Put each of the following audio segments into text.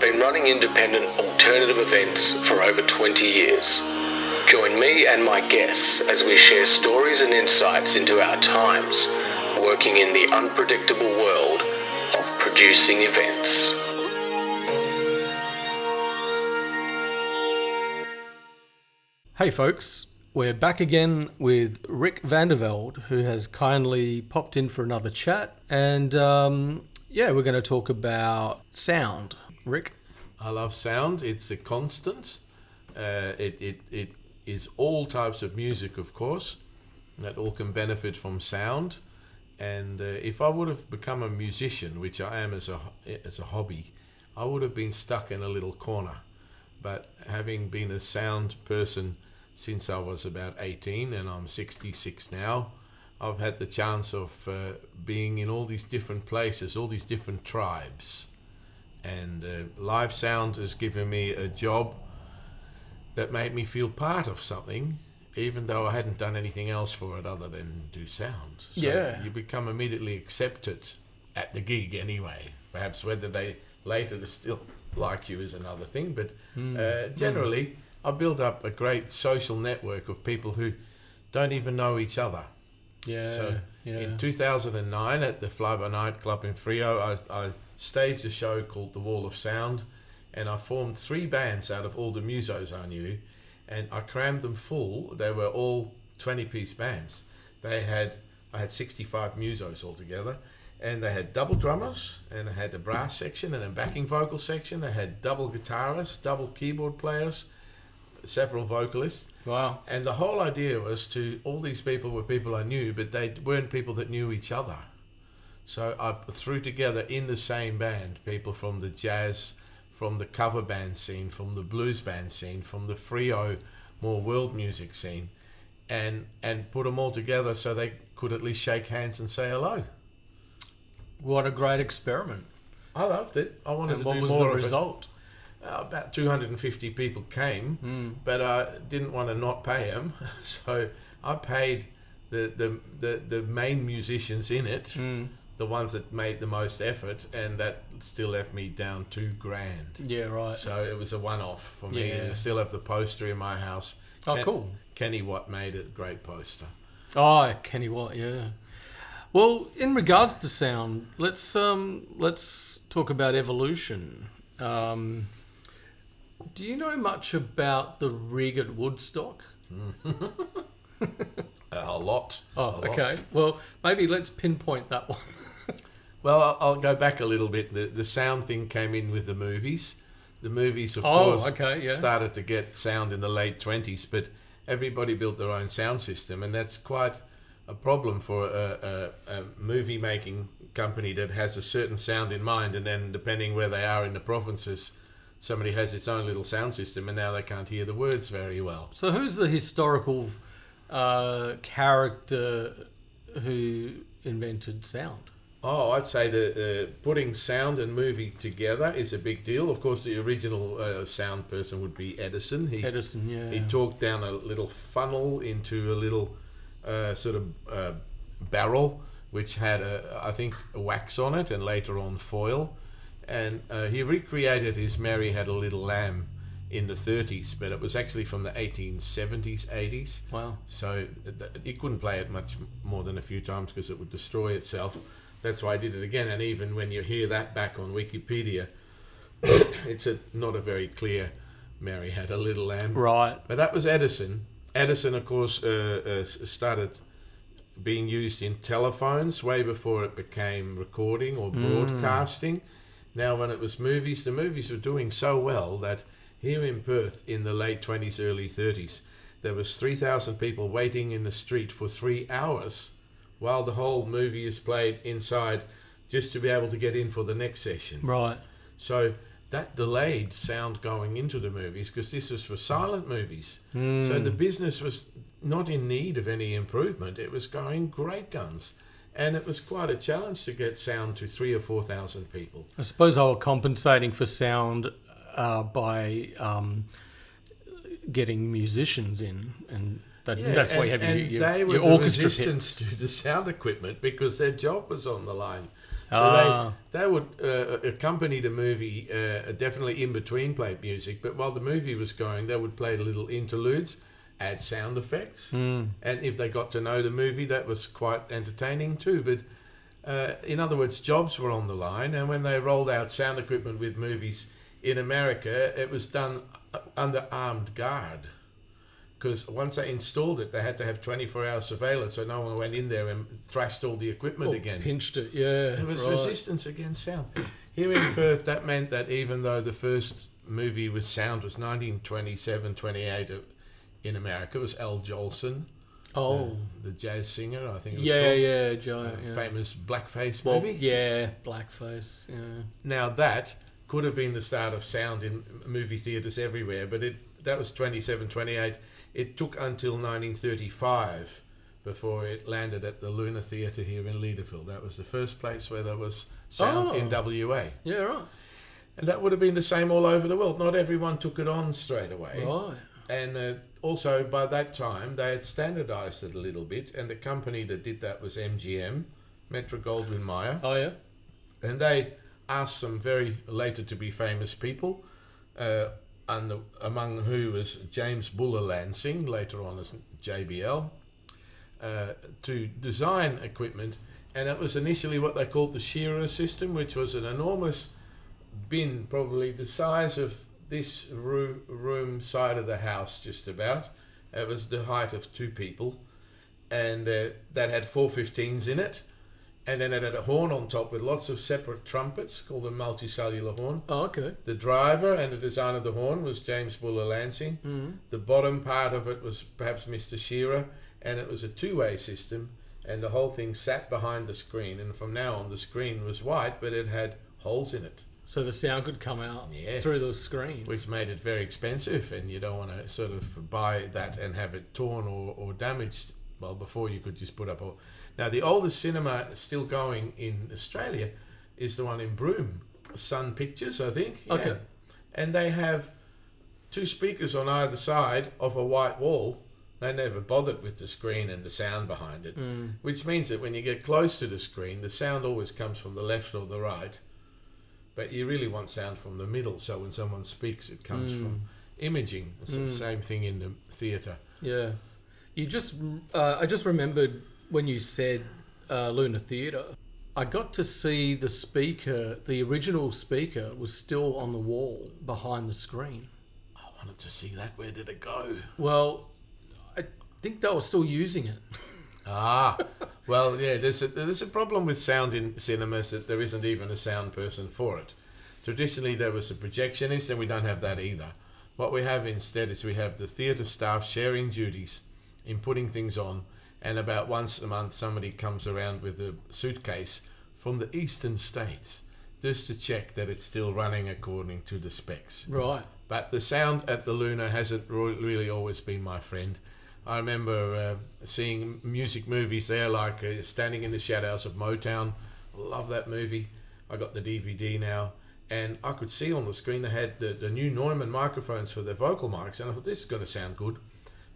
been running independent alternative events for over 20 years. Join me and my guests as we share stories and insights into our times working in the unpredictable world of producing events. Hey folks, we're back again with Rick van der Velde, who has kindly popped in for another chat, and we're going to talk about sound. Rick? I love sound. It's a constant. It is all types of music, of course, that all can benefit from sound. And if I would have become a musician, which I am as a hobby, I would have been stuck in a little corner. But having been a sound person since I was about 18, and I'm 66 now, I've had the chance of being in all these different places, all these different tribes. And live sound has given me a job that made me feel part of something, even though I hadn't done anything else for it other than do sound. So you become immediately accepted at the gig anyway. Perhaps whether they later still like you is another thing, but generally I built up a great social network of people who don't even know each other. In 2009 at the Flyby nightclub in Frio, I staged a show called The Wall of Sound, and I formed 3 bands out of all the musos I knew, and I crammed them full. They were all 20-piece bands. I had 65 musos altogether, and they had double drummers, and they had a brass section and a backing vocal section. They had double guitarists, double keyboard players, several vocalists. Wow. And the whole idea was all these people were people I knew, but they weren't people that knew each other. So I threw together in the same band people from the jazz, from the cover band scene, from the blues band scene, from the Frio more world music scene, and put them all together so they could at least shake hands and say hello. What a great experiment. I loved it. I wanted to do more of it. What was the result? About 250 people came, but I didn't want to not pay them, so I paid the main musicians in it, the ones that made the most effort, and that still left me down $2,000. Yeah, right. So it was a one-off for me, and I still have the poster in my house. Cool. Kenny Watt made it, great poster. Oh, Kenny Watt, yeah. Well, in regards to sound, let's talk about evolution. Do you know much about the rig at Woodstock? A lot. Oh, okay. Well, maybe let's pinpoint that one. Well, I'll go back a little bit. The sound thing came in with the movies. The movies, of course, started to get sound in the late 20s, but everybody built their own sound system, and that's quite a problem for a movie-making company that has a certain sound in mind, and then depending where they are in the provinces, somebody has its own little sound system, and now they can't hear the words very well. So who's the historical character who invented sound? Oh, I'd say that putting sound and movie together is a big deal. Of course, the original sound person would be Edison. He talked down a little funnel into a little sort of barrel, which had, I think, a wax on it, and later on foil. And he recreated his Mary Had a Little Lamb in the 30s, but it was actually from the 1870s, 80s. Wow. So he couldn't play it much more than a few times because it would destroy itself. That's why I did it again. And even when you hear that back on Wikipedia, it's not a very clear Mary Had a Little Lamb. Right. But that was Edison. Edison, of course, started being used in telephones way before it became recording or broadcasting. Now, when it was movies, the movies were doing so well that here in Perth in the late 20s, early 30s, there was 3,000 people waiting in the street for 3 hours while the whole movie is played inside just to be able to get in for the next session. Right. So that delayed sound going into the movies because this was for silent movies. So the business was not in need of any improvement. It was going great guns. And it was quite a challenge to get sound to 3,000 or 4,000 people. I suppose they were compensating for sound by getting musicians in, and that's why you have your orchestra resistance to the sound equipment because their job was on the line. So they would accompany the movie, definitely in between played music, but while the movie was going, they would play little interludes, add sound effects, and if they got to know the movie, that was quite entertaining too. But in other words, jobs were on the line, and when they rolled out sound equipment with movies in America, it was done under armed guard. Because once they installed it, they had to have 24-hour surveillance, so no one went in there and thrashed all the equipment again. Pinched it, yeah. There was resistance against sound. Here in Perth, that meant that even though the first movie with sound was 1927, 28 in America, it was Al Jolson, the jazz singer, I think it was called. Famous blackface movie. Yeah, blackface, yeah. Now that could have been the start of sound in movie theatres everywhere, but that was 27, 28. It took until 1935 before it landed at the Luna Theatre here in Leederville. That was the first place where there was sound in WA. Yeah, right. And that would have been the same all over the world. Not everyone took it on straight away. Right. And also, by that time, they had standardised it a little bit, and the company that did that was MGM, Metro-Goldwyn-Mayer. Oh, yeah? And they asked some very later to be famous people, and among who was James Buller Lansing, later on as JBL, to design equipment. And it was initially what they called the shearer system, which was an enormous bin, probably the size of this room side of the house, just about. It was the height of two people, and that had 415s in it. And then it had a horn on top with lots of separate trumpets called a multicellular horn. Oh, okay. The driver and the design of the horn was James Buller Lansing. Mm-hmm. The bottom part of it was perhaps Mr. Shearer, and it was a two-way system, and the whole thing sat behind the screen. And from now on, the screen was white, but it had holes in it. So the sound could come out through the screen. Which made it very expensive, and you don't want to sort of buy that and have it torn or damaged. Well, before you could just put up a... Now, the oldest cinema still going in Australia is the one in Broome, Sun Pictures, I think. Okay. Yeah. And they have two speakers on either side of a white wall. They never bothered with the screen and the sound behind it, which means that when you get close to the screen, the sound always comes from the left or the right. But you really want sound from the middle, so when someone speaks, it comes from imaging. It's the same thing in the theatre. Yeah. I just remembered when you said Luna Theatre, I got to see the speaker, the original speaker was still on the wall behind the screen. I wanted to see that. Where did it go? Well, I think they were still using it. Well, yeah, there's a problem with sound in cinemas that there isn't even a sound person for it. Traditionally, there was a projectionist, and we don't have that either. What we have instead is we have the theatre staff sharing duties in putting things on, and about once a month somebody comes around with a suitcase from the eastern states just to check that it's still running according to the specs. Right. But the sound at the Luna hasn't really always been my friend. I remember seeing music movies there, like Standing in the Shadows of Motown. Love that movie. I got the DVD now, and I could see on the screen they had the new Neumann microphones for their vocal mics, and I thought, this is going to sound good.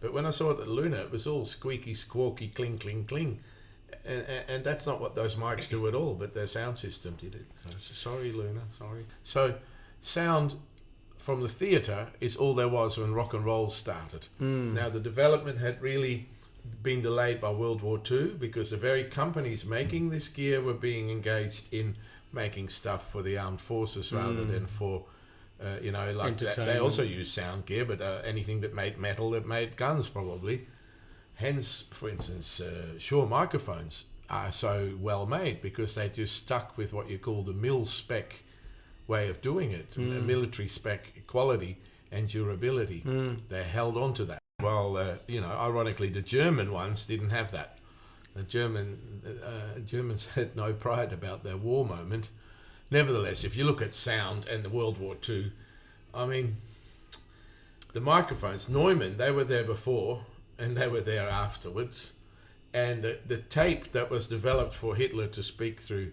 But when I saw it at Luna, it was all squeaky, squawky, cling, cling, cling. And that's not what those mics do at all, but their sound system did it. So sorry, Luna, sorry. So sound from the theatre is all there was when rock and roll started. Now, the development had really been delayed by World War II because the very companies making this gear were being engaged in making stuff for the armed forces rather than for... like they also use sound gear, but anything that made metal, that made guns probably. Hence, for instance, Shure microphones are so well made because they just stuck with what you call the mil spec way of doing it, a military spec quality and durability. They held on to that. Well, ironically, the German ones didn't have that. The Germans had no pride about their war moment. Nevertheless, if you look at sound and the World War II, I mean, the microphones, Neumann, they were there before and they were there afterwards. And the tape that was developed for Hitler to speak through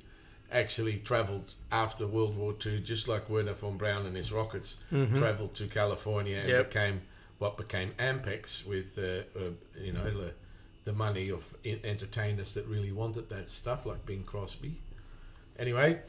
actually travelled after World War II, just like Werner von Braun and his rockets travelled to California and became what became Ampex with the money of entertainers that really wanted that stuff, like Bing Crosby. Anyway,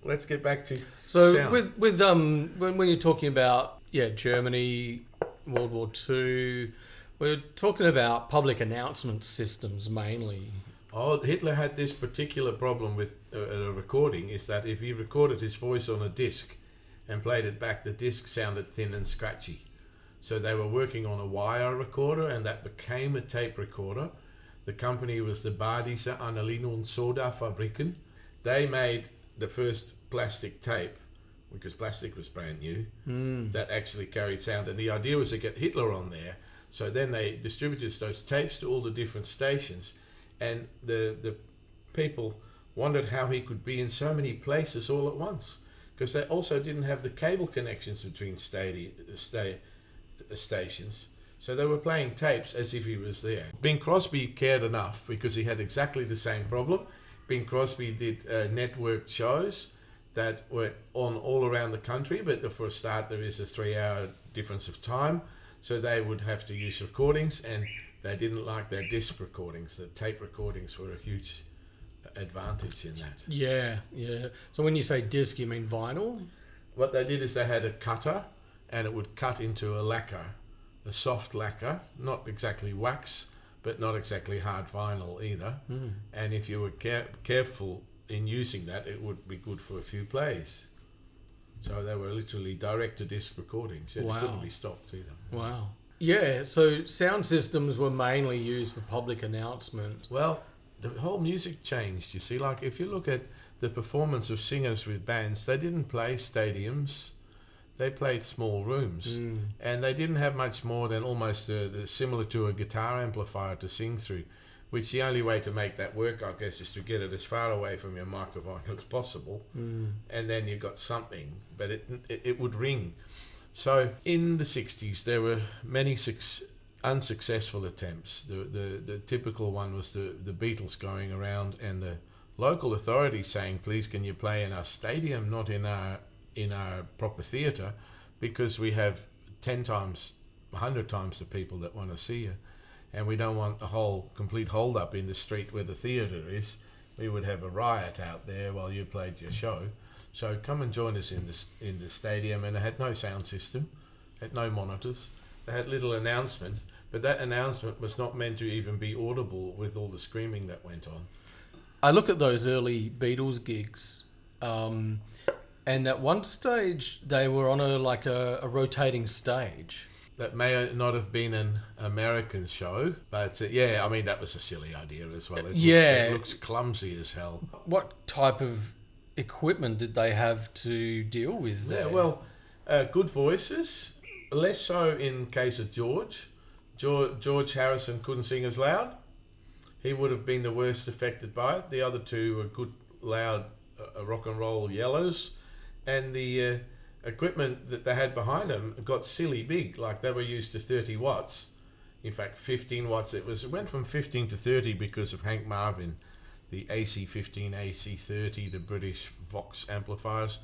let's get back to sound. with when you're talking about Germany, World War II, we're talking about public announcement systems mainly. Oh, Hitler had this particular problem with a recording, is that if he recorded his voice on a disc and played it back, the disc sounded thin and scratchy. So they were working on a wire recorder, and that became a tape recorder. The company was the Badische Anilin und Soda Fabriken. They made the first plastic tape, because plastic was brand new, that actually carried sound. And the idea was to get Hitler on there. So then they distributed those tapes to all the different stations. And the people wondered how he could be in so many places all at once, because they also didn't have the cable connections between stations. So they were playing tapes as if he was there. Bing Crosby cared enough, because he had exactly the same problem. Bing Crosby did networked shows that were on all around the country, but for a start there is a 3-hour difference of time, so they would have to use recordings, and they didn't like their disc recordings. The tape recordings were a huge advantage in that. Yeah. So when you say disc, you mean vinyl? What they did is they had a cutter, and it would cut into a lacquer, a soft lacquer, not exactly wax, but not exactly hard vinyl either. And if you were careful in using that, it would be good for a few plays. So they were literally direct-to-disc recordings, and it couldn't be stopped either. Wow. Yeah, so sound systems were mainly used for public announcement. Well, the whole music changed, you see. Like, if you look at the performance of singers with bands, they didn't play stadiums. They played small rooms, and they didn't have much more than almost similar to a guitar amplifier to sing through, which the only way to make that work, I guess, is to get it as far away from your microphone as possible, and then you've got something, but it would ring. So in the 60s, there were many unsuccessful attempts. The typical one was the Beatles going around and the local authorities saying, please, can you play in our stadium, not in our proper theatre, because we have 10 times, 100 times the people that want to see you, and we don't want a whole complete hold up in the street where the theatre is. We would have a riot out there while you played your show. So come and join us in the stadium. And they had no sound system, had no monitors. They had little announcements, but that announcement was not meant to even be audible with all the screaming that went on. I look at those early Beatles gigs, and at one stage they were on a rotating stage. That may not have been an American show, but I mean, that was a silly idea as well. It looks clumsy as hell. What type of equipment did they have to deal with there? Yeah, well, good voices. Less so in case of George. George Harrison couldn't sing as loud. He would have been the worst affected by it. The other two were good, loud rock and roll yellows, and the equipment that they had behind them got silly big. Like, they were used to 30 watts. In fact, 15 watts. It went from 15 to 30 because of Hank Marvin, the AC15, AC30, the British Vox amplifiers.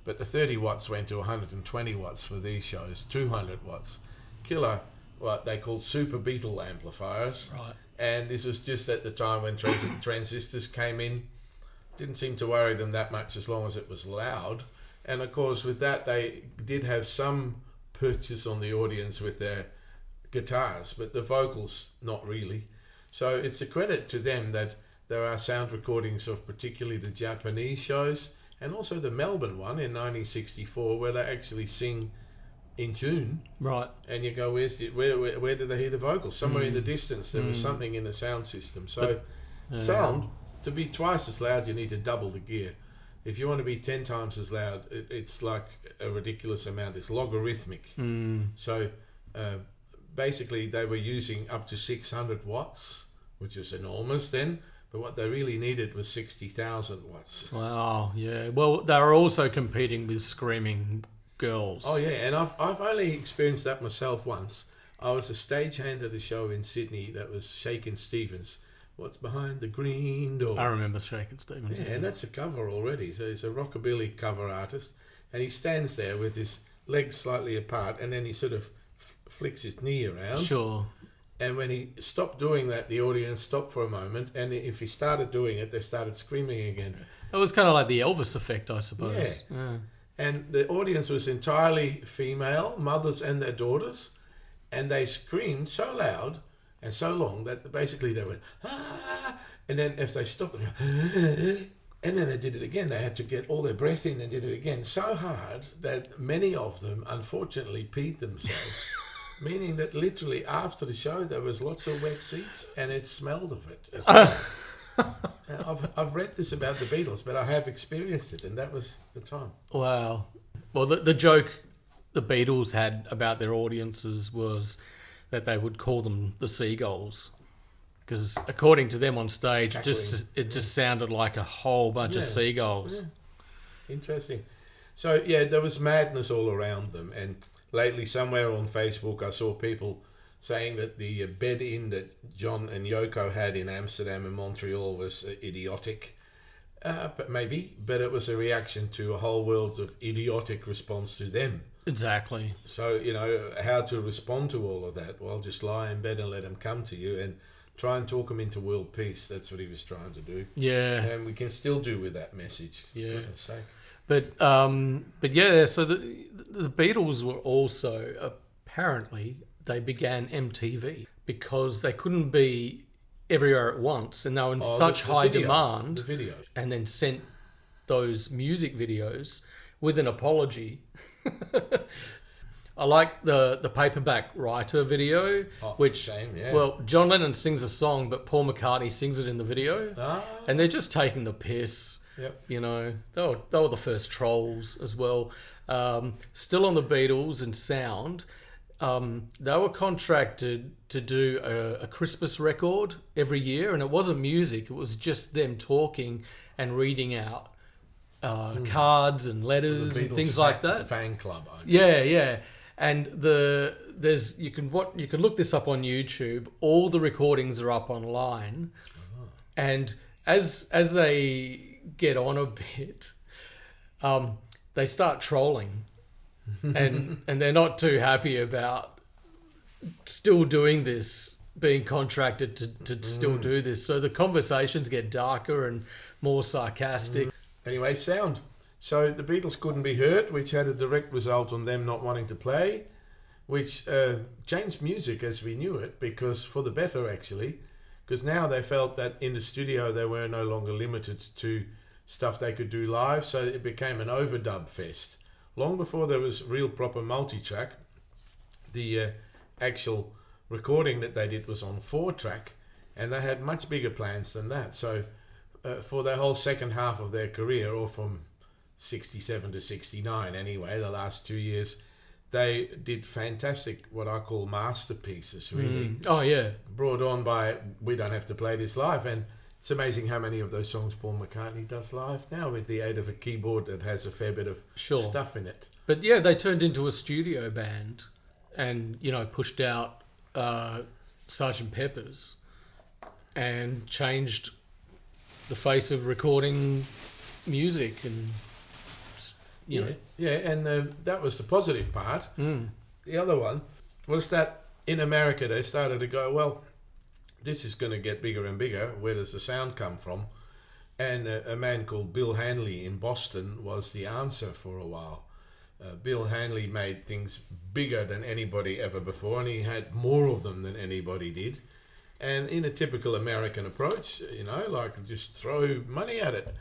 But the 30 watts went to 120 watts for these shows, 200 watts. Killer, what they called super Beatle amplifiers. Right. And this was just at the time when transistors came in. Didn't seem to worry them that much as long as it was loud. And of course, with that, they did have some purchase on the audience with their guitars, but the vocals, not really. So it's a credit to them that there are sound recordings of particularly the Japanese shows, and also the Melbourne one in 1964, where they actually sing in tune. Right. And you go, where did they hear the vocals? Somewhere in the distance, there was something in the sound system. So sound, to be twice as loud, you need to double the gear. If you want to be 10 times as loud, it's like a ridiculous amount. It's logarithmic. So basically, they were using up to 600 watts, which is enormous then. But what they really needed was 60,000 watts. Wow, yeah. Well, they were also competing with screaming girls. Oh, yeah. And I've only experienced that myself once. I was a stagehand at a show in Sydney that was Shakin' Stevens. What's behind the green door? I remember Shakin' Stevens. Yeah, and that's a cover already. So he's a rockabilly cover artist, and he stands there with his legs slightly apart, and then he sort of flicks his knee around. Sure. And when he stopped doing that, the audience stopped for a moment. And if he started doing it, they started screaming again. It was kind of like the Elvis effect, I suppose. Yeah. And the audience was entirely female, mothers and their daughters. And they screamed so loud and so long that basically they went, ah! And then if they stopped, they go, and then they did it again. They had to get all their breath in and did it again so hard that many of them, unfortunately, peed themselves. Meaning that literally after the show there was lots of wet seats and it smelled of it as well. I've read this about the Beatles, but I have experienced it, and that was the time. Wow. Well, the joke the Beatles had about their audiences was that they would call them the seagulls, because according to them on stage, it just sounded like a whole bunch of seagulls. Yeah. Interesting. So yeah, there was madness all around them, and lately, somewhere on Facebook, I saw people saying that the bed-in that John and Yoko had in Amsterdam and Montreal was idiotic. But it was a reaction to a whole world of idiotic response to them. Exactly. So, how to respond to all of that? Well, just lie in bed and let them come to you and try and talk them into world peace. That's what he was trying to do. Yeah. And we can still do with that message. Yeah. For goodness sake. But yeah, so the Beatles were also, apparently, they began MTV because they couldn't be everywhere at once, and they were in such high demand, the videos. And then sent those music videos with an apology. I like the Paperback Writer video, well, John Lennon sings a song, but Paul McCartney sings it in the video, and they're just taking the piss. Yep. They were the first trolls as well. Still on the Beatles and sound, they were contracted to do a Christmas record every year, and it wasn't music, it was just them talking and reading out cards and letters and things like that. Fan club, I guess. Yeah. And you can look this up on YouTube. All the recordings are up online, and as they get on a bit, they start trolling, and they're not too happy about still doing this, being contracted to still do this. So the conversations get darker and more sarcastic. Anyway, sound. So the Beatles couldn't be heard, which had a direct result on them not wanting to play, which changed music as we knew it, because for the better actually, because now they felt that in the studio they were no longer limited to stuff they could do live, so it became an overdub fest. Long before there was real proper multi-track, the actual recording that they did was on 4-track, and they had much bigger plans than that. So for the whole second half of their career, or from 67 to 69 anyway, the last 2 years, they did fantastic, what I call masterpieces, really. Oh, yeah. Brought on by, we don't have to play this live. And it's amazing how many of those songs Paul McCartney does live now, with the aid of a keyboard that has a fair bit of stuff in it. But yeah, they turned into a studio band and, pushed out Sgt. Pepper's and changed the face of recording music and... and that was the positive part. The other one was that in America they started to go, well, this is going to get bigger and bigger. Where does the sound come from? And a man called Bill Hanley in Boston was the answer for a while. Bill Hanley made things bigger than anybody ever before, and he had more of them than anybody did. And in a typical American approach, like just throw money at it.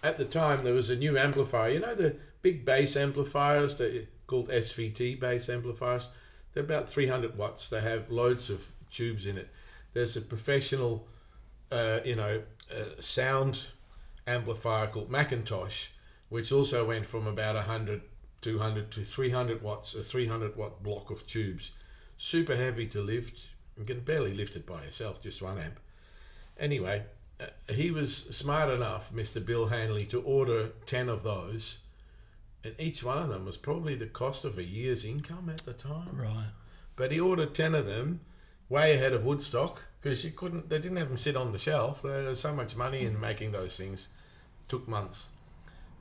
At the time, there was a new amplifier. The big bass amplifiers, they're called SVT bass amplifiers. They're about 300 watts. They have loads of tubes in it. There's a professional, sound amplifier called Macintosh, which also went from about 100, 200 to 300 watts, a 300-watt block of tubes. Super heavy to lift. You can barely lift it by yourself, just one amp. Anyway, he was smart enough, Mr. Bill Hanley, to order 10 of those, and each one of them was probably the cost of a year's income at the time. Right. But he ordered 10 of them, way ahead of Woodstock, because they didn't have them sit on the shelf. There was so much money in making those things. It took months.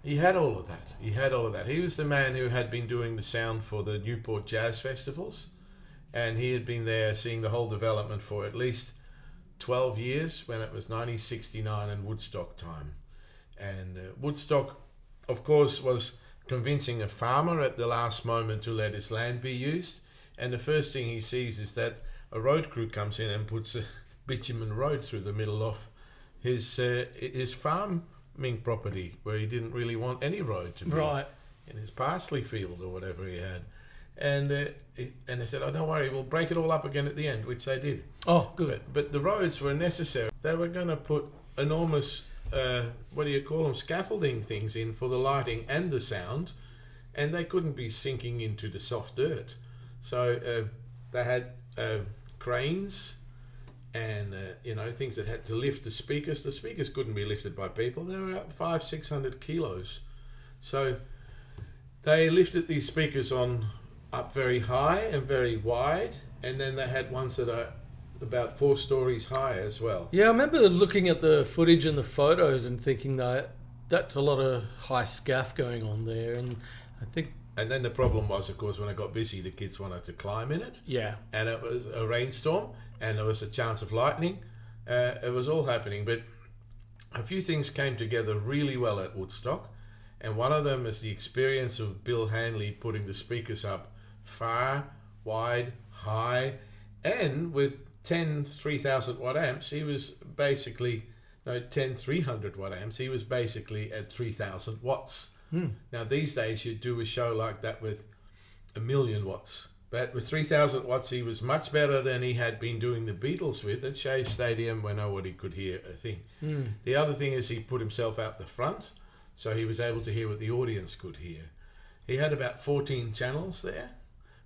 He had all of that. He was the man who had been doing the sound for the Newport Jazz Festivals. and he had been there seeing the whole development for at least 12 years when it was 1969 and Woodstock time. And Woodstock, of course, was convincing a farmer at the last moment to let his land be used. And the first thing he sees is that a road crew comes in and puts a bitumen road through the middle of his farming property, where he didn't really want any road to be. Right. In his parsley field or whatever he had. And they said, oh, don't worry, we'll break it all up again at the end, which they did. Oh, good. But the roads were necessary. They were going to put enormous, scaffolding things in for the lighting and the sound, and they couldn't be sinking into the soft dirt. So they had cranes and, things that had to lift the speakers. The speakers couldn't be lifted by people. They were up 500-600 kilos. So they lifted these speakers up very high and very wide, and then they had ones that are about 4 stories high as well. Yeah, I remember looking at the footage and the photos and thinking that that's a lot of high scaff going on there, and I think... And then the problem was, of course, when it got busy, the kids wanted to climb in it. Yeah. And it was a rainstorm, and there was a chance of lightning. It was all happening, but a few things came together really well at Woodstock. And one of them is the experience of Bill Hanley putting the speakers up far, wide, high, and with 10 3,000 watt amps, he was basically, 10 300 watt amps, he was basically at 3,000 watts. Now these days you'd do a show like that with 1,000,000 watts. But with 3,000 watts he was much better than he had been doing the Beatles with at Shea Stadium, where nobody could hear a thing. The other thing is he put himself out the front, so he was able to hear what the audience could hear. He had about 14 channels there,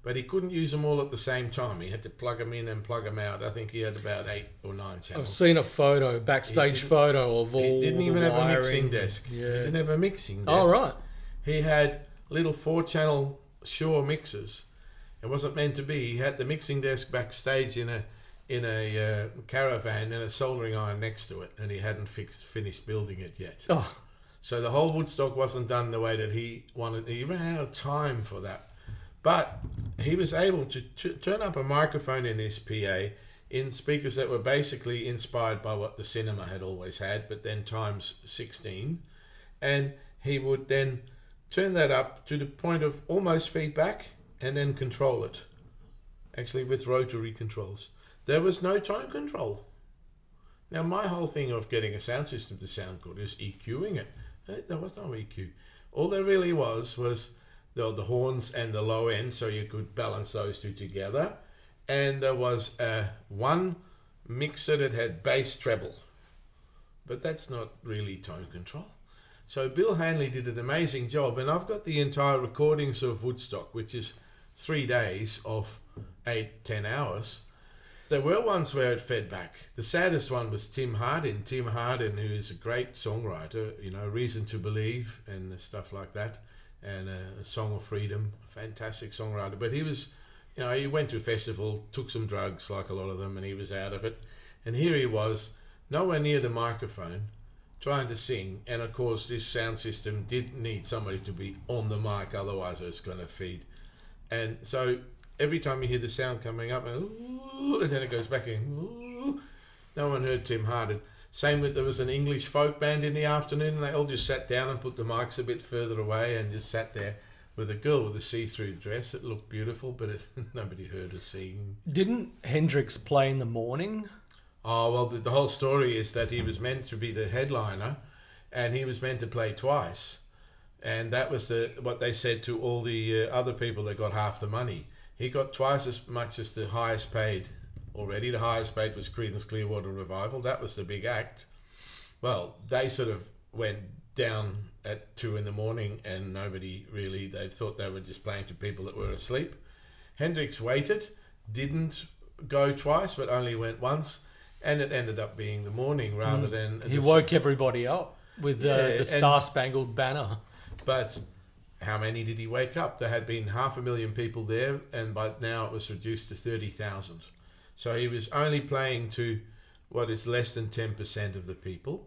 but he couldn't use them all at the same time. He had to plug them in and plug them out. I think he had about 8 or 9 channels. I've seen a backstage photo of all the wiring. He didn't even have a mixing desk. Yeah. He didn't have a mixing desk. Oh, right. He had little 4-channel Shure mixers. It wasn't meant to be. He had the mixing desk backstage in a caravan and a soldering iron next to it, and he hadn't finished building it yet. Oh. So the whole Woodstock wasn't done the way that he wanted. He ran out of time for that. But he was able to turn up a microphone in his PA in speakers that were basically inspired by what the cinema had always had, but then times 16. And he would then turn that up to the point of almost feedback and then control it. Actually with rotary controls. There was no tone control. Now my whole thing of getting a sound system to sound good is EQing it. There was no EQ. All there really was the horns and the low end, so you could balance those two together. And there was one mixer that had bass treble. But that's not really tone control. So Bill Hanley did an amazing job, and I've got the entire recordings of Woodstock, which is 3 days of 8-10 hours. There were ones where it fed back. The saddest one was Tim Hardin. Tim Hardin, who is a great songwriter, Reason to Believe and stuff like that, and A Song of Freedom, fantastic songwriter. But he was, he went to a festival, took some drugs like a lot of them, and he was out of it. And here he was, nowhere near the microphone, trying to sing. And of course, this sound system did need somebody to be on the mic, otherwise it's going to feed. And so every time you hear the sound coming up, and then it goes back in. Ooh, no one heard Tim Hardin. Same with, there was an English folk band in the afternoon, and they all just sat down and put the mics a bit further away and just sat there with a girl with a see-through dress. It looked beautiful, but nobody heard her sing. Didn't Hendrix play in the morning? Oh, well, the whole story is that he was meant to be the headliner, and he was meant to play twice. And that was what they said to all the other people that got half the money. He got twice as much as the highest paid already. The highest paid was Creedence Clearwater Revival. That was the big act. Well, they sort of went down at 2 a.m, and nobody really, they thought they were just playing to people that were asleep. Hendrix waited, didn't go twice, but only went once, and it ended up being the morning rather than... He woke everybody up with the Star-Spangled Banner. But how many did he wake up? There had been 500,000 people there, and by now it was reduced to 30,000. So he was only playing to what is less than 10% of the people.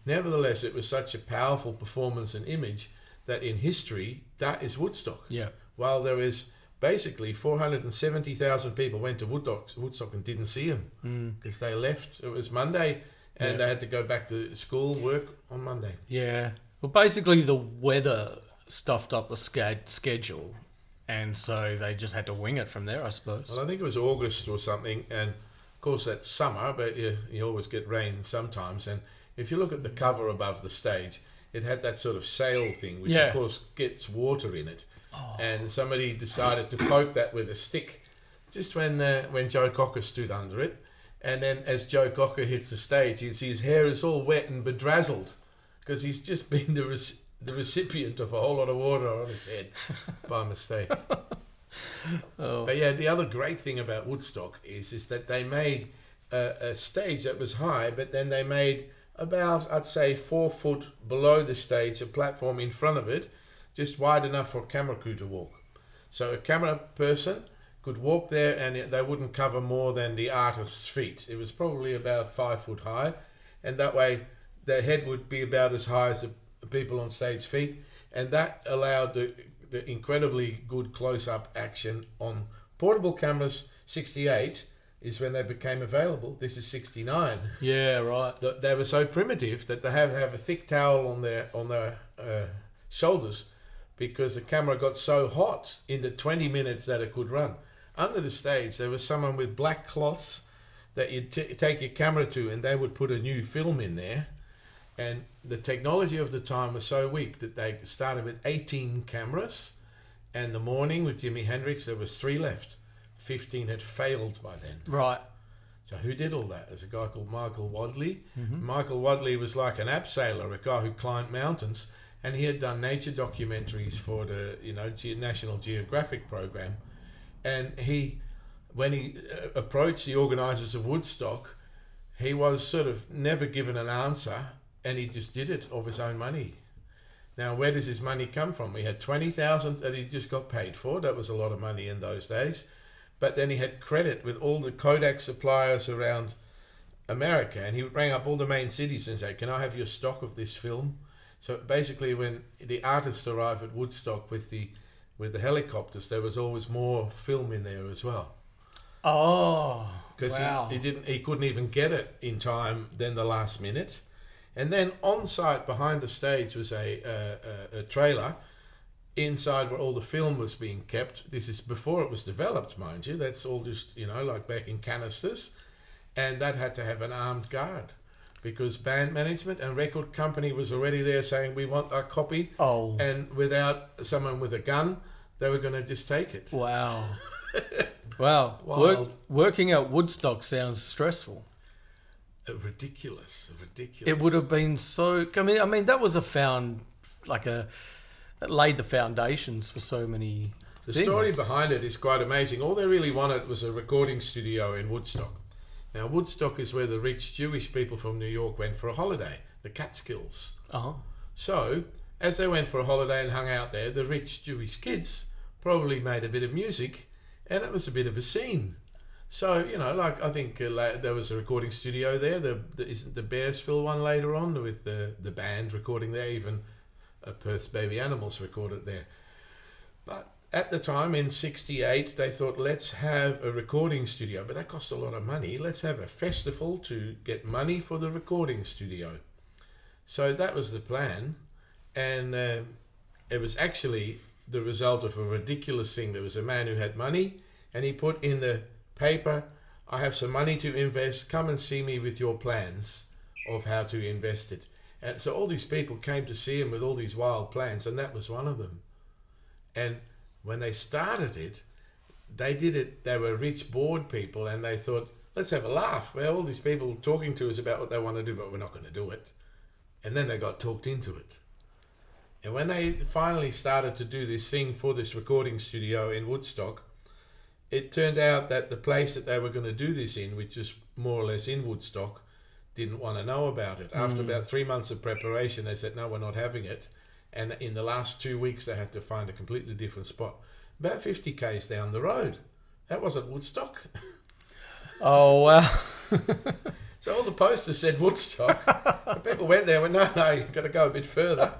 Nevertheless, it was such a powerful performance and image that in history, that is Woodstock. Yeah. While there is basically 470,000 people went to Woodstock and didn't see him because they left. It was Monday, and they had to go back to school, work on Monday. Yeah. Well, basically the weather stuffed up the schedule, and so they just had to wing it from there, I suppose. Well, I think it was August or something, and of course that's summer, but you always get rain sometimes. And if you look at the cover above the stage, it had that sort of sail thing, which of course gets water in it. Oh. And somebody decided to poke that with a stick just when Joe Cocker stood under it. And then as Joe Cocker hits the stage, his hair is all wet and bedrazzled because he's just been the recipient of a whole lot of water on his head by mistake. Oh. But yeah, the other great thing about Woodstock is that they made a stage that was high, but then they made about, I'd say, 4 foot below the stage, a platform in front of it, just wide enough for a camera crew to walk. So a camera person could walk there and they wouldn't cover more than the artist's feet. It was probably about 5 foot high, and that way their head would be about as high as the people on stage feet, and that allowed the incredibly good close-up action on portable cameras. 68 is when they became available. This is 69. Yeah, right. They were so primitive that they have a thick towel on their shoulders because the camera got so hot in the 20 minutes that it could run. Under the stage, there was someone with black cloths that you'd take your camera to, and they would put a new film in there. And the technology of the time was so weak that they started with 18 cameras. And the morning with Jimi Hendrix, there was 3 left. 15 had failed by then. Right. So who did all that? There's a guy called Michael Wadley. Michael Wadley was like an abseiler, a guy who climbed mountains, and he had done nature documentaries for the National Geographic program. And when he approached the organisers of Woodstock, he was sort of never given an answer, and he just did it of his own money. Now, where does his money come from? He had 20,000 that he just got paid for. That was a lot of money in those days. But then he had credit with all the Kodak suppliers around America, and he rang up all the main cities and said, "Can I have your stock of this film?" So basically, when the artists arrived at Woodstock with the helicopters, there was always more film in there as well. Oh, because wow. he couldn't even get it in time then the last minute. And then on site behind the stage was a trailer inside where all the film was being kept. This is before it was developed, mind you. That's all just, like back in canisters. And that had to have an armed guard because band management and record company was already there saying, "We want our copy." Oh. And without someone with a gun, they were going to just take it. Wow. Wow. Wild. Working at Woodstock sounds stressful. Ridiculous. It would have been so. I mean, that was that laid the foundations for so many. The things. story behind it is quite amazing. All they really wanted was a recording studio in Woodstock. Now, Woodstock is where the rich Jewish people from New York went for a holiday, the Catskills. Uh-huh. So, as they went for a holiday and hung out there, the rich Jewish kids probably made a bit of music, and it was a bit of a scene. So, I think there was a recording studio there. Isn't the Bearsville one later on with the band recording there? Even Perth's Baby Animals recorded there. But at the time, in 68, they thought, let's have a recording studio. But that cost a lot of money. Let's have a festival to get money for the recording studio. So that was the plan. And it was actually the result of a ridiculous thing. There was a man who had money, and he put in the paper, "I have some money to invest. Come and see me with your plans of how to invest it." And so all these people came to see him with all these wild plans, and that was one of them. And when they started it, they were rich, bored people, and they thought, let's have a laugh. Well, all these people talking to us about what they want to do, but we're not going to do it. And then they got talked into it. And when they finally started to do this thing for this recording studio in Woodstock, it turned out that the place that they were going to do this in, which is more or less in Woodstock, didn't want to know about it. After about 3 months of preparation, they said, "No, we're not having it." And in the last 2 weeks, they had to find a completely different spot. About 50 k's down the road. That wasn't Woodstock. Oh, wow. So all the posters said Woodstock. And people went there and went, no, you've got to go a bit further.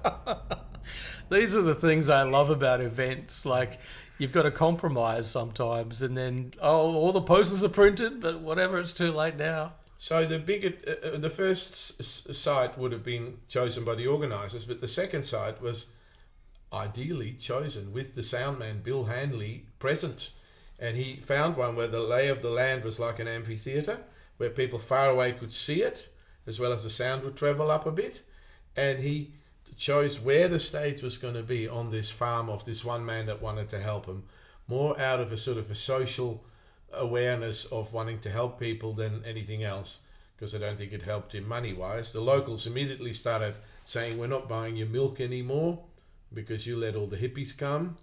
These are the things I love about events. Like, you've got to compromise sometimes, and then all the posters are printed, but whatever, it's too late now. So the first site would have been chosen by the organisers, but the second site was ideally chosen with the sound man Bill Hanley present, and he found one where the lay of the land was like an amphitheatre, where people far away could see it, as well as the sound would travel up a bit, and he chose where the stage was going to be on this farm of this one man that wanted to help him, more out of a sort of a social awareness of wanting to help people than anything else, because I don't think it helped him money-wise. The locals immediately started saying, we're not buying your milk anymore because you let all the hippies come.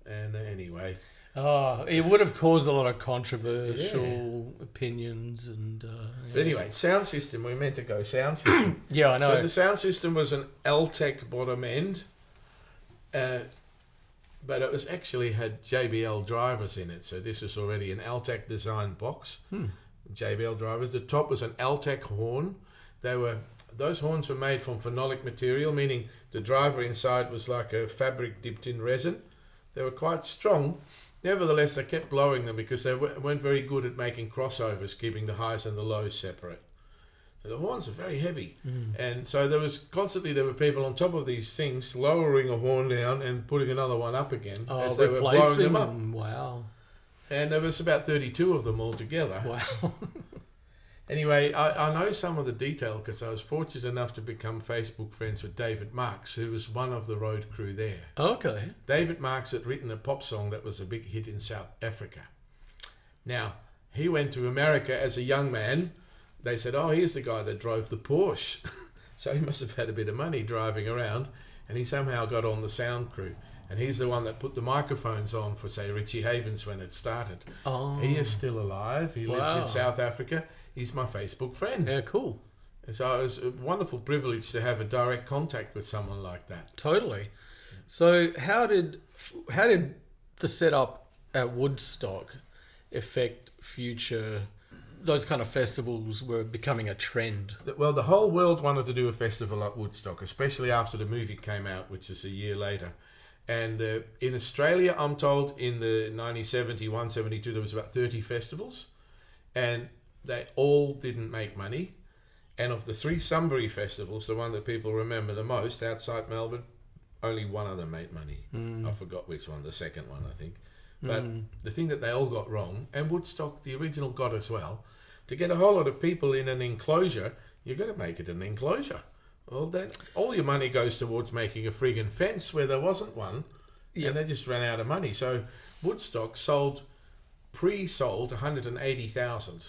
And anyway... it would have caused a lot of controversial opinions and... But anyway, sound system, we meant to go sound system. Yeah, I know. So the sound system was an Altec bottom end, but it was actually had JBL drivers in it. So this was already an Altec design box, JBL drivers. The top was an Altec horn. Those horns were made from phenolic material, meaning the driver inside was like a fabric dipped in resin. They were quite strong. Nevertheless, they kept blowing them because they weren't very good at making crossovers, keeping the highs and the lows separate. So the horns are very heavy. And so there were people on top of these things lowering a horn down and putting another one up again as they were blowing them up. Wow. And there was about 32 of them altogether. Wow. Anyway, I know some of the detail because I was fortunate enough to become Facebook friends with David Marks, who was one of the road crew there. Okay. David Marks had written a pop song that was a big hit in South Africa. Now, he went to America as a young man. They said, here's the guy that drove the Porsche. So he must have had a bit of money driving around, and he somehow got on the sound crew. And he's the one that put the microphones on for, say, Richie Havens when it started. Oh. He is still alive. He lives in South Africa. He's my Facebook friend. Yeah, cool. And so it was a wonderful privilege to have a direct contact with someone like that. Totally. So how did the setup at Woodstock affect future... Those kind of festivals were becoming a trend. Well, the whole world wanted to do a festival at Woodstock, especially after the movie came out, which is a year later. And in Australia, I'm told, in the 1971, 72, there was about 30 festivals. And they all didn't make money. And of the 3 Sunbury festivals, the one that people remember the most, outside Melbourne, only one of them made money. I forgot which one, the second one, I think. But the thing that they all got wrong, and Woodstock, the original, got as well, to get a whole lot of people in an enclosure, you've got to make it an enclosure. Well, then all your money goes towards making a friggin' fence where there wasn't one, and they just ran out of money. So Woodstock pre-sold 180,000.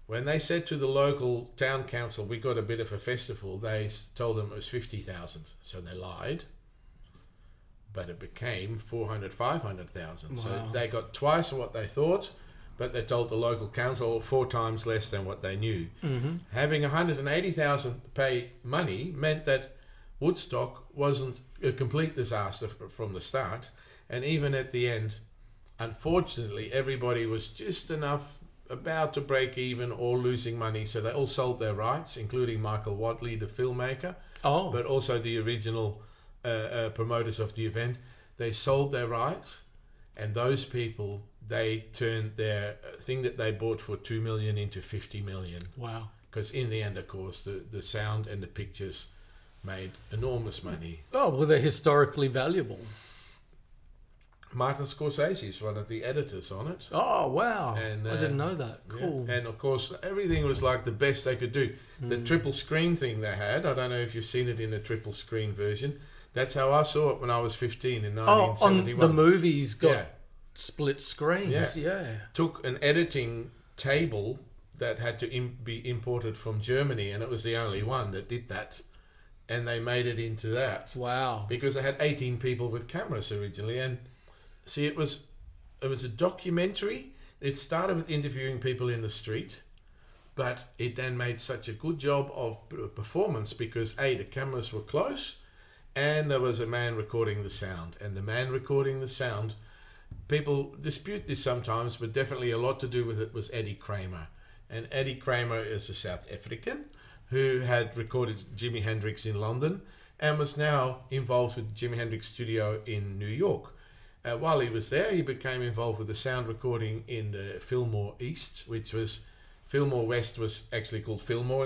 When they said to the local town council, we got a bit of a festival, they told them it was 50,000. So they lied. But it became 400, 500,000. Wow. So they got twice what they thought, but they told the local council 4 times less than what they knew. Having 180,000 pay money meant that Woodstock wasn't a complete disaster from the start. And even at the end, unfortunately, everybody was just enough about to break even or losing money. So they all sold their rights, including Michael Wadley, the filmmaker, but also the original promoters of the event. They sold their rights, and those people, they turned their thing that they bought for 2 million into 50 million. Wow. Because in the end, of course, the sound and the pictures made enormous money. Oh, well, they're historically valuable. Martin Scorsese is one of the editors on it. Oh, wow. And, I didn't know that. Cool. Yeah. And of course, everything was like the best they could do. The triple screen thing they had, I don't know if you've seen it in a triple screen version. That's how I saw it when I was 15 in 1971. On the movies got split screens. Yeah. Took an editing table that had to be imported from Germany, and it was the only one that did that. And they made it into that. Wow. Because they had 18 people with cameras originally. And see, it was a documentary. It started with interviewing people in the street, but it then made such a good job of performance because the cameras were close, and there was a man recording the sound. And the man recording the sound, people dispute this sometimes, but definitely a lot to do with it was Eddie Kramer. And Eddie Kramer is a South African who had recorded Jimi Hendrix in London and was now involved with Jimi Hendrix studio in New York. While he was there, he became involved with the sound recording in the Fillmore East, which was Fillmore West was actually called Fillmore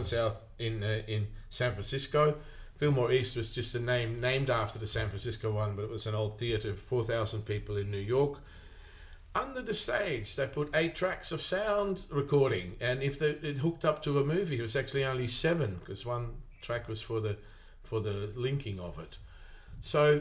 in San Francisco. Fillmore East was just a name named after the San Francisco one, but it was an old theatre of 4,000 people in New York. Under the stage, they put 8 tracks of sound recording, and if it hooked up to a movie, it was actually only 7 because one track was for the linking of it. So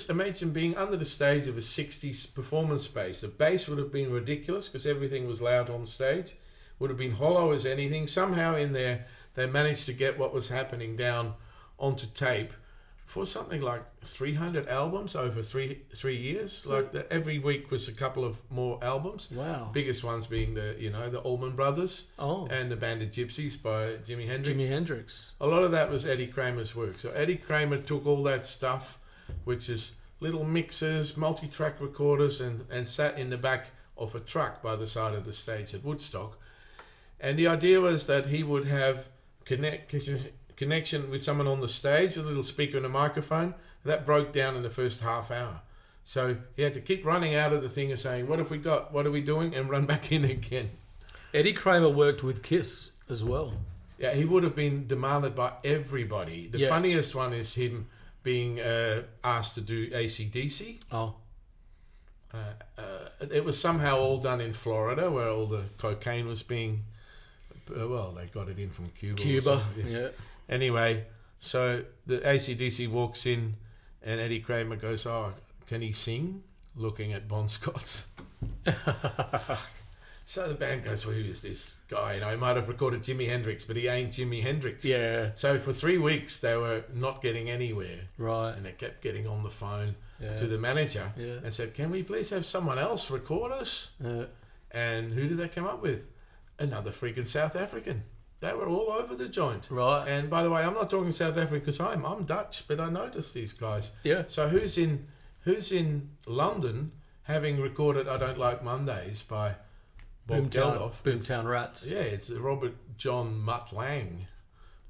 imagine being under the stage of a 60s performance space. The bass would have been ridiculous because everything was loud on stage. Would have been hollow as anything. Somehow in there, they managed to get what was happening down onto tape for something like 300 albums over three years. So every week was a couple of more albums. Wow. Biggest ones being the Allman Brothers and the Band of Gypsies by Jimi Hendrix. A lot of that was Eddie Kramer's work. So Eddie Kramer took all that stuff, which is little mixers, multi-track recorders, and sat in the back of a truck by the side of the stage at Woodstock. And the idea was that he would have connection with someone on the stage, with a little speaker and a microphone. That broke down in the first half hour. So he had to keep running out of the thing and saying, what have we got? What are we doing? And run back in again. Eddie Kramer worked with Kiss as well. Yeah, he would have been demanded by everybody. The funniest one is him being asked to do AC/DC. It was somehow all done in Florida, where all the cocaine was being... they got it in from Cuba. Yeah. Anyway, so the AC/DC walks in, and Eddie Kramer goes, can he sing? Looking at Bon Scott. So the band goes, who is this guy? He might have recorded Jimi Hendrix, but he ain't Jimi Hendrix. Yeah. So for 3 weeks, they were not getting anywhere. Right. And they kept getting on the phone to the manager and said, can we please have someone else record us? And who did they come up with? Another freaking South African. They were all over the joint. Right. And by the way, I'm not talking South African because I'm Dutch, but I noticed these guys. Yeah. So who's in London having recorded I Don't Like Mondays by Bob Geldof? Boomtown Rats. Yeah, it's Robert John Mutt Lang.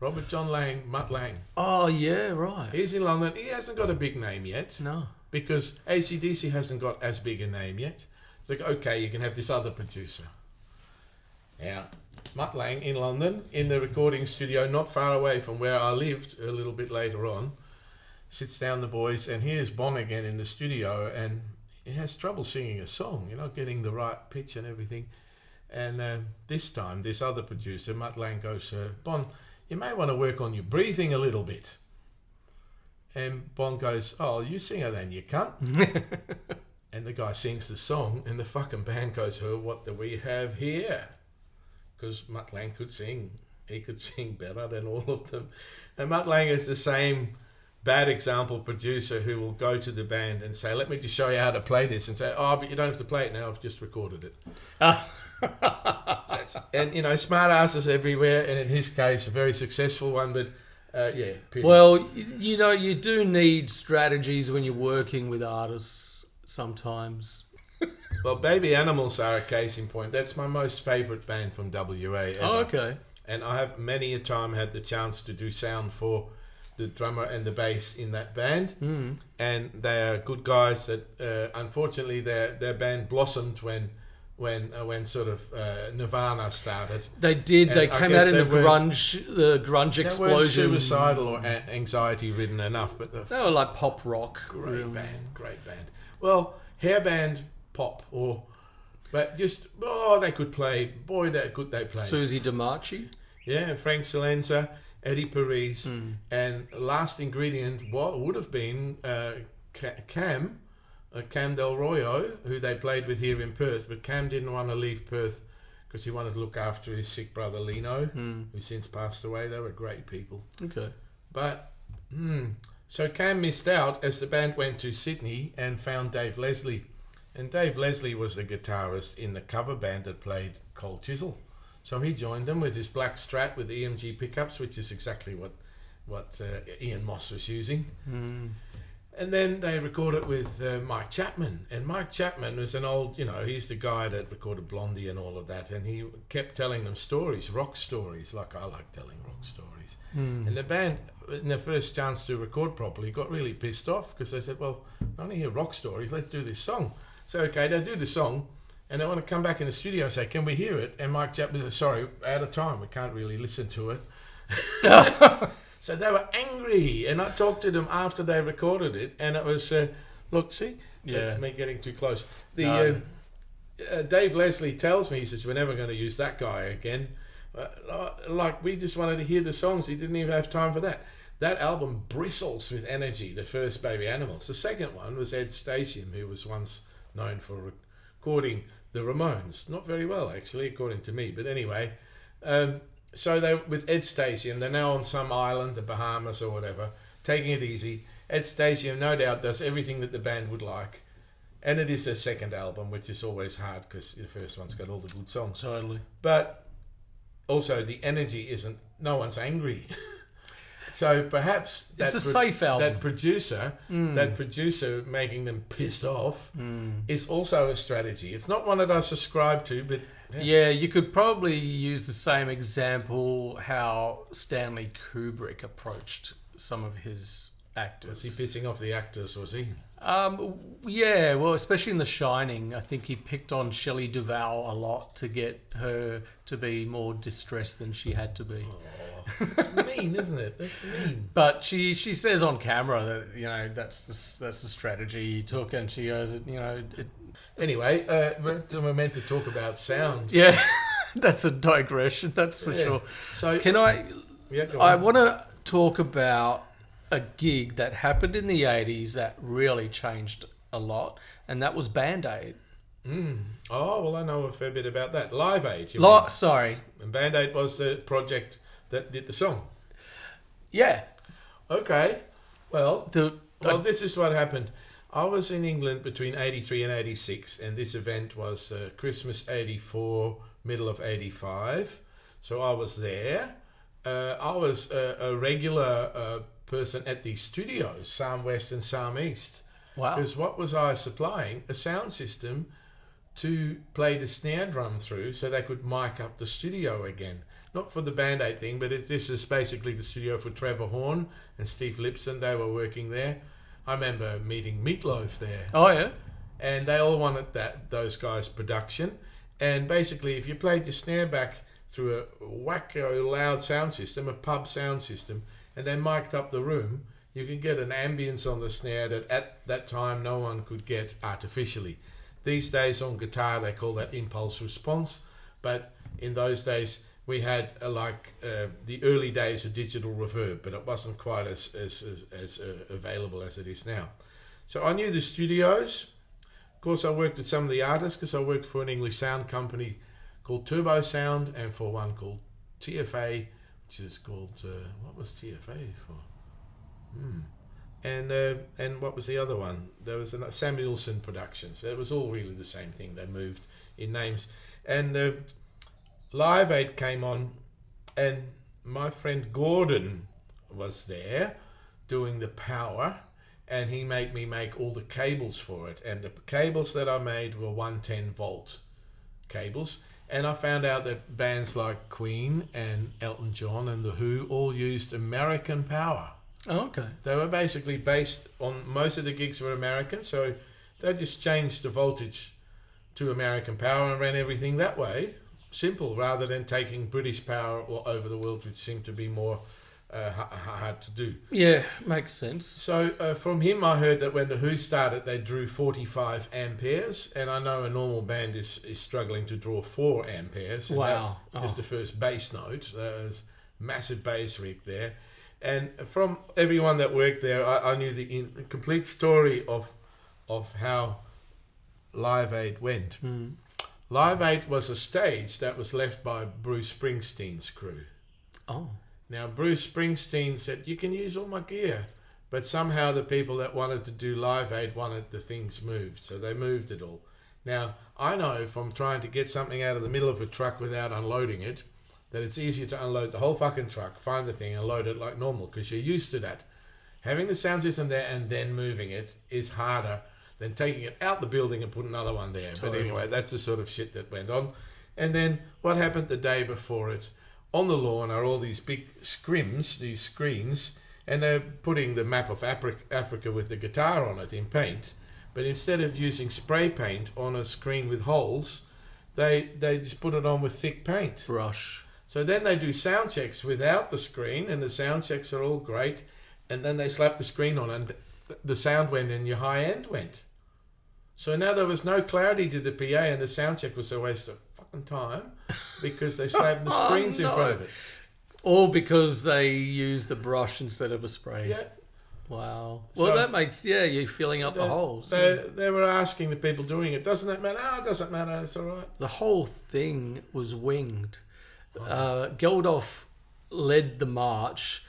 Mutt Lang. Oh, yeah, right. He's in London. He hasn't got a big name yet. No. Because AC/DC hasn't got as big a name yet. It's like, okay, you can have this other producer. Now, Mutt Lang in London, in the recording studio not far away from where I lived a little bit later on, sits down the boys, and here's Bon again in the studio, and he has trouble singing a song, getting the right pitch and everything. And this time, this other producer, Mutt Lang, goes, Bon, you may want to work on your breathing a little bit. And Bon goes, you singer then, you cunt. And the guy sings the song, and the fucking band goes, what do we have here? Because Mutt Lang could sing. He could sing better than all of them. And Mutt Lang is the same bad example producer who will go to the band and say, let me just show you how to play this, and say, but you don't have to play it now, I've just recorded it. And, smart asses everywhere, and in his case, a very successful one, but pity. Well, you do need strategies when you're working with artists sometimes. Well, Baby Animals are a case in point. That's my most favourite band from WA ever. Oh, okay. And I have many a time had the chance to do sound for the drummer and the bass in that band. Mm. And they are good guys that, unfortunately, their band blossomed when sort of Nirvana started. They did. And they came out in the grunge explosion. They weren't suicidal or anxiety-ridden enough, but they were like pop rock. Great band. Well, hair band pop, but just they could play. Boy, that good they played. Susie DiMarchi. Yeah, Frank Silenza, Eddie Paris, and last ingredient would have been Cam Del Royo, who they played with here in Perth, but Cam didn't want to leave Perth because he wanted to look after his sick brother Lino, who since passed away. They were great people. Okay. But, so Cam missed out as the band went to Sydney and found Dave Leslie. And Dave Leslie was the guitarist in the cover band that played Cold Chisel. So he joined them with his black Strat with EMG pickups, which is exactly what Ian Moss was using. And then they recorded with Mike Chapman. And Mike Chapman was an old, he's the guy that recorded Blondie and all of that. And he kept telling them stories, rock stories, like I like telling rock stories. And the band, in their first chance to record properly, got really pissed off because they said, well, I only hear rock stories, let's do this song. So, okay, they do the song. And they want to come back in the studio and say, can we hear it? And Mike Chapman said, sorry, out of time, we can't really listen to it. So they were angry, and I talked to them after they recorded it, and it was, look, see, that's me getting too close. Dave Leslie tells me, he says, we're never going to use that guy again. Like, we just wanted to hear the songs. He didn't even have time for that. That album bristles with energy, the first Baby Animals. The second one was Ed Stasium, who was once known for recording the Ramones. Not very well, actually, according to me, but anyway. So they, with Ed Stasium, they're now on some island, the Bahamas or whatever, taking it easy. Ed Stasium, no doubt, does everything that the band would like. And it is their second album, which is always hard because the first one's got all the good songs. Totally. But also the energy isn't, no one's angry. So perhaps it's a safe album. That producer making them pissed off is also a strategy. It's not one that I subscribe to, but yeah, you could probably use the same example how Stanley Kubrick approached some of his actors. Was he pissing off the actors, was he? Yeah, well, especially in The Shining, I think he picked on Shelley Duvall a lot to get her to be more distressed than she had to be. Oh, that's mean, isn't it? That's mean. But she says on camera that that's the strategy he took, and she goes, Anyway, we're meant to talk about sound. Yeah, that's a digression. That's for sure. So can I? Yeah, go on. I want to talk about a gig that happened in the 80s that really changed a lot, and that was Band Aid. Oh, well, I know a fair bit about that. Live Aid, Sorry. And Band Aid was the project that did the song. Yeah. Okay. Well, this is what happened. I was in England between 83 and 86, and this event was Christmas 84, middle of 85. So I was there. I was a regular person at these studios, Psalm West and Psalm East. Wow. Because what was I supplying? A sound system to play the snare drum through so they could mic up the studio again. Not for the Band Aid thing, but this was basically the studio for Trevor Horn and Steve Lipson. They were working there. I remember meeting Meatloaf there. Oh, yeah? And they all wanted those guys' production. And basically, if you played your snare back through a wacko loud sound system, a pub sound system, and they mic'd up the room, you could get an ambience on the snare that at that time no one could get artificially. These days on guitar they call that impulse response, but in those days we had the early days of digital reverb, but it wasn't quite as available as it is now. So I knew the studios. Of course, I worked with some of the artists because I worked for an English sound company called Turbo Sound and for one called TFA, which is called what was TFA for? And what was the other one? There was a Samuelson Productions. It was all really the same thing. They moved in names. And Live Aid came on, and my friend Gordon was there doing the power, and he made me make all the cables for it. And the cables that I made were 110 volt cables. And I found out that bands like Queen and Elton John and The Who all used American power. Oh, okay. They were basically based on, most of the gigs were American, so they just changed the voltage to American power and ran everything that way. Simple, rather than taking British power all over the world, which seemed to be more hard to do. Yeah, makes sense. So from him I heard that when The Who started they drew 45 amperes, and I know a normal band is struggling to draw 4 amperes. And wow. That was the first bass note. There was massive bass rig there. And from everyone that worked there, I knew the complete story of how Live Aid went. Live Aid was a stage that was left by Bruce Springsteen's crew. Oh. Now, Bruce Springsteen said, you can use all my gear. But somehow the people that wanted to do Live Aid wanted the things moved, so they moved it all. Now, I know from trying to get something out of the middle of a truck without unloading it, that it's easier to unload the whole fucking truck, find the thing and load it like normal, because you're used to that. Having the sound system there and then moving it is harder than taking it out the building and putting another one there. Totally. But anyway, that's the sort of shit that went on. And then what happened the day before it? On the lawn are all these big these screens, and they're putting the map of Africa with the guitar on it in paint. But instead of using spray paint on a screen with holes, they just put it on with thick paint. Brush. So then they do sound checks without the screen, and the sound checks are all great. And then they slap the screen on, and the sound went, and your high end went. So now there was no clarity to the PA, and the sound check was a waste of fucking time because they slapped the screens in front of it. All because they used a brush instead of a spray. Yeah. Wow. Well, that makes, you're filling up the holes. They were asking the people doing it, doesn't that matter? Oh, it doesn't matter, it's all right. The whole thing was winged. Geldof led the march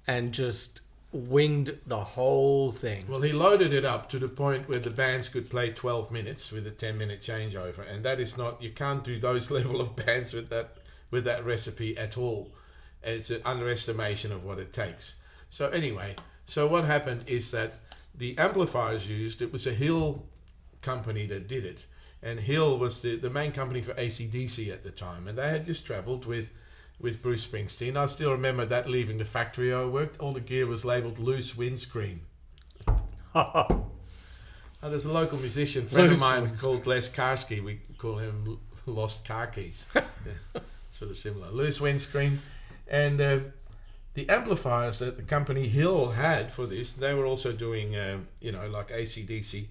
and just winged the whole thing. Well, he loaded it up to the point where the bands could play 12 minutes with a 10-minute changeover, and that is not, you can't do those level of bands with that recipe at all. It's an underestimation of what it takes. So anyway, so what happened is that the amplifiers used, it was a Hill company that did it, and Hill was the main company for AC/DC at the time, and they had just travelled with Bruce Springsteen. I still remember that leaving the factory I worked, all the gear was labelled loose windscreen. There's a local musician friend of mine called Les Karski. We call him Lost Car Keys. Yeah, sort of similar. Loose windscreen. And the amplifiers that the company Hill had for this, they were also doing, like AC/DC,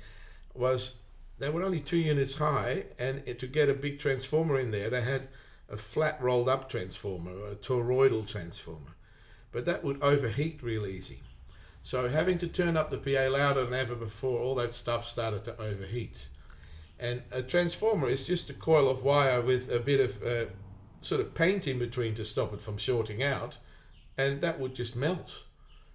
they were only 2 units high, and to get a big transformer in there, they had a flat rolled up transformer, a toroidal transformer. But that would overheat real easy. So having to turn up the PA louder than ever before, all that stuff started to overheat. And a transformer is just a coil of wire with a bit of sort of paint in between to stop it from shorting out, and that would just melt.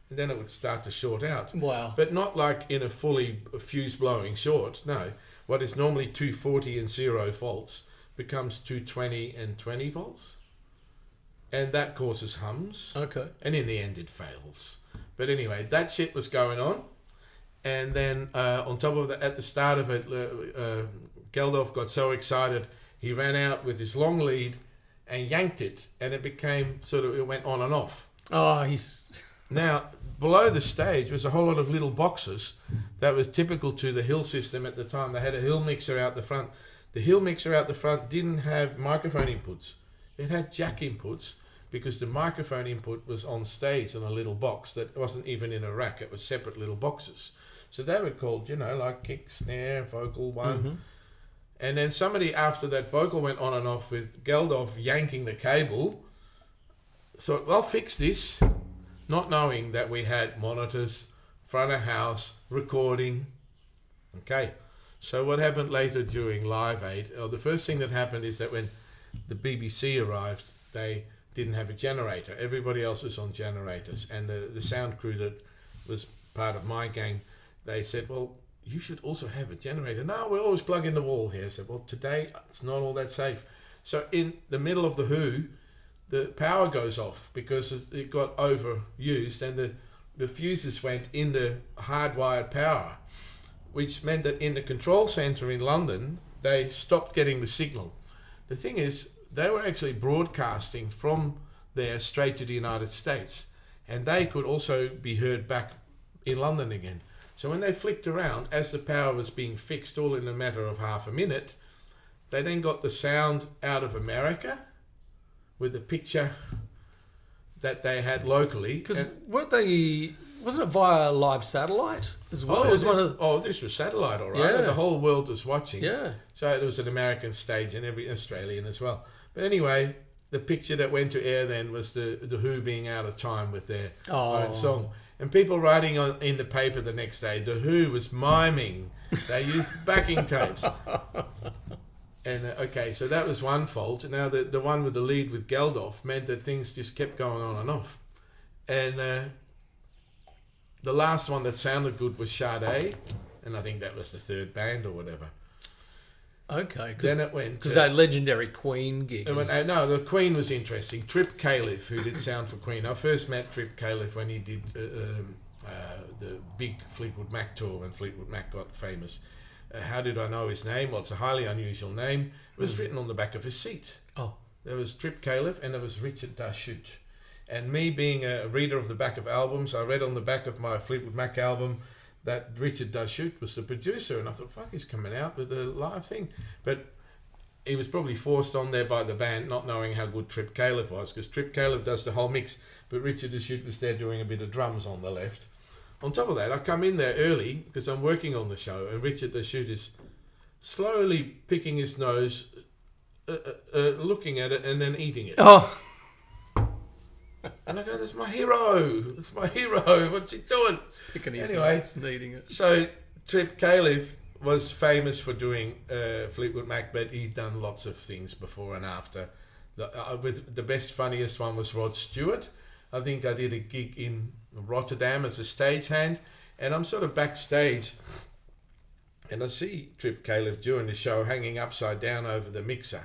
And then it would start to short out. Wow. But not like in a fully fuse blowing short, no. What is normally 240 and 0 volts becomes 220 and 20 volts. And that causes hums. Okay. And in the end it fails. But anyway, that shit was going on. And then on top of that, at the start of it, Geldof got so excited, he ran out with his long lead and yanked it. And it became it went on and off. Oh, he's... Now, below the stage was a whole lot of little boxes that was typical to the Hill system at the time. They had a Hill mixer out the front. The Hill mixer out the front didn't have microphone inputs. It had jack inputs because the microphone input was on stage in a little box that wasn't even in a rack. It was separate little boxes. So they were called, like kick, snare, vocal one. Mm-hmm. And then somebody after that vocal went on and off with Geldof yanking the cable, thought, well, fix this. Not knowing that we had monitors, front of house, recording. Okay, so what happened later during Live Aid? The first thing that happened is that when the BBC arrived, they didn't have a generator. Everybody else was on generators. And the sound crew that was part of my gang, they said, well, you should also have a generator. No, we always plug in the wall here. I said, well, today it's not all that safe. So in the middle of the Who, the power goes off because it got overused, and the fuses went in the hardwired power, which meant that in the control center in London, they stopped getting the signal. The thing is, they were actually broadcasting from there straight to the United States, and they could also be heard back in London again. So when they flicked around, as the power was being fixed all in a matter of half a minute, they then got the sound out of America with the picture that they had locally. Because wasn't it via live satellite as well? This was satellite, all right. Yeah. The whole world was watching. Yeah. So there was an American stage and every Australian as well. But anyway, the picture that went to air then was the Who being out of time with their own song. And people writing in the paper the next day, the Who was miming. They used backing tapes. And okay, so that was one fault. Now the one with the lead with Geldof meant that things just kept going on and off. And the last one that sounded good was Sade, and I think that was the third band or whatever. Okay, then it went because that legendary Queen gig. No, the Queen was interesting. Trip Caliph, who did sound for Queen. I first met Trip Caliph when he did the big Fleetwood Mac tour when Fleetwood Mac got famous. How did I know his name? Well, it's a highly unusual name. It was written on the back of his seat. Oh. There was Trip Caliph and there was Richard Dashut. And me being a reader of the back of albums, I read on the back of my Fleetwood Mac album that Richard Dashut was the producer, and I thought, fuck, he's coming out with a live thing. But he was probably forced on there by the band, not knowing how good Trip Caliph was, because Trip Caliph does the whole mix, but Richard Dashut was there doing a bit of drums on the left. On top of that, I come in there early because I'm working on the show, and Richard Dashut is slowly picking his nose, looking at it, and then eating it. Oh. And I go, that's my hero. That's my hero. What's he doing? Picking his Anyway, nose and eating it. So Trip Caliph was famous for doing Fleetwood Mac, but he'd done lots of things before and after. With the best, funniest one was Rod Stewart. I think I did a gig in Rotterdam as a stagehand, and I'm sort of backstage, and I see Trip Caliph during the show hanging upside down over the mixer.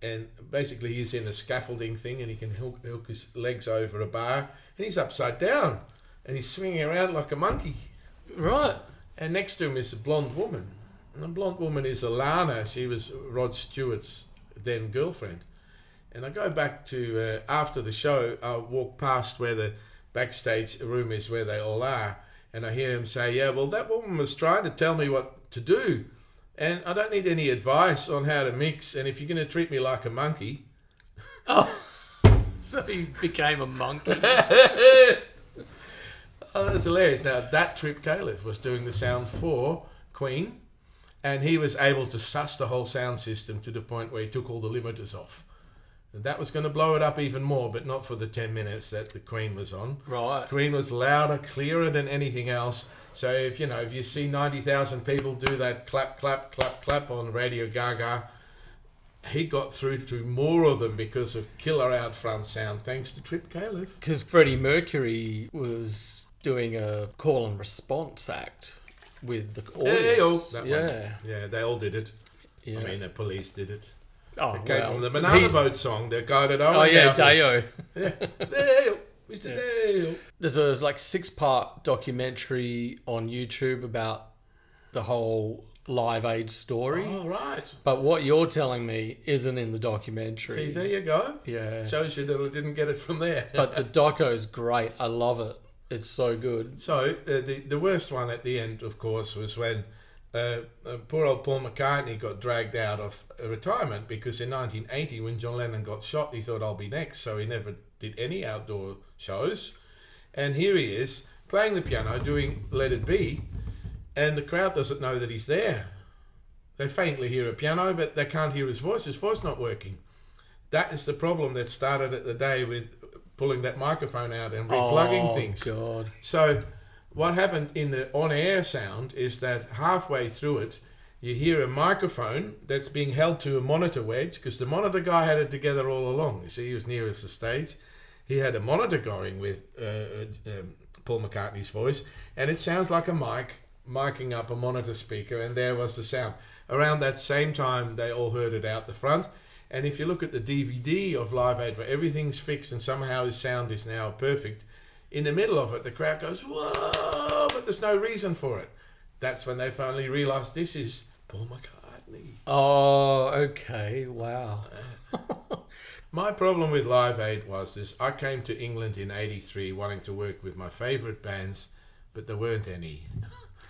And basically he's in a scaffolding thing, and he can hook his legs over a bar, and he's upside down, and he's swinging around like a monkey. Right. And next to him is a blonde woman. And the blonde woman is Alana. She was Rod Stewart's then girlfriend. And I go back to, after the show, I walk past where the backstage room is where they all are, and I hear him say, yeah, well, that woman was trying to tell me what to do, and I don't need any advice on how to mix, and if you're going to treat me like a monkey... Oh, so he became a monkey. Oh, that's hilarious. Now, that Trip Caliph was doing the sound for Queen, and he was able to suss the whole sound system to the point where he took all the limiters off. And that was going to blow it up even more, but not for the 10 minutes that the Queen was on. Right. Queen was louder, clearer than anything else. So if you see 90,000 people do that clap, clap, clap, clap on Radio Gaga, he got through to more of them because of killer out front sound, thanks to Trip Caliph. Because Freddie Mercury was doing a call and response act with the audience. Yeah, they all did it. Yeah. I mean, the Police did it. Oh, It came from the Banana Boat song, the guy that I Oh, yeah, Dale. Deo. Yeah, Dale, Mr. Dale. There's a 6-part documentary on YouTube about the whole Live Aid story. Oh, right. But what you're telling me isn't in the documentary. See, there you go. Yeah. Shows you that I didn't get it from there. But the doco's great. I love it. It's so good. So, the worst one at the end, of course, was when poor old Paul McCartney got dragged out of retirement, because in 1980, when John Lennon got shot, he thought, I'll be next. So he never did any outdoor shows. And here he is, playing the piano, doing Let It Be, and the crowd doesn't know that he's there. They faintly hear a piano, but they can't hear his voice not working. That is the problem that started at the day with pulling that microphone out and replugging things. God. So what happened in the on-air sound is that halfway through it, you hear a microphone that's being held to a monitor wedge, because the monitor guy had it together all along. You see, he was nearest the stage. He had a monitor going with Paul McCartney's voice, and it sounds like a mic miking up a monitor speaker, and there was the sound. Around that same time, they all heard it out the front. And if you look at the DVD of Live Aid, where everything's fixed and somehow his sound is now perfect, in the middle of it, the crowd goes, whoa, but there's no reason for it. That's when they finally realised this is Paul McCartney. Oh, okay. Wow. My problem with Live Aid was this. I came to England in '83 wanting to work with my favourite bands, but there weren't any.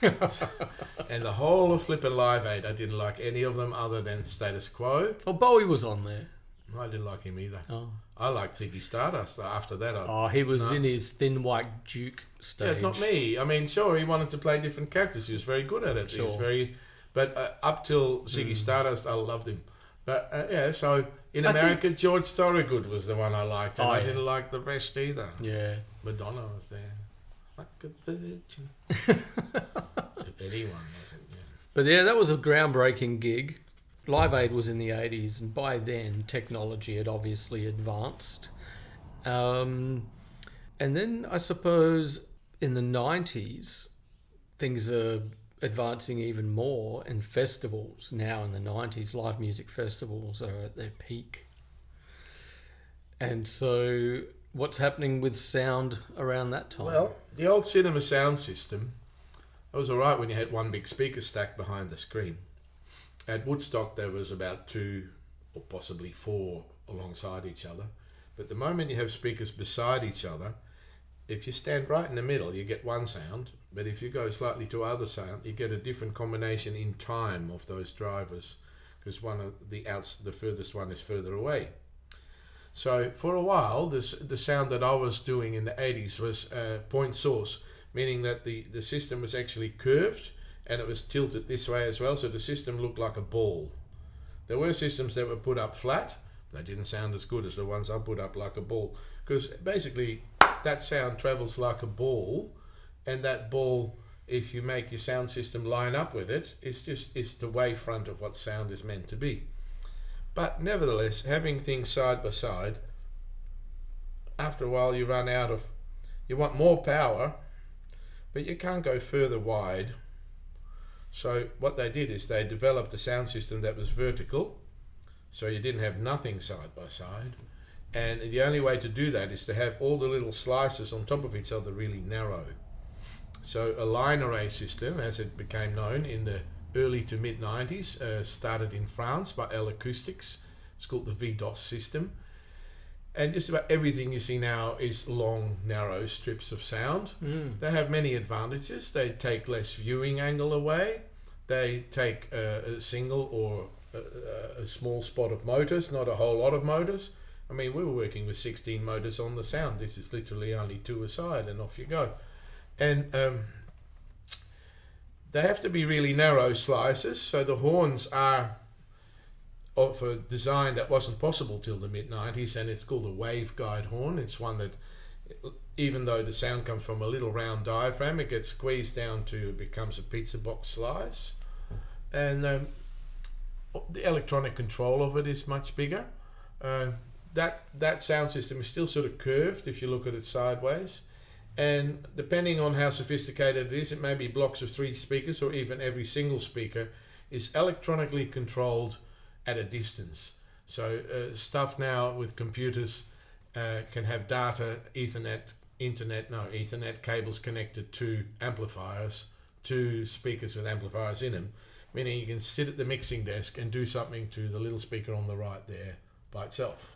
And the whole of flippin' Live Aid, I didn't like any of them other than Status Quo. Well, Bowie was on there. I didn't like him either. Oh. I liked Ziggy Stardust. After that, he was in his Thin White Duke stage. Yeah, it's not me. I mean, sure, he wanted to play different characters. He was very good at it. Sure. He was very, but up till Ziggy Stardust, I loved him. But yeah, so in America, George Thorogood was the one I liked, and I didn't like the rest either. Yeah. Madonna was there, like a virgin. If anyone wasn't. Yeah. But yeah, that was a groundbreaking gig. Live Aid was in the 80s, and by then technology had obviously advanced. And then I suppose in the 90s, things are advancing even more, and festivals now in the 90s, live music festivals are at their peak. And so what's happening with sound around that time? Well, the old cinema sound system, it was all right when you had one big speaker stacked behind the screen. At Woodstock, there was about 2 or possibly 4 alongside each other. But the moment you have speakers beside each other, if you stand right in the middle, you get one sound. But if you go slightly to other sound, you get a different combination in time of those drivers, because one of the furthest one is further away. So for a while, the sound that I was doing in the 80s was point source, meaning that the system was actually curved and it was tilted this way as well, so the system looked like a ball. There were systems that were put up flat. They didn't sound as good as the ones I put up like a ball, because basically that sound travels like a ball, and that ball, if you make your sound system line up with it, it's the wavefront of what sound is meant to be. But nevertheless, having things side by side, after a while you want more power, but you can't go further wide. So what they did is they developed a sound system that was vertical, so you didn't have nothing side by side. And the only way to do that is to have all the little slices on top of each other really narrow. So a line array system, as it became known in the early to mid 90s, started in France by L Acoustics. It's called the VDOS system. And just about everything you see now is long, narrow strips of sound. They have many advantages. They take less viewing angle away. They take a single or a small spot of motors, not a whole lot of motors. I mean, we were working with 16 motors on the sound. This is literally only 2 aside, and off you go. And they have to be really narrow slices, so the horns are of a design that wasn't possible till the mid-90s, and it's called a waveguide horn. It's one that, even though the sound comes from a little round diaphragm, it gets squeezed down to, it becomes a pizza box slice. And the electronic control of it is much bigger. That sound system is still sort of curved if you look at it sideways. And depending on how sophisticated it is, it may be blocks of 3 speakers, or even every single speaker is electronically controlled at a distance. So stuff now with computers can have data, Ethernet cables connected to amplifiers, to speakers with amplifiers in them, meaning you can sit at the mixing desk and do something to the little speaker on the right there by itself.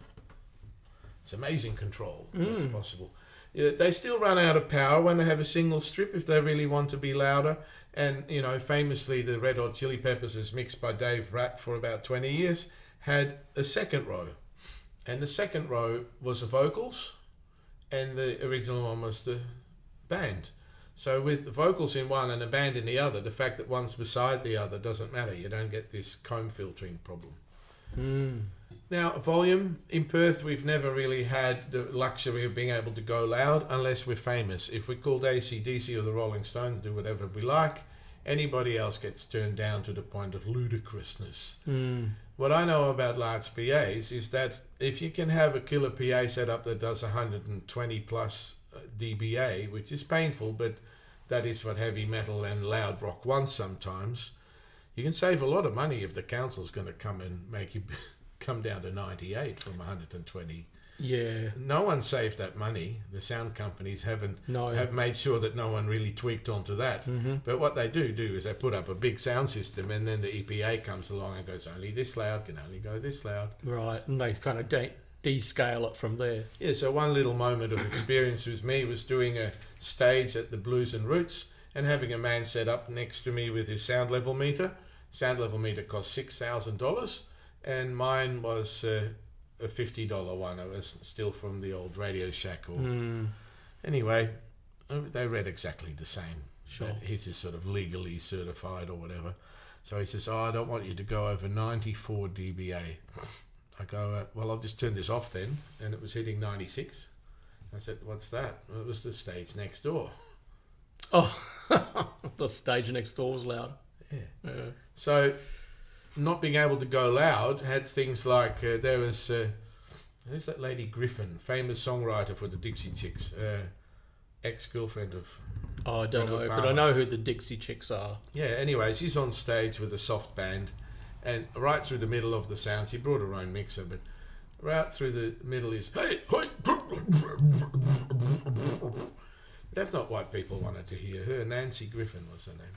It's amazing control that's possible. They still run out of power when they have a single strip if they really want to be louder. And, you know, famously the Red Hot Chili Peppers, as mixed by Dave Ratt for about 20 years, had a second row. And the second row was the vocals, and the original one was the band. So with the vocals in one and the band in the other, the fact that one's beside the other doesn't matter. You don't get this comb filtering problem. Now, volume, in Perth, we've never really had the luxury of being able to go loud unless we're famous. If we're called AC/DC or the Rolling Stones, do whatever we like. Anybody else gets turned down to the point of ludicrousness. What I know about large PAs is that if you can have a killer PA setup that does 120 plus dBA, which is painful, but that is what heavy metal and loud rock wants sometimes, you can save a lot of money if the council's going to come and make you come down to 98 from 120. Yeah. No one saved that money. The sound companies have made sure that no one really tweaked onto that. But what they do is they put up a big sound system, and then the EP8 comes along and goes, only this loud, can only go this loud. Right, and they kind of descale it from there. Yeah, so one little moment of experience with me was doing a stage at the Blues and Roots and having a man set up next to me with his sound level meter. Sound level meter cost $6,000, and mine was a $50 one. It was still from the old Radio Shack. Anyway, they read exactly the same. Sure. His is sort of legally certified or whatever. So he says, I don't want you to go over 94 dBA. I go, well, I'll just turn this off then. And it was hitting 96. I said, what's that? Well, it was the stage next door. Oh, the stage next door was loud. Yeah. So not being able to go loud had things like, there was, who's that lady Griffin, famous songwriter for the Dixie Chicks, ex-girlfriend of... Oh, I don't know, but I know who the Dixie Chicks are. Yeah, anyway, she's on stage with a soft band, and right through the middle of the sound, she brought her own mixer, but Right through the middle is, hey, hey. That's not what people wanted to hear. Her, Nancy Griffin was her name.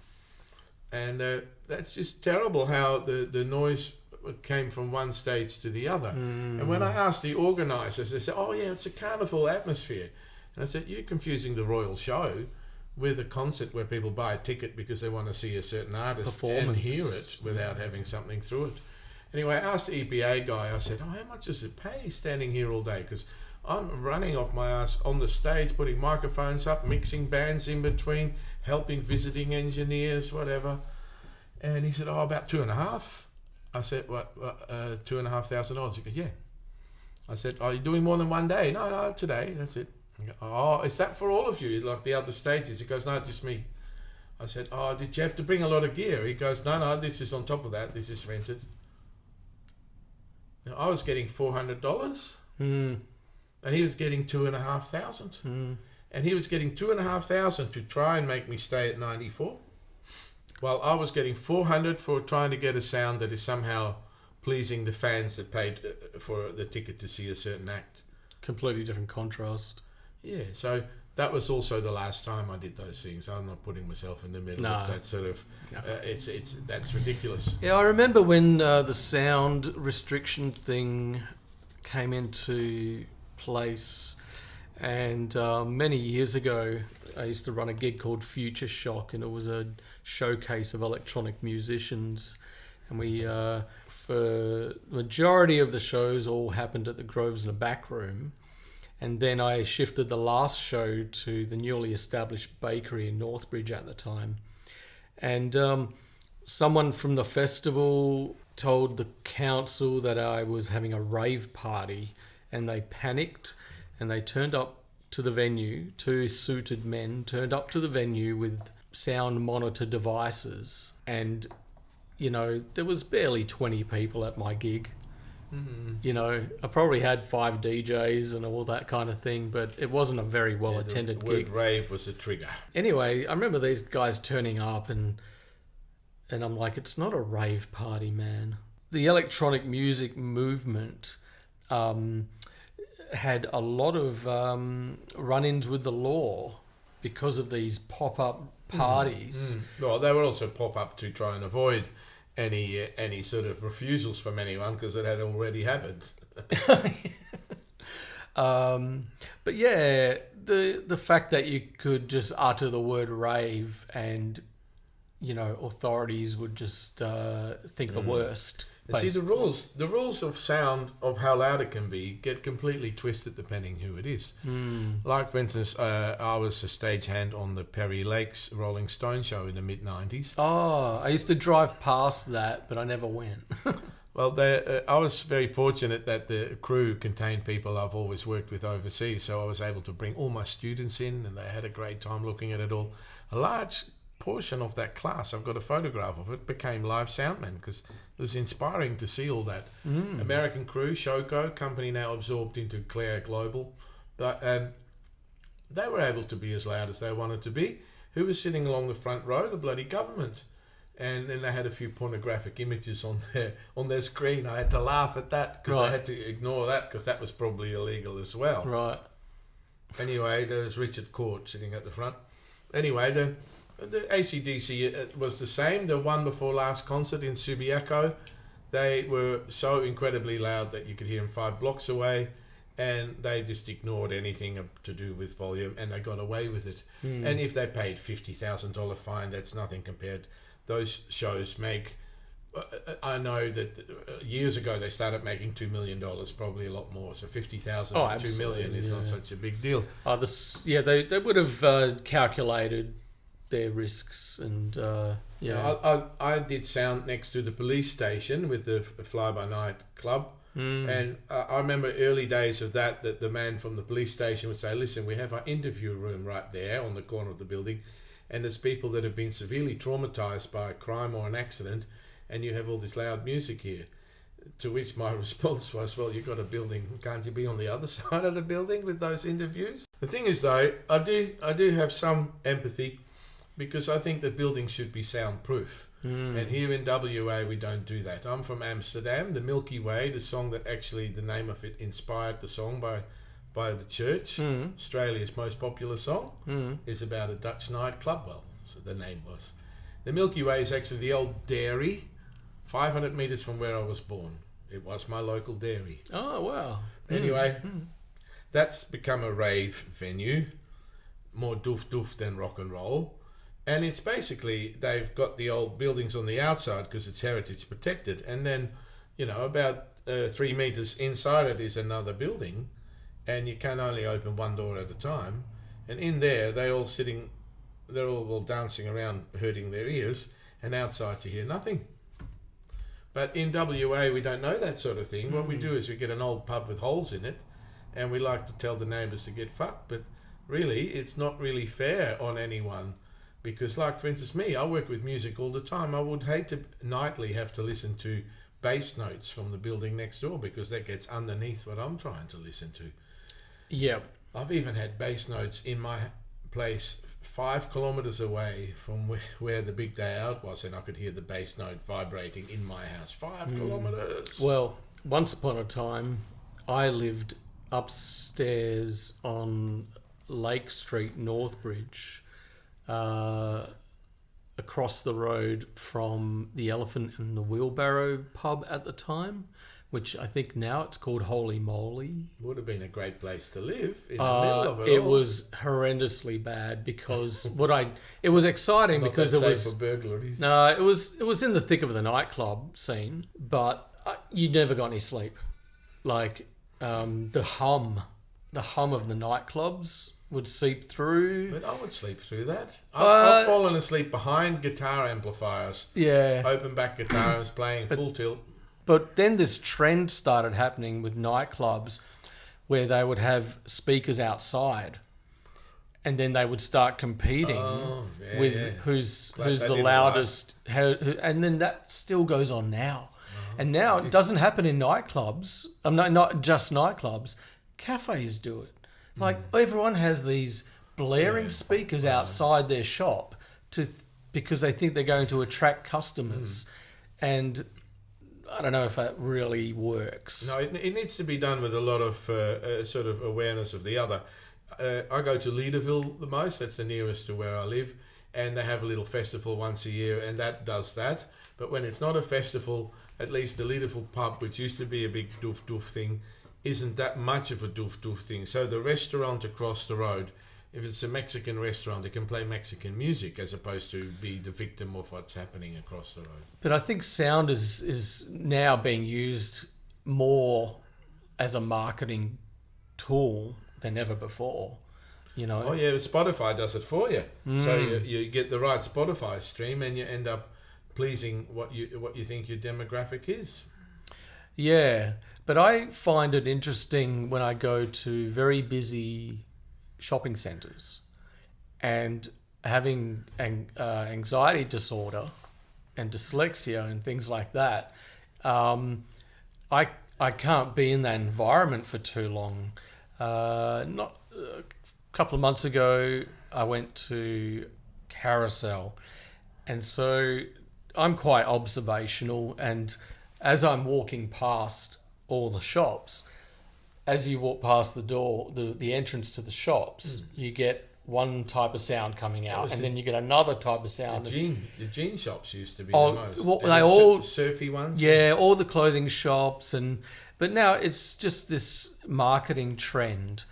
And that's just terrible how the noise came from one stage to the other. And when I asked the organisers, they said, oh yeah, it's a carnival atmosphere. And I said, you're confusing the royal show with a concert where people buy a ticket because they want to see a certain artist and hear it without having something through it. Anyway, I asked the EPA guy, I said, oh, how much does it pay standing here all day? Because I'm running off my ass on the stage, putting microphones up, mixing bands in between, helping visiting engineers, whatever. And he said, oh, about $2,500. I said, what, $2,500? He goes, yeah. I said, are you doing more than one day? No, today, that's it. I go, oh, is that for all of you, like the other stages? He goes, no, just me. I said, oh, did you have to bring a lot of gear? He goes, no, this is on top of that, this is rented. Now, I was getting $400, and he was getting $2,500, and he was getting $2,500 to try and make me stay at 94, while I was getting $400 for trying to get a sound that is somehow pleasing the fans that paid for the ticket to see a certain act. Completely different contrast. Yeah, so that was also the last time I did those things. I'm not putting myself in the middle of that sort of. That's ridiculous. Yeah, I remember when the sound restriction thing came into place, and many years ago, I used to run a gig called Future Shock, and it was a showcase of electronic musicians, and we, for the majority of the shows, all happened at the Groves in a back room. And then I shifted the last show to the newly established bakery in Northbridge at the time. And someone from the festival told the council that I was having a rave party, and they panicked and they turned up to the venue. Two suited men turned up to the venue with sound monitor devices. And, you know, there was barely 20 people at my gig. You know, I probably had 5 DJs and all that kind of thing, but it wasn't a very well attended gig. The word rave was a trigger. Anyway, I remember these guys turning up, and I'm like, it's not a rave party, man. The electronic music movement had a lot of run-ins with the law because of these pop-up parties. Well, they were also pop-up to try and avoid any sort of refusals from anyone, because it had already happened. But yeah, the fact that you could just utter the word rave and, you know, authorities would just think the worst. See, the rules of sound, of how loud it can be, get completely twisted depending who it is. Like, for instance, I was a stagehand on the Perry Lakes Rolling Stone show in the mid-90s. Oh, I used to drive past that, but I never went. Well, I was very fortunate that the crew contained people I've always worked with overseas, so I was able to bring all my students in, and they had a great time looking at it all. A large portion of that class, I've got a photograph of it, became live soundmen, because it was inspiring to see all that. American crew, Shoko, company now absorbed into Claire Global, but they were able to be as loud as they wanted to be. Who was sitting along the front row? The bloody government. And then they had a few pornographic images on their screen. I had to laugh at that, because I had to ignore that, because that was probably illegal as well. Right. Anyway, there was Richard Court sitting at the front. Anyway, the AC/DC was the same. The one before last concert in Subiaco, they were so incredibly loud that you could hear them 5 blocks away, and they just ignored anything to do with volume, and they got away with it. And if they paid $50,000 fine, that's nothing compared. Those shows make, I know that years ago they started making $2 million, probably a lot more. So 50,000 to $2 million is not such a big deal. They would have calculated their risks, and I did sound next to the police station with the Fly By Night club, and I remember early days of that the man from the police station would say, listen, we have our interview room right there on the corner of the building, and there's people that have been severely traumatized by a crime or an accident, and you have all this loud music here. To which my response was, well, you've got a building, can't you be on the other side of the building with those interviews? The thing is, though, I do have some empathy because I think that buildings should be soundproof. And here in WA, we don't do that. I'm from Amsterdam. The Milky Way, the song that actually the name of it inspired the song by the church, Australia's most popular song, is about a Dutch nightclub. Well, so the name was. The Milky Way is actually the old dairy, 500 metres from where I was born. It was my local dairy. Oh, wow. Anyway, that's become a rave venue, more doof than rock and roll. And it's basically, they've got the old buildings on the outside because it's heritage protected. And then, about 3 metres inside it is another building. And you can only open one door at a time. And in there, they're all dancing around, hurting their ears. And outside you hear nothing. But in WA, we don't know that sort of thing. What we do is we get an old pub with holes in it. And we like to tell the neighbours to get fucked. But really, it's not really fair on anyone. Because like, for instance, me, I work with music all the time. I would hate to nightly have to listen to bass notes from the building next door because that gets underneath what I'm trying to listen to. Yep. I've even had bass notes in my place 5 kilometres away from where the big day out was, and I could hear the bass note vibrating in my house. 5 kilometres. Well, once upon a time, I lived upstairs on Lake Street, Northbridge, across the road from the Elephant and the Wheelbarrow pub at the time, which I think now it's called Holy Moly. Would have been a great place to live in the middle of it all. It was horrendously bad because it was exciting because it was for burglaries. No, it was in the thick of the nightclub scene, but you never got any sleep. Like the hum of the nightclubs would seep through. But I would sleep through that. I've fallen asleep behind guitar amplifiers. Yeah. Open back guitars playing full tilt. But then this trend started happening with nightclubs where they would have speakers outside and then they would start competing with who's the loudest. And then that still goes on now. And now it doesn't happen in nightclubs. Not just nightclubs. Cafes do it. Like everyone has these blaring speakers outside their shop because they think they're going to attract customers, and I don't know if that really works. No, it needs to be done with a lot of sort of awareness of the other. I go to Leederville the most. That's the nearest to where I live, and they have a little festival once a year, and that does that. But when it's not a festival, at least the Leederville pub, which used to be a big doof thing, isn't that much of a doof thing. So the restaurant across the road, if it's a Mexican restaurant, they can play Mexican music as opposed to be the victim of what's happening across the road. But I think sound is now being used more as a marketing tool than ever before. Oh yeah, Spotify does it for you. So you get the right Spotify stream and you end up pleasing what you think your demographic is. Yeah, but I find it interesting when I go to very busy shopping centres and having anxiety disorder and dyslexia and things like that. I can't be in that environment for too long. A couple of months ago, I went to Carousel, and so I'm quite observational, and as I'm walking past all the shops, as you walk past the door, the entrance to the shops, you get one type of sound coming out, and then you get another type of sound. The jean shops used to be the most. Well, they all surfy ones. Yeah, all the clothing shops, but now it's just this marketing trend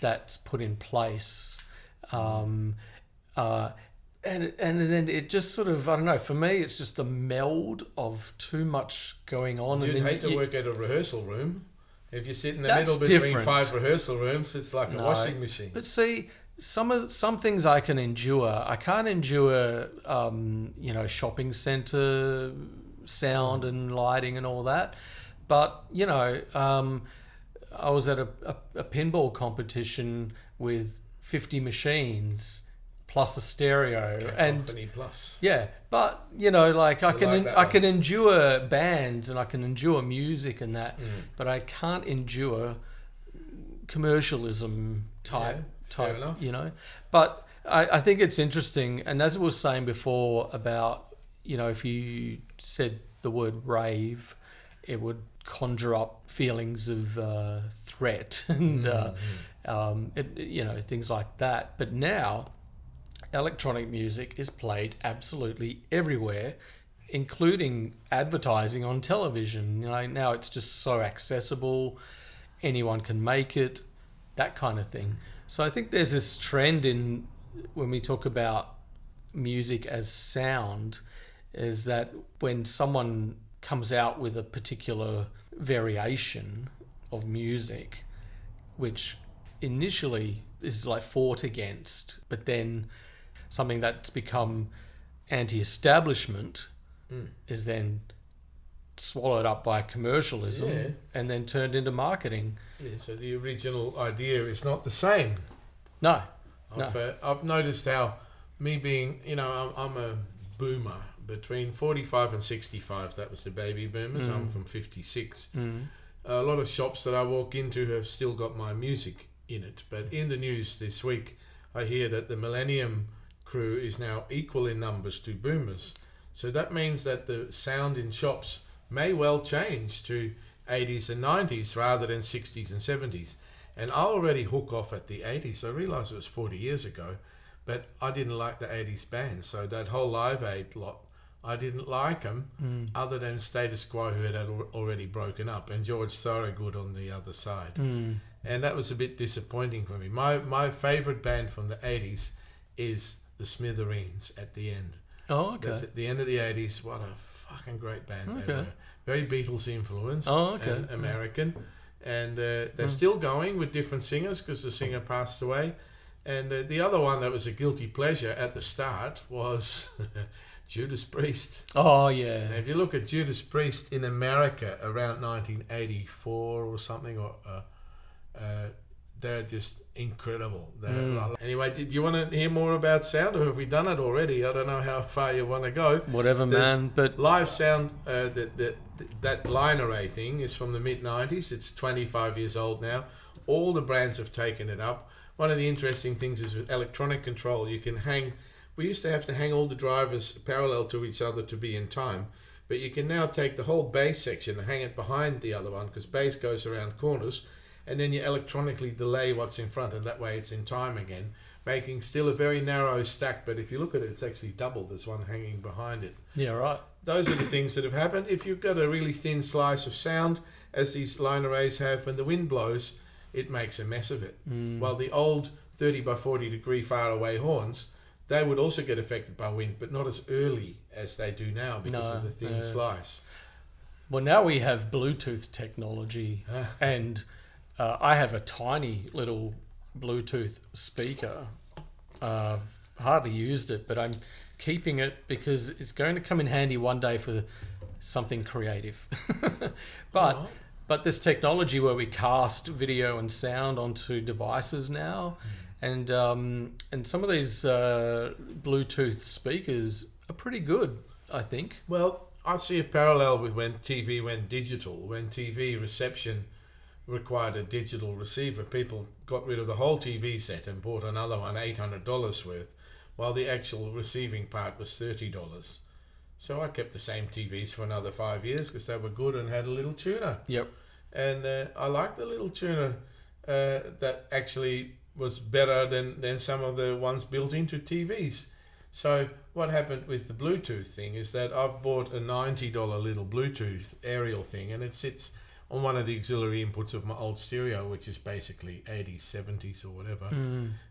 that's put in place, and then it just sort of, I don't know, for me it's just a meld of too much going on. You'd hate to work at a rehearsal room. If you sit in the middle between 5 rehearsal rooms, it's like a washing machine. But see, some things I can endure. I can't endure, shopping centre sound and lighting and all that. But I was at a pinball competition with 50 machines plus a stereo Company plus. Yeah, but I can endure bands and I can endure music and that, but I can't endure commercialism type, fair enough. But I think it's interesting, and as I was saying before about, if you said the word rave, it would conjure up feelings of threat and things like that. But now, electronic music is played absolutely everywhere, including advertising on television. Now it's just so accessible, anyone can make it, that kind of thing. So I think there's this trend in when we talk about music as sound, is that when someone comes out with a particular variation of music, which initially is like fought against, but then something that's become anti-establishment is then swallowed up by commercialism and then turned into marketing. Yeah, so the original idea is not the same. No. I've noticed how me being, I'm a boomer between 45 and 65. That was the baby boomers. I'm from 56. A lot of shops that I walk into have still got my music in it. But in the news this week, I hear that the Millennium crew is now equal in numbers to boomers. So that means that the sound in shops may well change to 80s and 90s rather than 60s and 70s. And I already hook off at the 80s. I realised it was 40 years ago, but I didn't like the 80s bands. So that whole Live Aid lot, I didn't like them, other than Status Quo, who had already broken up, and George Thorogood on the other side. And that was a bit disappointing for me. My favourite band from the 80s is the Smithereens at the end. Oh, okay. That's at the end of the 80s. What a fucking great band they were. Very Beatles influenced and American. And they're still going with different singers because the singer passed away. And the other one that was a guilty pleasure at the start was Judas Priest. Oh, yeah. Now, if you look at Judas Priest in America around 1984 or something, they're just incredible. Anyway, did you want to hear more about sound, or have we done it already? I don't know how far you want to go. Whatever, man. But live sound, that line array thing is from the mid-90s. It's 25 years old now. All the brands have taken it up. One of the interesting things is with electronic control, you can hang... We used to have to hang all the drivers parallel to each other to be in time, but you can now take the whole bass section and hang it behind the other one, because bass goes around corners, and then you electronically delay what's in front, and that way it's in time again, making still a very narrow stack, but if you look at it, it's actually double. There's one hanging behind it. Yeah, right. Those are the things that have happened. If you've got a really thin slice of sound, as these line arrays have, when the wind blows, it makes a mess of it. While the old 30 by 40 degree far away horns, they would also get affected by wind, but not as early as they do now because of the thin slice. Well, now we have Bluetooth technology, and I have a tiny little Bluetooth speaker. Hardly used it, but I'm keeping it because it's going to come in handy one day for something creative. But this technology where we cast video and sound onto devices now, and some of these Bluetooth speakers are pretty good, I think. Well, I see a parallel with when TV went digital. When TV reception required a digital receiver, people got rid of the whole TV set and bought another one, $800 worth, while the actual receiving part was $30. So I kept the same TVs for another 5 years because they were good and had a little tuner. Yep. And I liked the little tuner that actually was better than some of the ones built into TVs. So what happened with the Bluetooth thing is that I've bought a $90 little Bluetooth aerial thing, and it sits on one of the auxiliary inputs of my old stereo, which is basically 80s, 70s or whatever.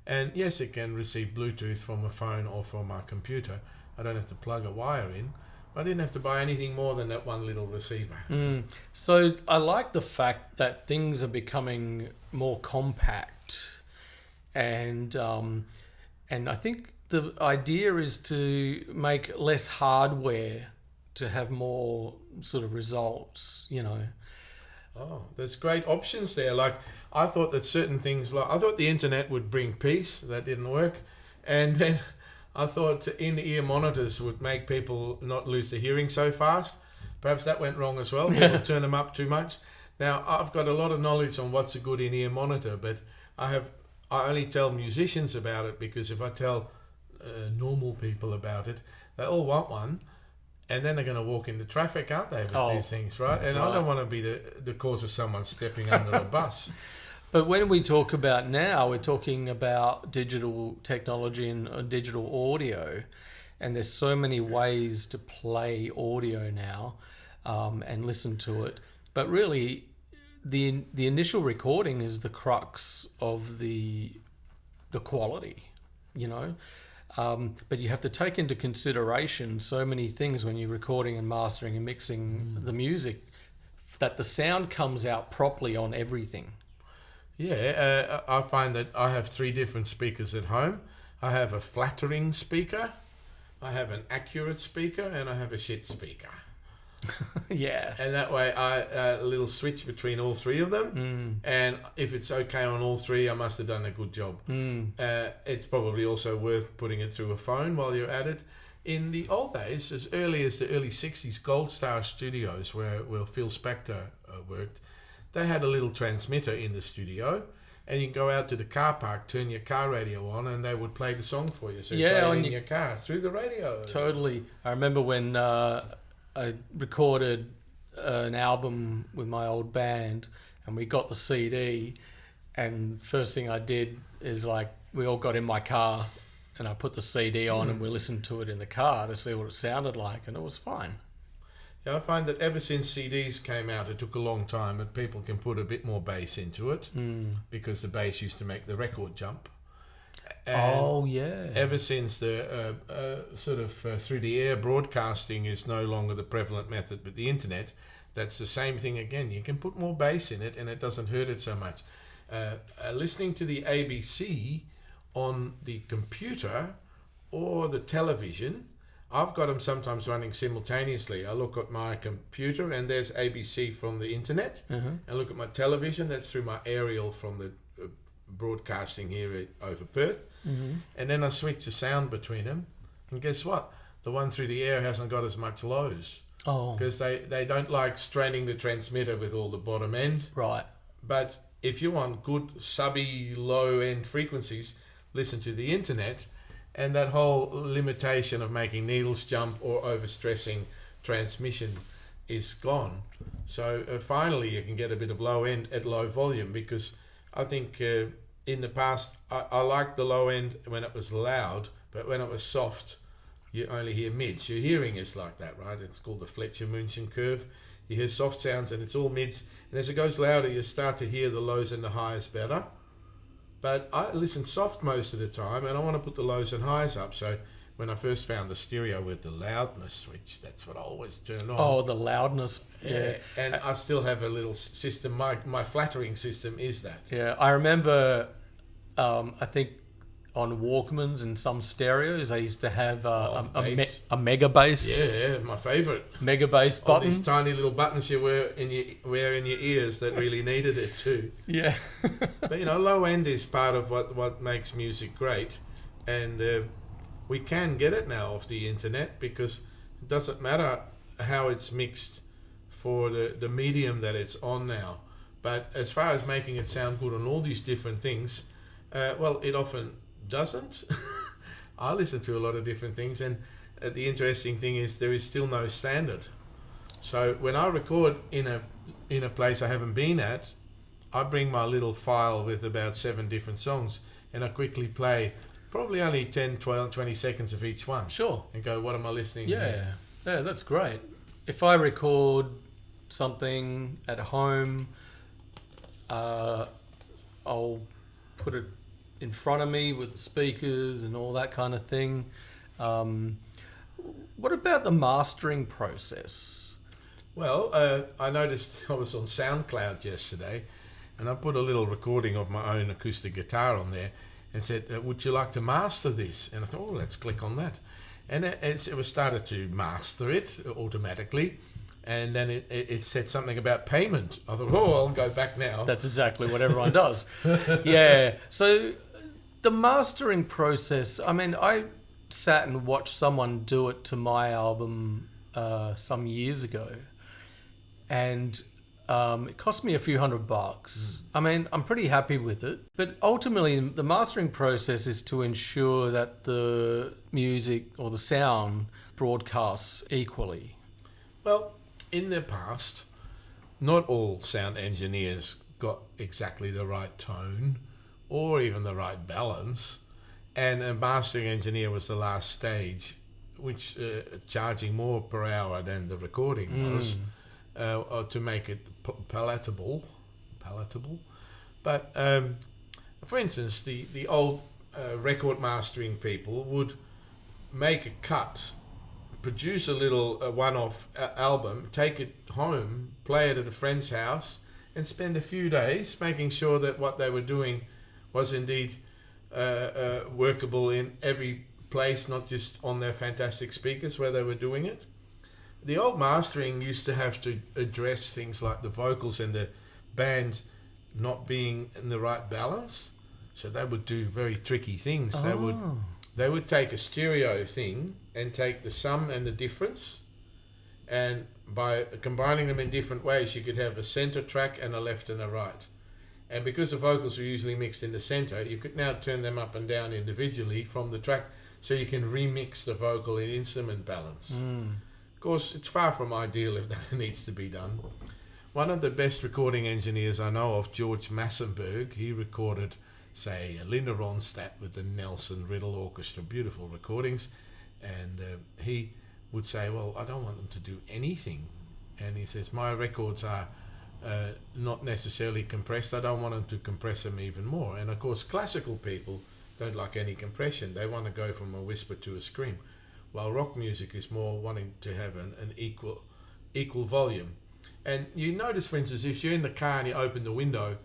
And yes, it can receive Bluetooth from a phone or from my computer. I don't have to plug a wire in. I didn't have to buy anything more than that one little receiver. So I like the fact that things are becoming more compact, and I think the idea is to make less hardware to have more sort of results, Oh, there's great options there. Like, I thought that certain things, I thought the internet would bring peace. That didn't work. And then I thought in-ear monitors would make people not lose their hearing so fast. Perhaps that went wrong as well. People turn them up too much. Now, I've got a lot of knowledge on what's a good in-ear monitor, but I I only tell musicians about it because if I tell normal people about it, they all want one, and then they're going to walk into traffic, aren't they, with these things, right? And I don't want to be the cause of someone stepping under a bus. But when we talk about now, we're talking about digital technology and digital audio, and there's so many ways to play audio now and listen to it. But really, the initial recording is the crux of the quality, you know. But you have to take into consideration so many things when you're recording and mastering and mixing the music, that the sound comes out properly on everything. Yeah, I find that I have 3 different speakers at home. I have a flattering speaker, I have an accurate speaker, and I have a shit speaker. Yeah. And that way I a little switch between all 3 of them. And if it's okay on all 3, I must have done a good job. It's probably also worth putting it through a phone while you're at it. In the old days, as early as the early 60s, Gold Star Studios, where Phil Spector worked, they had a little transmitter in the studio, and you can go out to the car park, turn your car radio on, and they would play the song for you. So you play it in your car through the radio. Totally. I remember when I recorded an album with my old band, and we got the CD, and first thing I did is we all got in my car, and I put the CD on, and we listened to it in the car to see what it sounded like, and it was fine. Yeah, I find that ever since CDs came out, it took a long time, but people can put a bit more bass into it because the bass used to make the record jump. And ever since the through the air broadcasting is no longer the prevalent method with the internet, that's the same thing again. You can put more bass in it and it doesn't hurt it so much. Listening to the ABC on the computer or the television, I've got them sometimes running simultaneously. I look at my computer and there's ABC from the internet. I look at my television, that's through my aerial from the broadcasting here over Perth. And then I switch the sound between them. And guess what? The one through the air hasn't got as much lows. Because they don't like straining the transmitter with all the bottom end. Right. But if you want good subby low end frequencies, listen to the internet. And that whole limitation of making needles jump or overstressing transmission is gone. So finally you can get a bit of low end at low volume, because I think in the past I liked the low end when it was loud, but when it was soft you only hear mids. Your hearing is like that, right? It's called the Fletcher-Munchen curve. You hear soft sounds and it's all mids, and as it goes louder you start to hear the lows and the highs better. But I listen soft most of the time, and I want to put the lows and highs up. So when I first found the stereo with the loudness switch, that's what I always turn on. Oh, the loudness. Yeah. And I still have a little system. My flattering system is that. Yeah, I remember, I think on Walkmans and some stereos, they used to have a mega bass. Yeah, my favourite. Mega bass button. All these tiny little buttons you wear in your ears that really needed it too. Yeah. But low end is part of what makes music great, and we can get it now off the internet, because it doesn't matter how it's mixed for the medium that it's on now. But as far as making it sound good on all these different things, it often doesn't. I listen to a lot of different things, and the interesting thing is there is still no standard. So when I record in a place I haven't been at, I bring my little file with about 7 different songs, and I quickly play probably only 10, 12, 20 seconds of each one. Sure. And go, what am I listening to? Yeah, that's great. If I record something at home, I'll put it in front of me with the speakers and all that kind of thing. What about the mastering process? Well, I noticed I was on SoundCloud yesterday, and I put a little recording of my own acoustic guitar on there and said, would you like to master this? And I thought, let's click on that. And it was started to master it automatically. And then it said something about payment. I thought, I'll go back now. That's exactly what everyone does. Yeah. So the mastering process, I mean, I sat and watched someone do it to my album some years ago. And It cost me a few $100. I mean, I'm pretty happy with it. But ultimately, the mastering process is to ensure that the music or the sound broadcasts equally. Well, in the past, not all sound engineers got exactly the right tone or even the right balance. And a mastering engineer was the last stage, which charging more per hour than the recording was, to make it palatable. But for instance, the old record mastering people would make a cut, produce a little one-off album, take it home, play it at a friend's house, and spend a few days making sure that what they were doing was indeed workable in every place, not just on their fantastic speakers where they were doing it. The old mastering used to have to address things like the vocals and the band not being in the right balance, so they would do very tricky things. They would take a stereo thing and take the sum and the difference, and by combining them in different ways, you could have a center track and a left and a right. And because the vocals are usually mixed in the center, you could now turn them up and down individually from the track, so you can remix the vocal and instrument balance. Of course, it's far from ideal if that needs to be done. One of the best recording engineers I know of, George Massenberg, he recorded, say, Linda Ronstadt with the Nelson Riddle Orchestra, beautiful recordings, and he would say, well, I don't want them to do anything. And he says, my records are not necessarily compressed. I don't want them to compress them even more. And of course, classical people don't like any compression. They want to go from a whisper to a scream, while rock music is more wanting to have an equal volume. And you notice, for instance, if you're in the car and you open the window,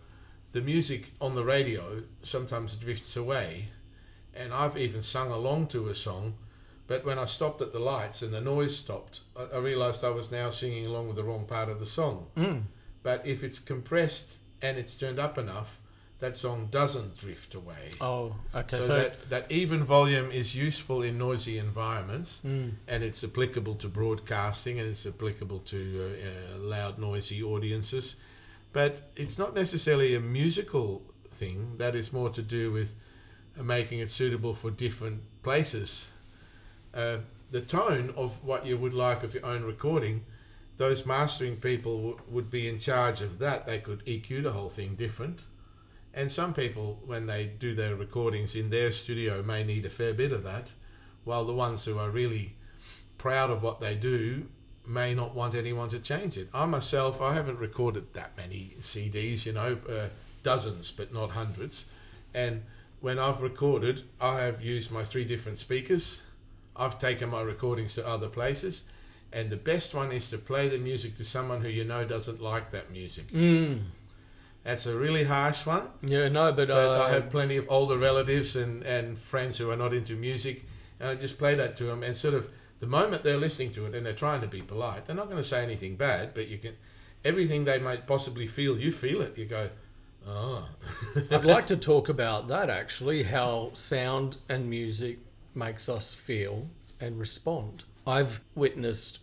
the music on the radio sometimes drifts away. And I've even sung along to a song, but when I stopped at the lights and the noise stopped, I realized I was now singing along with the wrong part of the song. But if it's compressed and it's turned up enough, that song doesn't drift away. Oh, okay. So that even volume is useful in noisy environments, and it's applicable to broadcasting, and it's applicable to loud, noisy audiences. But it's not necessarily a musical thing. That is more to do with making it suitable for different places. The tone of what you would like of your own recording, those mastering people would be in charge of that. They could EQ the whole thing different. And some people, when they do their recordings in their studio, may need a fair bit of that, while the ones who are really proud of what they do may not want anyone to change it. I myself, I haven't recorded that many CDs, dozens, but not hundreds. And when I've recorded, I have used my 3 different speakers. I've taken my recordings to other places. And the best one is to play the music to someone who doesn't like that music. That's a really harsh one. Yeah, no, but I have plenty of older relatives and friends who are not into music, and I just play that to them, and sort of the moment they're listening to it and they're trying to be polite, they're not going to say anything bad, but you can, everything they might possibly feel, you feel it. You go, oh. I'd like to talk about that actually, how sound and music makes us feel and respond. I've witnessed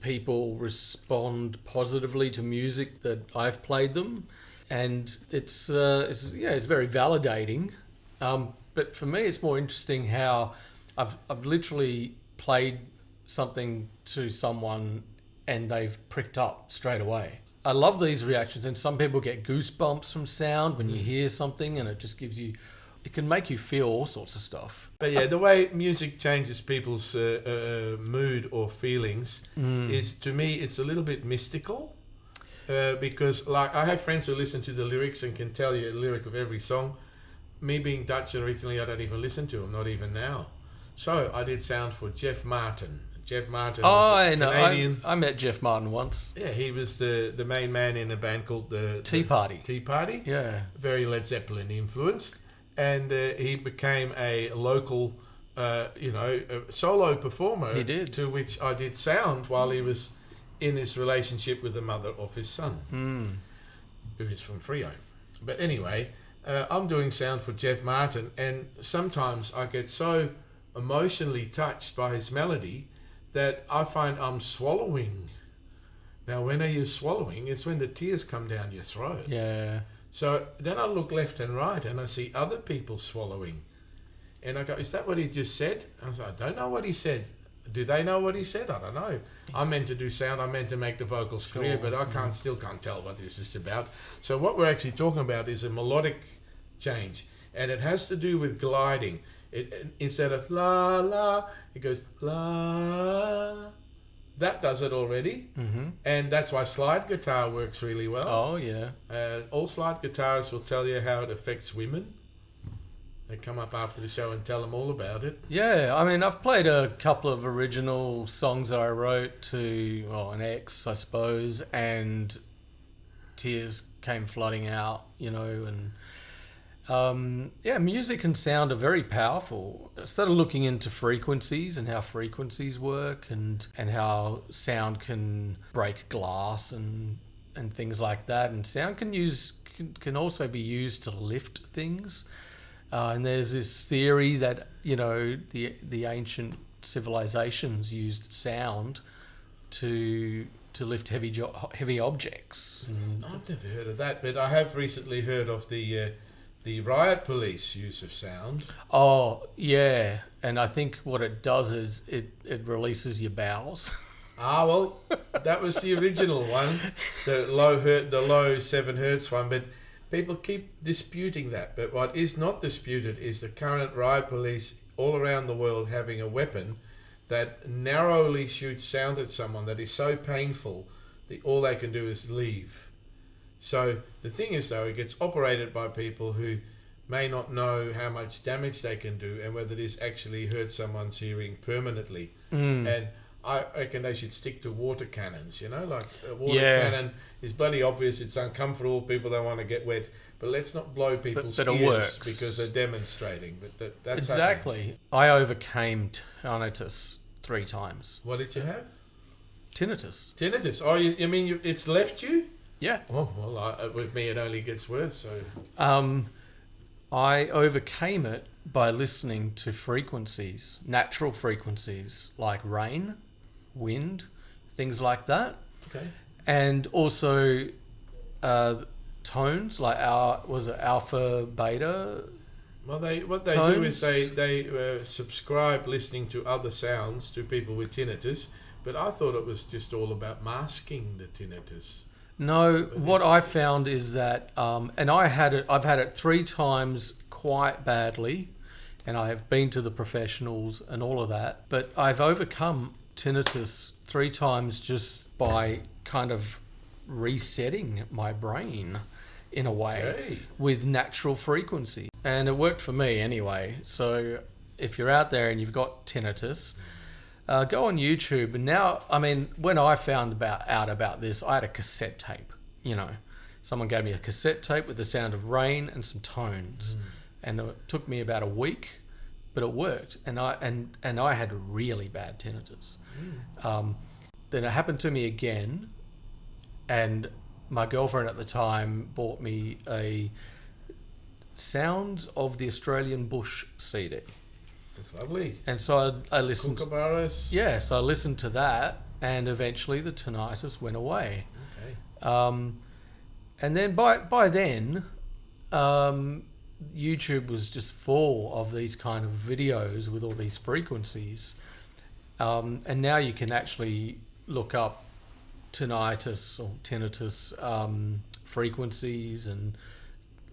people respond positively to music that I've played them. And it's very validating, but for me it's more interesting how I've literally played something to someone and they've pricked up straight away. I love these reactions, and some people get goosebumps from sound when you hear something, and it just gives you, it can make you feel all sorts of stuff. But yeah, the way music changes people's mood or feelings is, to me, it's a little bit mystical. Because like I have friends who listen to the lyrics and can tell you a lyric of every song. Me being Dutch originally, I don't even listen to them, not even now. So I did sound for Jeff Martin. Jeff Martin was a Canadian. I met Jeff Martin once. Yeah, he was the main man in a band called the Tea Party. Tea Party. Yeah. Very Led Zeppelin influenced. And he became a local, solo performer. He did. To which I did sound while he was in his relationship with the mother of his son, who is from Frio. But anyway, I'm doing sound for Jeff Martin, and sometimes I get so emotionally touched by his melody that I find I'm swallowing Now, when are you swallowing? It's when the tears come down your throat. Yeah. So then I look left and right and I see other people swallowing. And I go, is that what he just said? I was like, I don't know what he said. Do they know what he said? I don't know. I meant to do sound. I meant to make the vocals clear, but I still can't tell what this is about. So what we're actually talking about is a melodic change. And it has to do with gliding. Instead of la, la, it goes la. That does it already. Mm-hmm. And that's why slide guitar works really well. Oh, yeah. All slide guitarists will tell you how it affects women. They come up after the show and tell them all about it. Yeah, I mean, I've played a couple of original songs that I wrote to an ex, I suppose, and tears came flooding out, and music and sound are very powerful. I started looking into frequencies and how frequencies work and how sound can break glass and things like that. And sound can also be used to lift things. And there's this theory that the ancient civilizations used sound to lift heavy objects. I've never heard of that, but I have recently heard of the riot police use of sound. Oh yeah, and I think what it does is it releases your bowels. Ah well, that was the original one, the low 7 hertz one, but people keep disputing that. But what is not disputed is the current riot police all around the world having a weapon that narrowly shoots sound at someone that is so painful that all they can do is leave. So the thing is, though, it gets operated by people who may not know how much damage they can do and whether this actually hurts someone's hearing permanently. And I reckon they should stick to water cannons, like a water cannon is bloody obvious, it's uncomfortable, people don't want to get wet, but let's not blow people's but ears it works. Because they're demonstrating. But that's exactly. happening. I overcame tinnitus 3 times. What did you have? Tinnitus. Tinnitus. Oh, you mean it's left you? Yeah. Oh, well, with me it only gets worse. So I overcame it by listening to frequencies, natural frequencies like rain, wind, things like that. Okay. And also tones like alpha, beta. Well, what they tones. do is they subscribe listening to other sounds to people with tinnitus, but I thought it was just all about masking the tinnitus. No, what I found is that, and I've had it 3 times quite badly, and I have been to the professionals and all of that, but I've overcome tinnitus 3 times just by kind of resetting my brain in a way with natural frequency. And it worked for me anyway. So if you're out there and you've got tinnitus, go on YouTube. And now, I mean, when I found out about this, I had a cassette tape. Someone gave me a cassette tape with the sound of rain and some tones, and it took me about a week, but it worked. And I had really bad tinnitus. Then it happened to me again, and my girlfriend at the time bought me a Sounds of the Australian Bush CD. It's lovely. And so I listened. Kookaburras. Yes, I listened to that, and eventually the tinnitus went away. Okay. And then by then, YouTube was just full of these kind of videos with all these frequencies. And now you can actually look up tinnitus or tinnitus frequencies and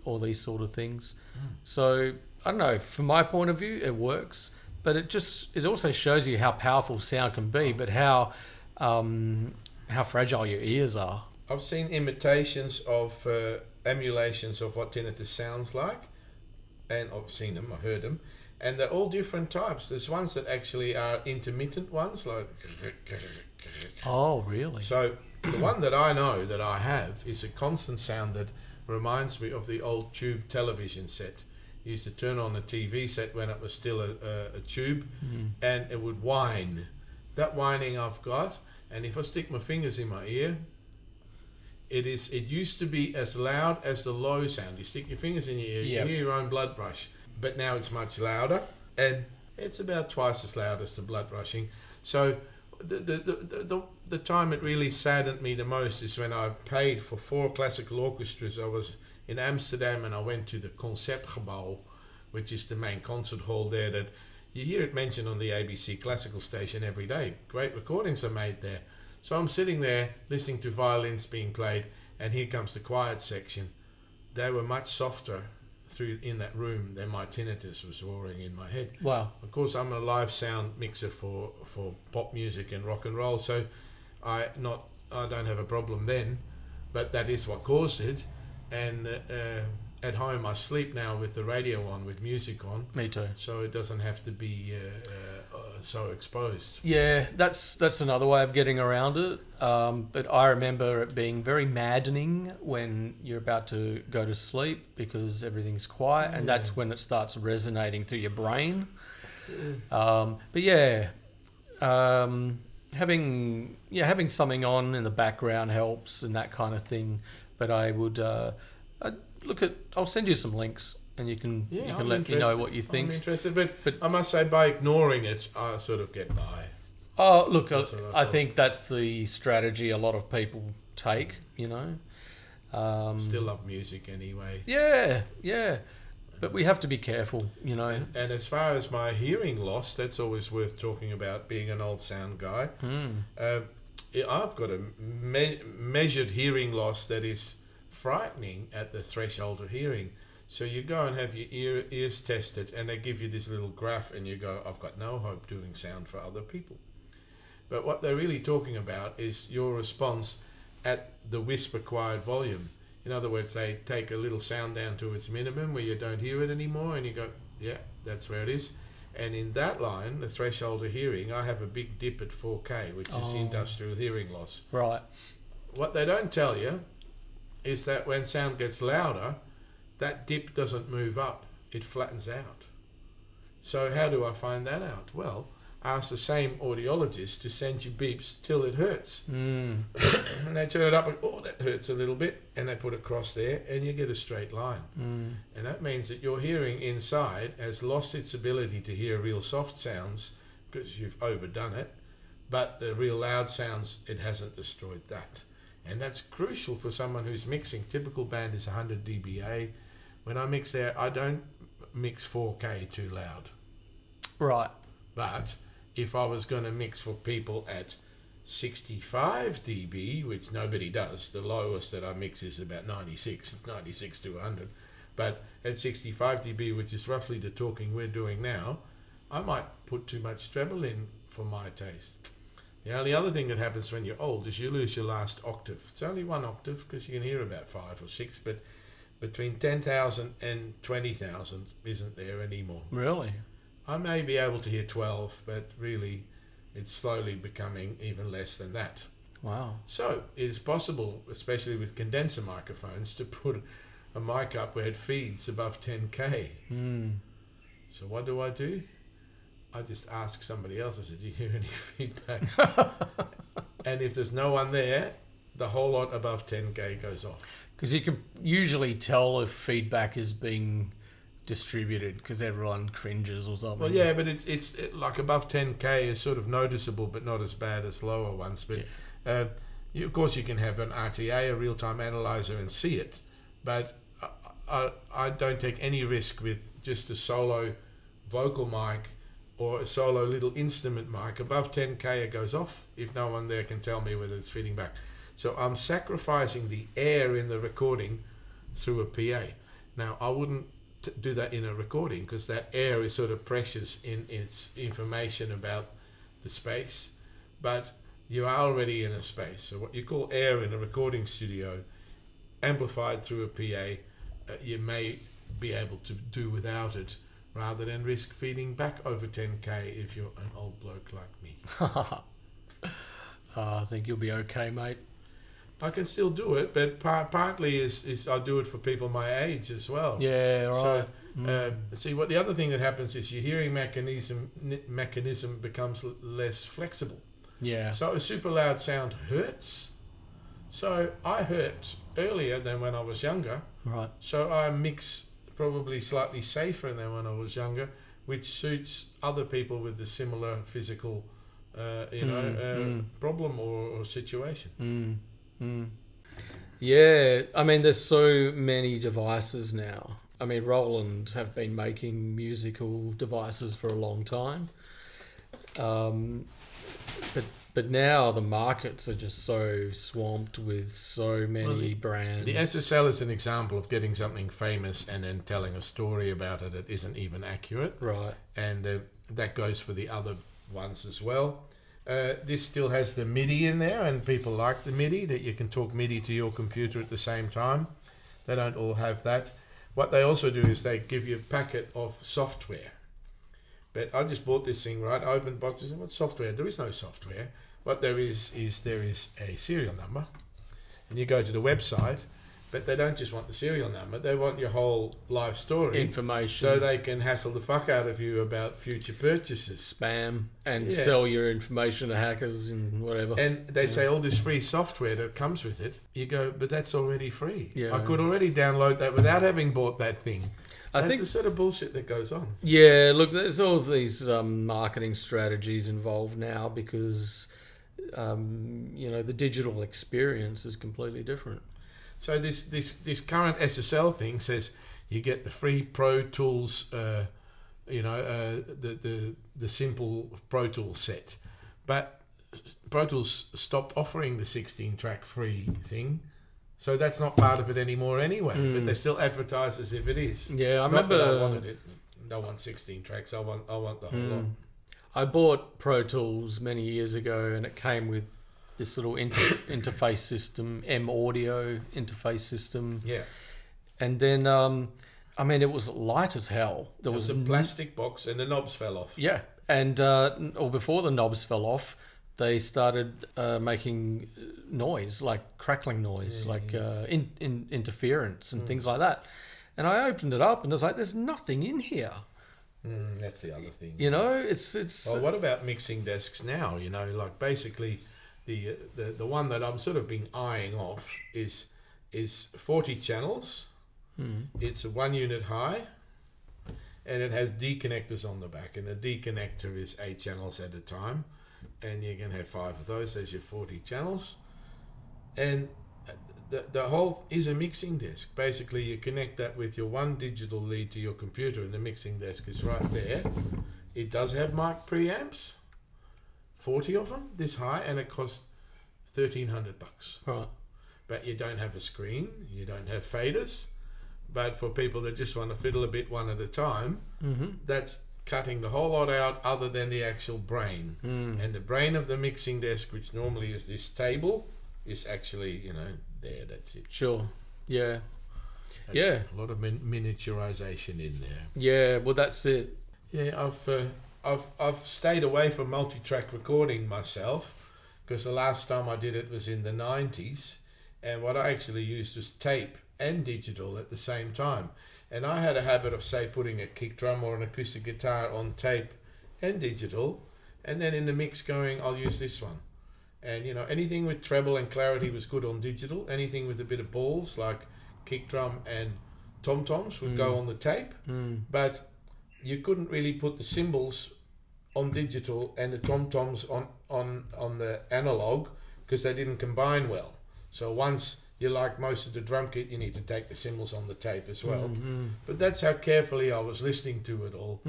all these sort of things. So I don't know, from my point of view it works, but it also shows you how powerful sound can be, but how fragile your ears are. I've seen imitations of emulations of what tinnitus sounds like, and I've seen them, I heard them, and they're all different types. There's ones that actually are intermittent ones, like oh really? So the one that I know that I have is a constant sound that reminds me of the old tube television set. You used to turn on the TV set when it was still a tube, and it would whine. That whining I've got, and if I stick my fingers in my ear, it used to be as loud as the low sound. You stick your fingers in your ear, you hear your own blood rush, but now it's much louder, and it's about twice as loud as the blood rushing. So the time it really saddened me the most is when I paid for 4 classical orchestras. I was in Amsterdam and I went to the Concertgebouw, which is the main concert hall there that you hear it mentioned on the ABC classical station every day. Great recordings are made there. So I'm sitting there listening to violins being played, and here comes the quiet section. They were much softer through in that room than my tinnitus was roaring in my head. Wow. Of course, I'm a live sound mixer for pop music and rock and roll, so I don't have a problem then, but that is what caused it. And at home I sleep now with the radio on, with music on. Me too. So it doesn't have to be so exposed. Yeah, that's another way of getting around it. But I remember it being very maddening when you're about to go to sleep because everything's quiet, and that's when it starts resonating through your brain. But yeah, having something on in the background helps and that kind of thing. But I would I'll send you some links and you can let me know what you think. I'm interested, but I must say, by ignoring it, I sort of get by. Oh, look, I think that's the strategy a lot of people take, Still love music anyway. Yeah. But we have to be careful, And as far as my hearing loss, that's always worth talking about, being an old sound guy. I've got a measured hearing loss that is frightening at the threshold of hearing. So you go and have your ears tested, and they give you this little graph, and you go, I've got no hope doing sound for other people. But what they're really talking about is your response at the whisper quiet volume. In other words, they take a little sound down to its minimum where you don't hear it anymore, and you go, yeah, that's where it is. And in that line, the threshold of hearing, I have a big dip at 4K, which is industrial hearing loss. Right. What they don't tell you is that when sound gets louder, that dip doesn't move up, it flattens out. So how do I find that out? Well, ask the same audiologist to send you beeps till it hurts. And they turn it up and, that hurts a little bit, and they put a cross there, and you get a straight line. And that means that your hearing inside has lost its ability to hear real soft sounds because you've overdone it, but the real loud sounds, it hasn't destroyed that. And that's crucial for someone who's mixing. Typical band is 100 dBA. When I mix there, I don't mix 4K too loud. Right. But if I was going to mix for people at 65 dB, which nobody does, the lowest that I mix is about 96. It's 96 to 100. But at 65 dB, which is roughly the talking we're doing now, I might put too much treble in for my taste. The only other thing that happens when you're old is you lose your last octave. It's only one octave because you can hear about 5 or 6, but between 10,000 and 20,000 isn't there anymore. Really? I may be able to hear 12, but really it's slowly becoming even less than that. Wow. So it is possible, especially with condenser microphones, to put a mic up where it feeds above 10K. So what do? I just ask somebody else, I said, do you hear any feedback? And if there's no one there, the whole lot above 10K goes off. Because you can usually tell if feedback is being distributed because everyone cringes or something. Well, yeah, but it's like above 10K is sort of noticeable, but not as bad as lower ones. But of course you can have an RTA, a real-time analyzer, and see it. But I don't take any risk with just a solo vocal mic or a solo little instrument mic. Above 10K it goes off if no one there can tell me whether it's feeding back. So I'm sacrificing the air in the recording through a PA. Now I wouldn't do that in a recording because that air is sort of precious in its information about the space, but you are already in a space. So what you call air in a recording studio, amplified through a PA, you may be able to do without it rather than risk feeding back over 10K if you're an old bloke like me. I think you'll be okay, mate. I can still do it, but partly is I do it for people my age as well. Yeah, right. So, see, what the other thing that happens is your hearing mechanism becomes less flexible. Yeah. So a super loud sound hurts. So I hurt earlier than when I was younger. Right. So I mix probably slightly safer than when I was younger, which suits other people with the similar physical problem or situation. Yeah, I mean, there's so many devices now. I mean, Roland have been making musical devices for a long time. But now the markets are just so swamped with so many brands. The SSL is an example of getting something famous and then telling a story about it that isn't even accurate. Right. And that goes for the other ones as well. This still has the MIDI in there, and people like the MIDI, that you can talk MIDI to your computer at the same time. They don't all have that. What they also do is they give you a packet of software. But I just bought this thing, right? I opened boxes and what software? There is no software. What there is a serial number. And you go to the website, but they don't just want the serial number, they want your whole life story. Information. So they can hassle the fuck out of you about future purchases. Spam and sell your information to hackers and whatever. And they say all this free software that comes with it. You go, but that's already free. Yeah. I could already download that without having bought that thing. I That's think the sort of bullshit that goes on. Yeah, look, there's all these marketing strategies involved now because, the digital experience is completely different. So this current SSL thing says you get the free Pro Tools, the simple Pro Tools set, but Pro Tools stopped offering the 16-track free thing. So that's not part of it anymore anyway, but they still advertise as if it is. Yeah, I Not that remember. I wanted it. I don't want 16 tracks. I want the whole lot. I bought Pro Tools many years ago, and it came with this little interface system, M Audio interface system. Yeah. And then, it was light as hell. There was a plastic box and the knobs fell off. Yeah, and or before the knobs fell off, they started making noise, like crackling noise, interference and things like that. And I opened it up and I was like, there's nothing in here. That's the other thing. It's. Well, what about mixing desks now? Like basically, the one that I'm sort of been eyeing off is 40 channels. It's a 1 unit high, and it has D connectors on the back, and the D connector is 8 channels at a time. And you can have 5 of those as your 40 channels, and the whole is a mixing desk. Basically, you connect that with your one digital lead to your computer, and the mixing desk is right there. It does have mic preamps, 40 of them, this high, and it costs $1,300. Right. But you don't have a screen, you don't have faders. But for people that just want to fiddle a bit one at a time, that's cutting the whole lot out other than the actual brain. And the brain of the mixing desk, which normally is this table, is actually, there, that's it. Sure. Yeah. That's a lot of miniaturization in there. Yeah, well, that's it. Yeah, I've stayed away from multi-track recording myself, because the last time I did it was in the 90s, and what I actually used was tape and digital at the same time. And I had a habit of, say, putting a kick drum or an acoustic guitar on tape and digital, and then in the mix going, I'll use this one. And, anything with treble and clarity was good on digital. Anything with a bit of balls, like kick drum and tom-toms, would go on the tape. But you couldn't really put the cymbals on digital and the tom-toms on the analog, because they didn't combine well. So once you like most of the drum kit, you need to take the cymbals on the tape as well. But that's how carefully I was listening to it all.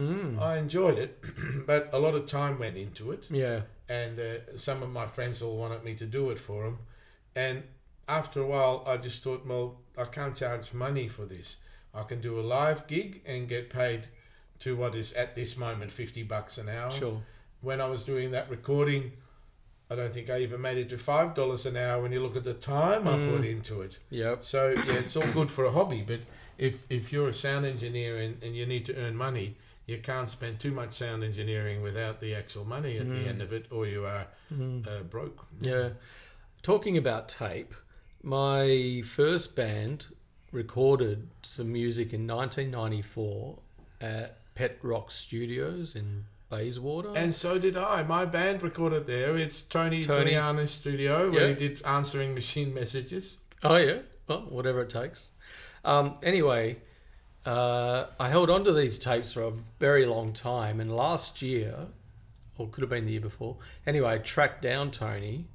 I enjoyed it, but a lot of time went into it. Yeah. And some of my friends all wanted me to do it for them. And after a while, I just thought, well, I can't charge money for this. I can do a live gig and get paid to what is at this moment $50 an hour. Sure. When I was doing that recording, I don't think I even made it to $5 an hour when you look at the time I put into it. Yep. So yeah, it's all good for a hobby, but if you're a sound engineer and you need to earn money, you can't spend too much sound engineering without the actual money at the end of it, or you are broke. Yeah. Talking about tape, my first band recorded some music in 1994 at Pet Rock Studios in Bayswater. And so did I. My band recorded there. It's Tony Giuliano's studio where he did answering machine messages. Oh, yeah. Well, whatever it takes. Anyway, I held on to these tapes for a very long time. And last year, or could have been the year before. Anyway, I tracked down Tony,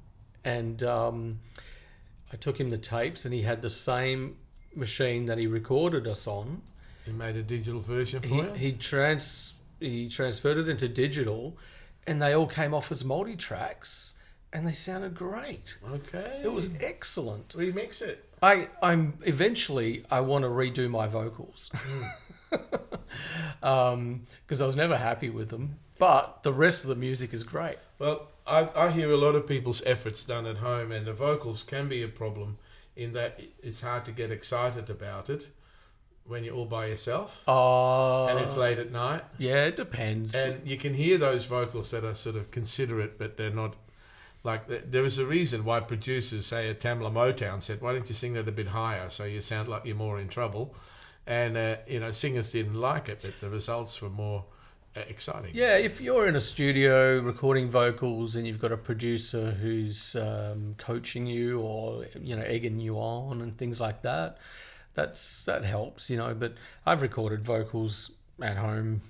and I took him the tapes, and he had the same machine that he recorded us on. He made a digital version for you? He transferred it into digital, and they all came off as multi-tracks, and they sounded great. Okay. It was excellent. Remix it. I'm eventually I want to redo my vocals. Because I was never happy with them, but the rest of the music is great. Well, I hear a lot of people's efforts done at home, and the vocals can be a problem in that it's hard to get excited about it when you're all by yourself and it's late at night. Yeah, it depends. And you can hear those vocals that are sort of considerate, but they're not. Like, there is a reason why producers, say at Tamla Motown, said, why don't you sing that a bit higher so you sound like you're more in trouble? And, singers didn't like it, but the results were more exciting. Yeah, if you're in a studio recording vocals and you've got a producer who's coaching you or, egging you on and things like that, that helps, But I've recorded vocals at home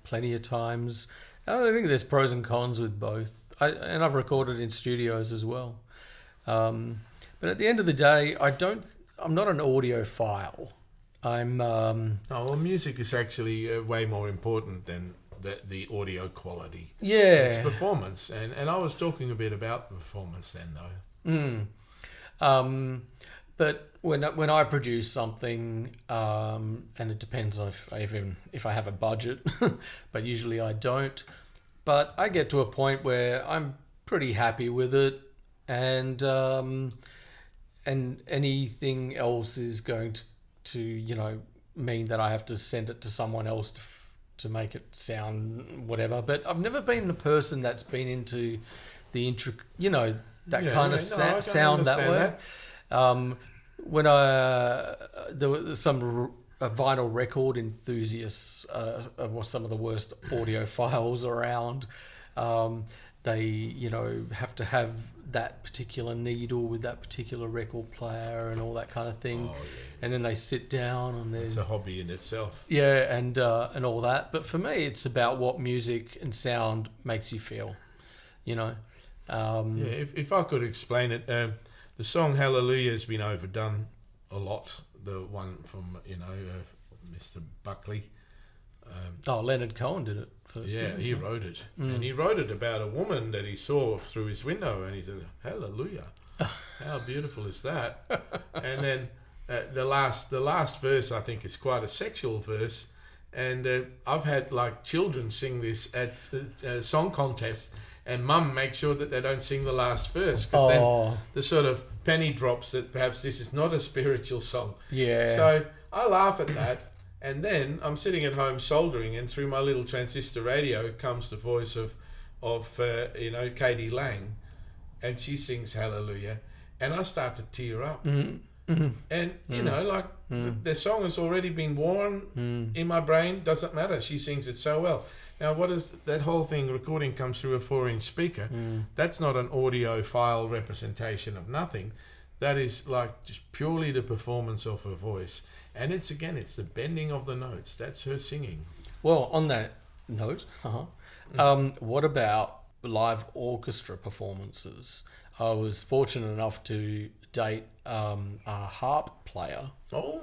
plenty of times. I think there's pros and cons with both. And I've recorded in studios as well. But at the end of the day, I'm not an audiophile. Music is actually way more important than the audio quality. Yeah. It's performance. And I was talking a bit about the performance then, though. But when I produce something, and it depends if I have a budget, but usually I don't. But I get to a point where I'm pretty happy with it, and anything else is going to mean that I have to send it to someone else to make it sound whatever. But I've never been the person that's been into the kind of sound that way. When there were some vinyl record enthusiasts were some of the worst audiophiles around. They, have to have that particular needle with that particular record player and all that kind of thing. Oh, yeah. And then they sit down and it's a hobby in itself. Yeah, and all that. But for me, it's about what music and sound makes you feel. If I could explain it, the song Hallelujah has been overdone a lot. The one from, Mr. Buckley. Leonard Cohen did it first. Yeah, he wrote it. And he wrote it about a woman that he saw through his window, and he said, hallelujah. How beautiful is that? And then the last verse, I think, is quite a sexual verse. And I've had, children sing this at song contests, and mum makes sure that they don't sing the last verse, because then the sort of penny drops that perhaps this is not a spiritual song. Yeah. So I laugh at that, and then I'm sitting at home soldering, and through my little transistor radio comes the voice of Katie Lang, and she sings Hallelujah, and I start to tear up. Mm-hmm. Mm-hmm. And the song has already been worn in my brain. Doesn't matter. She sings it so well. Now, what is that whole thing? Recording comes through a 4-inch speaker. That's not an audio file representation of nothing. That is just purely the performance of her voice. And it's the bending of the notes. That's her singing. Well, on that note, what about live orchestra performances? I was fortunate enough to date a harp player. Oh.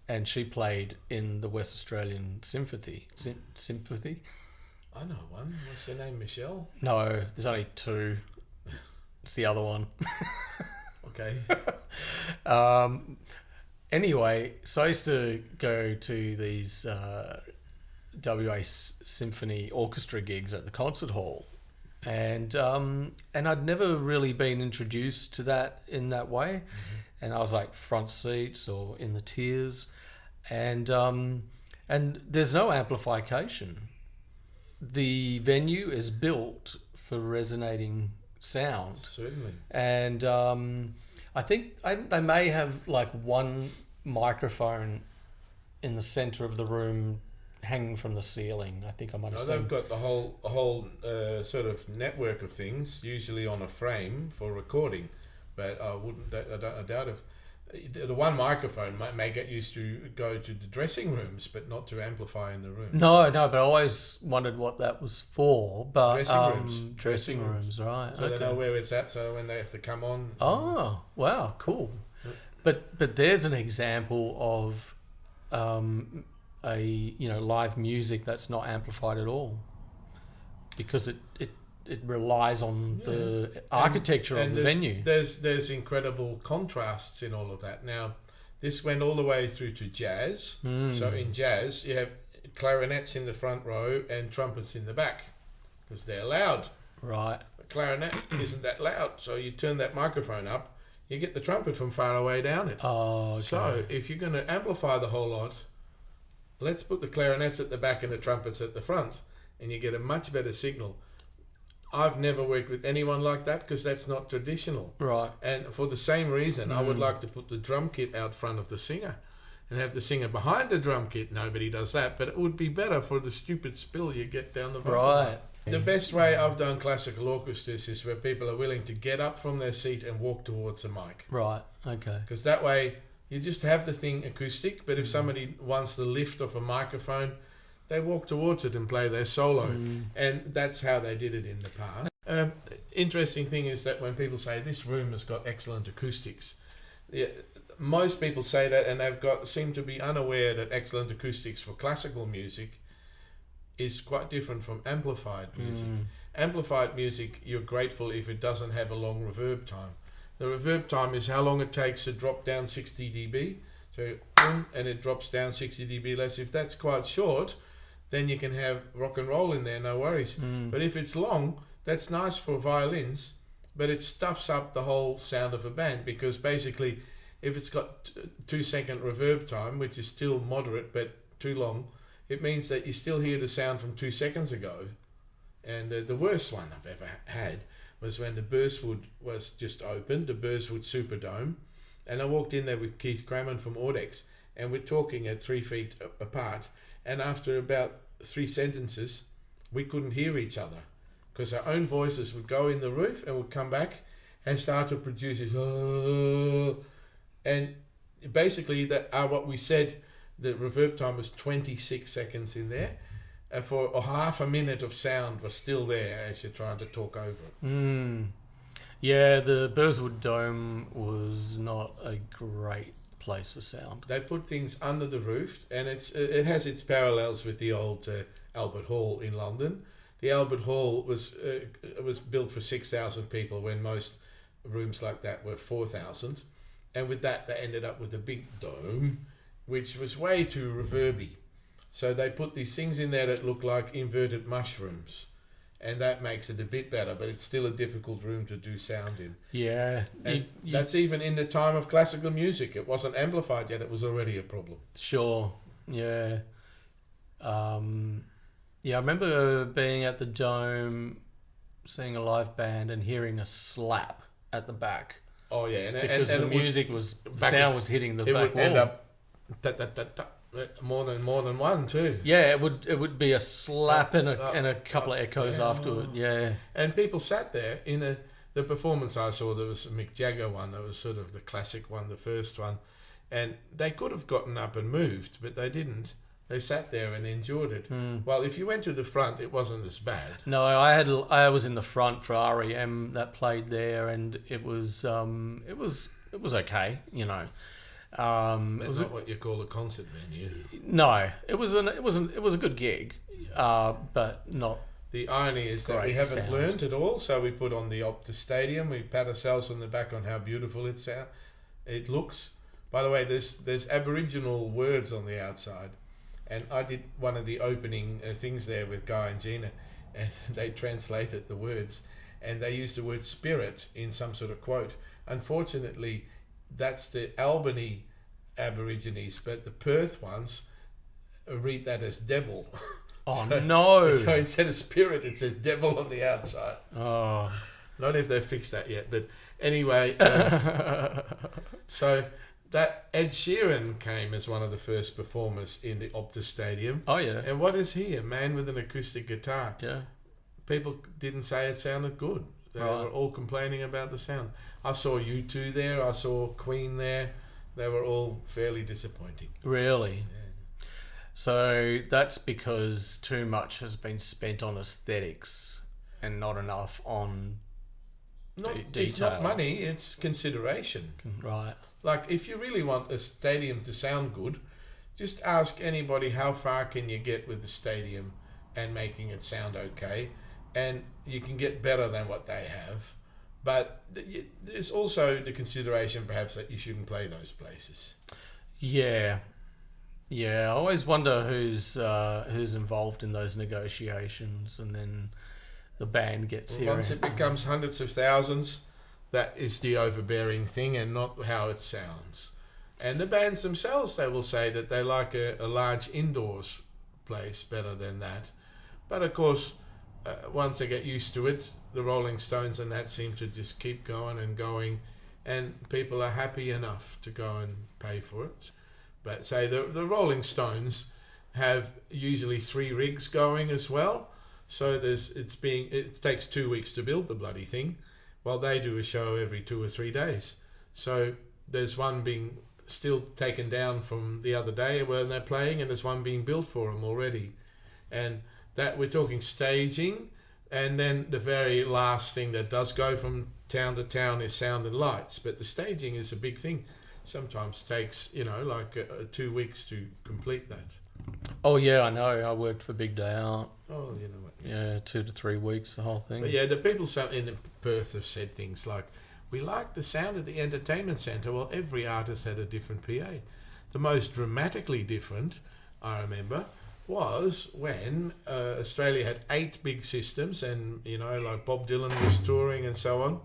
And she played in the West Australian Symphony. Symphony? I know one. What's her name? Michelle? No, there's only two. It's the other one. Okay. Anyway, so I used to go to these WA Symphony Orchestra gigs at the concert hall. And I'd never really been introduced to that in that way. Mm-hmm. And I was front seats or in the tiers. And there's no amplification. The venue is built for resonating sound. Certainly. And I think they may have one microphone in the center of the room hanging from the ceiling. I think I might have seen. They've got the whole sort of network of things, usually on a frame for recording. But I doubt if The one microphone may get used to go to the dressing rooms, but not to amplify in the room. No, but I always wondered what that was for. But Dressing rooms, right? So they know where it's at. So when they have to come on. Oh, wow, cool. But there's an example of live music that's not amplified at all, because it relies on the architecture of the venue. There's incredible contrasts in all of that. Now, this went all the way through to jazz. So in jazz, you have clarinets in the front row and trumpets in the back, because they're loud. Right. The clarinet isn't that loud, so you turn that microphone up, you get the trumpet from far away down it. Oh, okay. So if you're going to amplify the whole lot, let's put the clarinets at the back and the trumpets at the front, and you get a much better signal. I've never worked with anyone like that, because that's not traditional. Right. And for the same reason, I would like to put the drum kit out front of the singer and have the singer behind the drum kit. Nobody does that, but it would be better for the stupid spill you get down the vocal. Right. The best way I've done classical orchestras is where people are willing to get up from their seat and walk towards the mic. Right. Okay. Because that way you just have the thing acoustic, but if somebody wants the lift of a microphone, they walk towards it and play their solo. And that's how they did it in the past. Interesting thing is that when people say this room has got excellent acoustics, most people say that, and seem to be unaware that excellent acoustics for classical music is quite different from amplified music. Amplified music, you're grateful if it doesn't have a long reverb time. The reverb time is how long it takes to drop down 60 dB. So, and it drops down 60 dB less. If that's quite short, then you can have rock and roll in there, no worries. But if it's long, that's nice for violins, but it stuffs up the whole sound of a band, because basically if it's got 2 second reverb time, which is still moderate but too long, it means that you still hear the sound from 2 seconds ago. And the worst one I've ever had was when the Burswood was just opened, the Burswood Superdome, and I walked in there with Keith Crammond from Audex, and we're talking at 3 feet apart, and after about 3 sentences we couldn't hear each other, because our own voices would go in the roof and would come back and start to produce this, and basically that what we said, the reverb time was 26 seconds in there, and for a half a minute of sound was still there as you're trying to talk over it. Yeah, the Burswood Dome was not a great place for sound. They put things under the roof, and it has its parallels with the old Albert Hall in London. The Albert Hall was built for 6,000 people when most rooms like that were 4,000, and with that they ended up with a big dome, which was way too reverby. So they put these things in there that look like inverted mushrooms, and that makes it a bit better, but it's still a difficult room to do sound in. Yeah. And that's even in the time of classical music. It wasn't amplified yet, it was already a problem. Sure, yeah. I remember being at the Dome, seeing a live band and hearing a slap at the back. Oh yeah, because the music sound was hitting the back wall. It would end up more than one too. Yeah, it would be a slap and a couple of echoes after it. Yeah. And people sat there in the performance I saw. There was a Mick Jagger one. That was sort of the classic one, the first one, and they could have gotten up and moved, but they didn't. They sat there and enjoyed it. Well, if you went to the front, it wasn't as bad. No, I was in the front for REM that played there, and it was okay, you know. That's not what you call a concert venue. No, it was a good gig, but not. The irony is that we haven't learned at all, so we put on the Optus Stadium. We pat ourselves on the back on how beautiful it looks. By the way, there's Aboriginal words on the outside, and I did one of the opening things there with Guy and Gina, and they translated the words, and they used the word spirit in some sort of quote. Unfortunately, that's the Albany Aborigines, but the Perth ones read that as devil. Oh, no. So instead of spirit, it says devil on the outside. Oh. Not if they've fixed that yet, but anyway. So that Ed Sheeran came as one of the first performers in the Optus Stadium. Oh, yeah. And what is he? A man with an acoustic guitar. Yeah. People didn't say it sounded good. They were all complaining about the sound. I saw U2 there. I saw Queen there. they were all fairly disappointing. Really? Yeah. So that's because too much has been spent on aesthetics and not enough on detail. It's not money, it's consideration. Right. Like, if you really want a stadium to sound good, just ask anybody how far can you get with the stadium and making it sound okay, and you can get better than what they have. But there's also the consideration perhaps that you shouldn't play those places. Yeah. I always wonder who's involved in those negotiations, and then the band gets here. Once it becomes hundreds of thousands, that is the overbearing thing and not how it sounds. And the bands themselves, they will say that they like a large indoors place better than that. But of course, once they get used to it, the Rolling Stones and that seem to just keep going and going, and people are happy enough to go and pay for it. But say the Rolling Stones have usually 3 rigs going as well, so it takes 2 weeks to build the bloody thing, while they do a show every 2 or 3 days. So there's one being still taken down from the other day when they're playing, and there's one being built for them already. And that we're talking staging, and then the very last thing that does go from town to town is sound and lights. But the staging is a big thing. Sometimes takes 2 weeks to complete that. Oh yeah, I know. I worked for Big Day Out. Oh, you know what? Yeah, 2 to 3 weeks, the whole thing. But yeah, the people in Perth have said things like, "We like the sound of the entertainment centre." Well, every artist had a different PA. The most dramatically different, I remember, was when Australia had 8 big systems, and like Bob Dylan was touring and so on.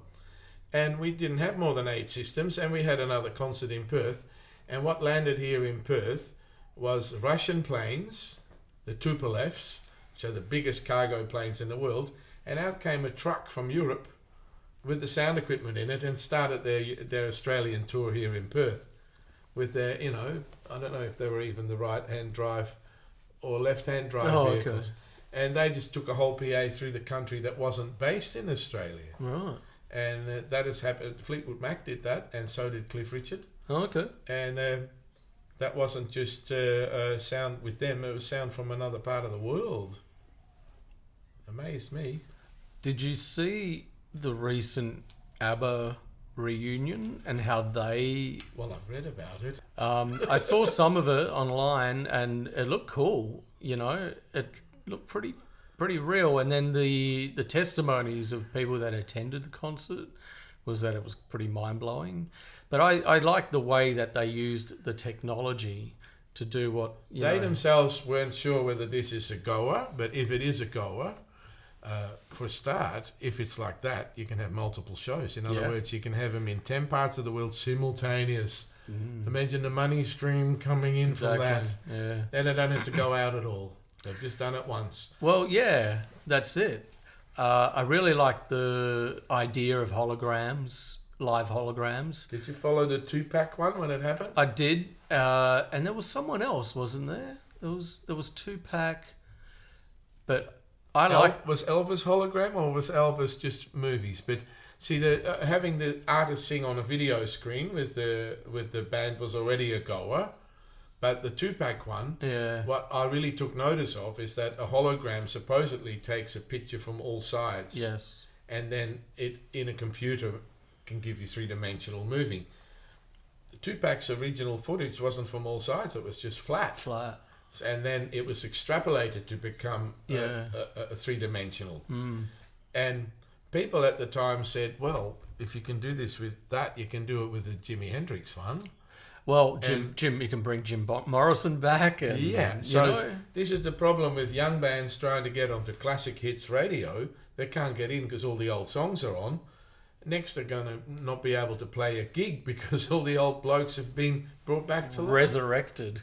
And we didn't have more than 8 systems, and we had another concert in Perth. And what landed here in Perth was Russian planes, the Tupolevs, which are the biggest cargo planes in the world, and out came a truck from Europe with the sound equipment in it and started their Australian tour here in Perth with their, I don't know if they were even the right-hand drive or left-hand drive vehicles. Okay. And they just took a whole PA through the country that wasn't based in Australia. Right. And that has happened. Fleetwood Mac did that, and so did Cliff Richard. Oh, okay. And that wasn't just sound with them, it was sound from another part of the world. Amazed me. Did you see the recent ABBA reunion and how they... Well, I've read about it. I saw some of it online, and it looked cool, It looked pretty real. And then the testimonies of people that attended the concert was that it was pretty mind-blowing. But I like the way that they used the technology to do what... They themselves weren't sure whether this is a goer, but if it is a goer, for a start, if it's like that, you can have multiple shows. In other words, you can have them in 10 parts of the world simultaneous. Imagine the money stream coming in from that. Yeah. Then they don't have to go out at all. They've just done it once. Well, yeah, that's it. I really like the idea of holograms, live holograms. Did you follow the 2-pack one when it happened? I did, and there was someone else, wasn't there? There was 2-pack, but was Elvis hologram, or was Elvis just movies? But see, having the artist sing on a video screen with the band was already a goer. But the 2-pack one, what I really took notice of is that a hologram supposedly takes a picture from all sides. Yes. And then it, in a computer, can give you 3-dimensional moving. The 2-pack's original footage wasn't from all sides, it was just flat. And then it was extrapolated to become a 3-dimensional. And people at the time said, well, if you can do this with that, you can do it with the Jimi Hendrix one. Well, Jim, you can bring Jim Morrison back. And, this is the problem with young bands trying to get onto classic hits radio. They can't get in because all the old songs are on. Next, they're going to not be able to play a gig because all the old blokes have been brought back to life. Resurrected.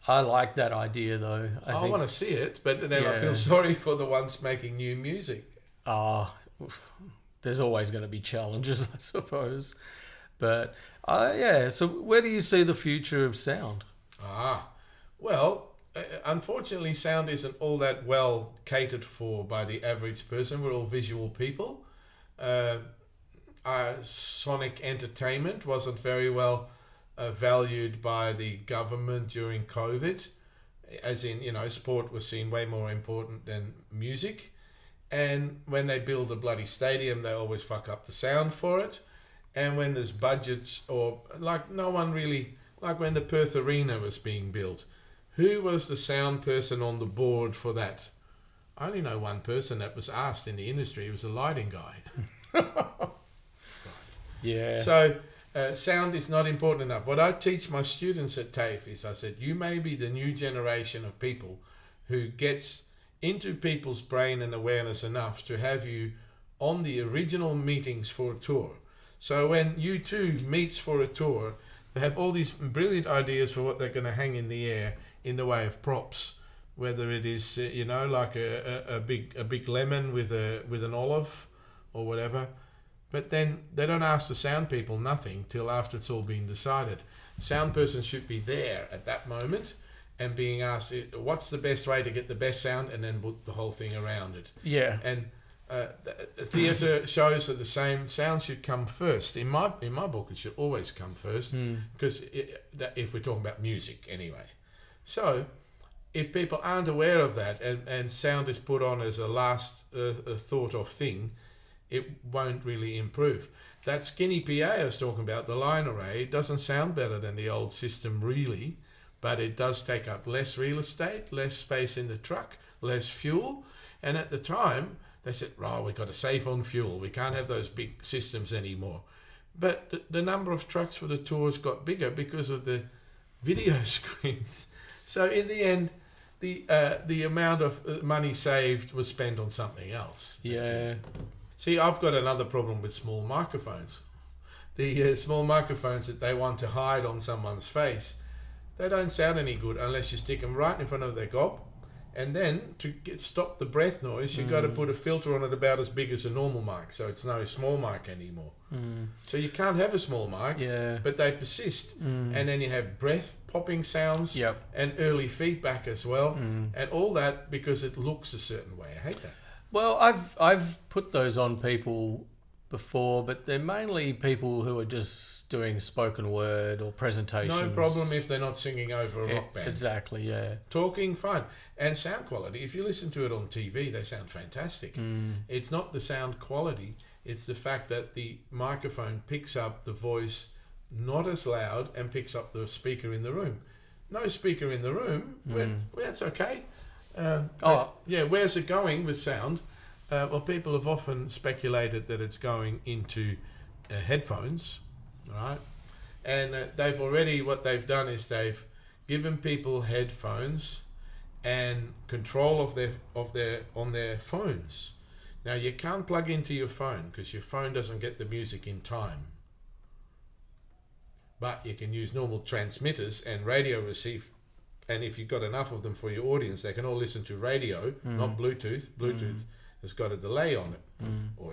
I like that idea, though. I want to see it, but then I feel sorry for the ones making new music. There's always going to be challenges, I suppose. But, so where do you see the future of sound? Well, unfortunately, sound isn't all that well catered for by the average person. We're all visual people. Our sonic entertainment wasn't very well valued by the government during COVID, as in, sport was seen way more important than music. And when they build a bloody stadium, they always fuck up the sound for it. And when there's budgets, or like no one really, like when the Perth Arena was being built, who was the sound person on the board for that? I only know one person that was asked in the industry. It was a lighting guy. Right. Yeah. So sound is not important enough. What I teach my students at TAFE is, I said, you may be the new generation of people who gets into people's brain and awareness enough to have you on the original meetings for a tour. So when U2 meets for a tour, they have all these brilliant ideas for what they're going to hang in the air in the way of props, whether it is like a big lemon with an olive or whatever. But then they don't ask the sound people nothing till after it's all been decided. Sound person should be there at that moment and being asked, what's the best way to get the best sound, and then put the whole thing around it. Yeah. And theatre shows are the same. Sound should come first. In my book, it should always come first, because if we're talking about music anyway. So if people aren't aware of that, and sound is put on as a last thought of thing, it won't really improve. That skinny PA I was talking about, the line array, doesn't sound better than the old system really, but it does take up less real estate, less space in the truck, less fuel. And at the time, they said, right, we've got to save on fuel. We can't have those big systems anymore. But the number of trucks for the tours got bigger because of the video screens. So in the end, the amount of money saved was spent on something else. Yeah. See, I've got another problem with small microphones. The small microphones that they want to hide on someone's face, they don't sound any good unless you stick them right in front of their gob. And then to stop the breath noise, you've got to put a filter on it about as big as a normal mic, so it's no small mic anymore. So you can't have a small mic, but they persist. And then you have breath popping sounds and early feedback as well, and all that because it looks a certain way. I hate that. Well, I've put those on people before, but they're mainly people who are just doing spoken word or presentations. No problem if they're not singing over a rock band. Exactly, yeah. Talking, fine. And sound quality, if you listen to it on TV, they sound fantastic. It's not the sound quality, it's the fact that the microphone picks up the voice not as loud and picks up the speaker in the room. No speaker in the room, well, that's okay. Where's it going with sound? Well, people have often speculated that it's going into headphones, right? And what they've done is they've given people headphones and control on their phones. Now you can't plug into your phone because your phone doesn't get the music in time. But you can use normal transmitters and radio receive. And if you've got enough of them for your audience, they can all listen to radio, not Bluetooth. Bluetooth has got a delay on it, or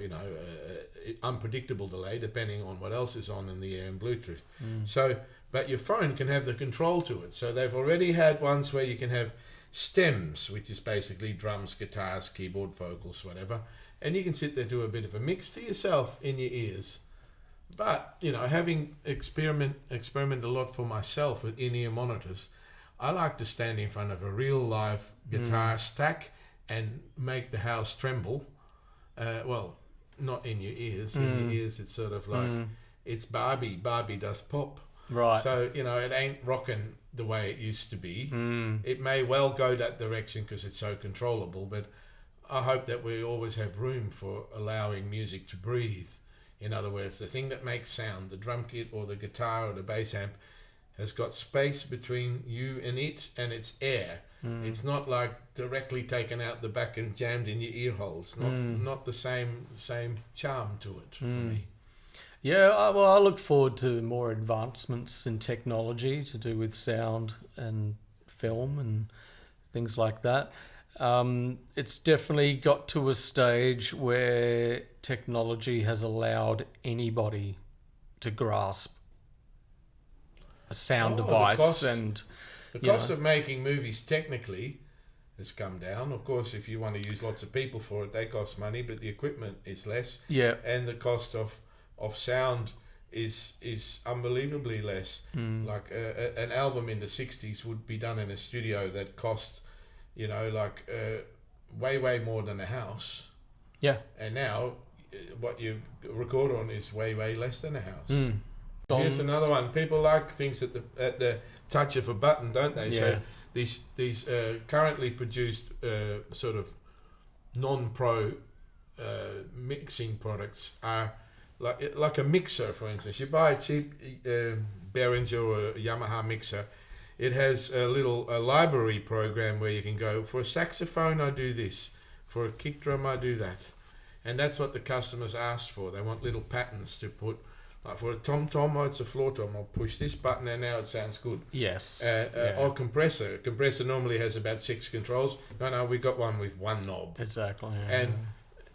unpredictable delay depending on what else is on in the air in Bluetooth. So, but your phone can have the control to it. So they've already had ones where you can have stems, which is basically drums, guitars, keyboard, vocals, whatever, and you can sit there do a bit of a mix to yourself in your ears. But having experiment a lot for myself with in-ear monitors, I like to stand in front of a real live guitar stack and make the house tremble. Well, not in your ears. In your ears, it's sort of like it's Barbie. Barbie does pop. Right. So it ain't rocking the way it used to be. It may well go that direction because it's so controllable. But I hope that we always have room for allowing music to breathe. In other words, the thing that makes sound, the drum kit or the guitar or the bass amp, has got space between you and it, and it's air. It's not like directly taken out the back and jammed in your ear holes. Not the same charm to it for me. Yeah, I look forward to more advancements in technology to do with sound and film and things like that. It's definitely got to a stage where technology has allowed anybody to grasp a sound device. The cost of making movies technically has come down. Of course, if you want to use lots of people for it, they cost money, but the equipment is less. Yeah. And the cost of sound is unbelievably less. Like an album in the 60s would be done in a studio that cost, way more than a house. Yeah. And now what you record on is way less than a house. Here's Songs. another one. People like things at the touch of a button, don't they? Yeah. So these currently produced sort of non-pro mixing products are like a mixer, for instance. You buy a cheap Behringer or a Yamaha mixer. It has a little library program where you can go, for a saxophone I do this, for a kick drum I do that. And that's what the customers asked for. They want little patterns to put. Like for a tom-tom, it's a floor tom. I'll push this button and now it sounds good. Yes. Or compressor. Compressor normally has about 6 controls. No, we got one with 1 knob. Exactly. Yeah. And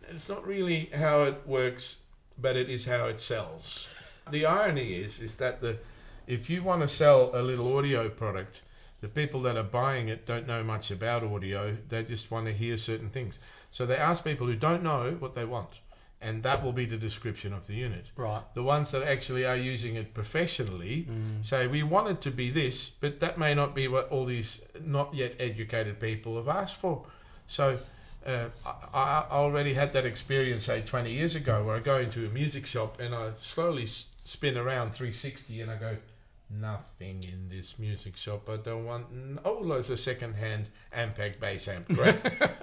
it's not really how it works, but it is how it sells. The irony is that if you want to sell a little audio product, the people that are buying it don't know much about audio. They just want to hear certain things. So they ask people who don't know what they want. And that will be the description of the unit. Right. The ones that actually are using it professionally say, we want it to be this, but that may not be what all these not yet educated people have asked for. So I already had that experience, say, 20 years ago, where I go into a music shop and I slowly spin around 360 and I go, nothing in this music shop. I don't want... Oh, there's a second-hand Ampeg bass amp. Great.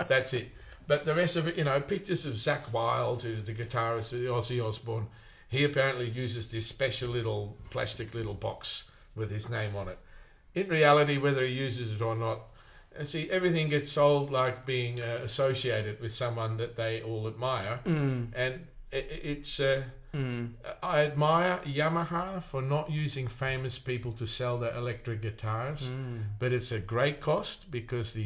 That's it. But the rest of it, pictures of Zakk Wylde, who's the guitarist of Ozzy Osbourne. He apparently uses this special little plastic little box with his name on it. In reality, whether he uses it or not, see, everything gets sold like being associated with someone that they all admire. And it's... I admire Yamaha for not using famous people to sell their electric guitars, but it's a great cost because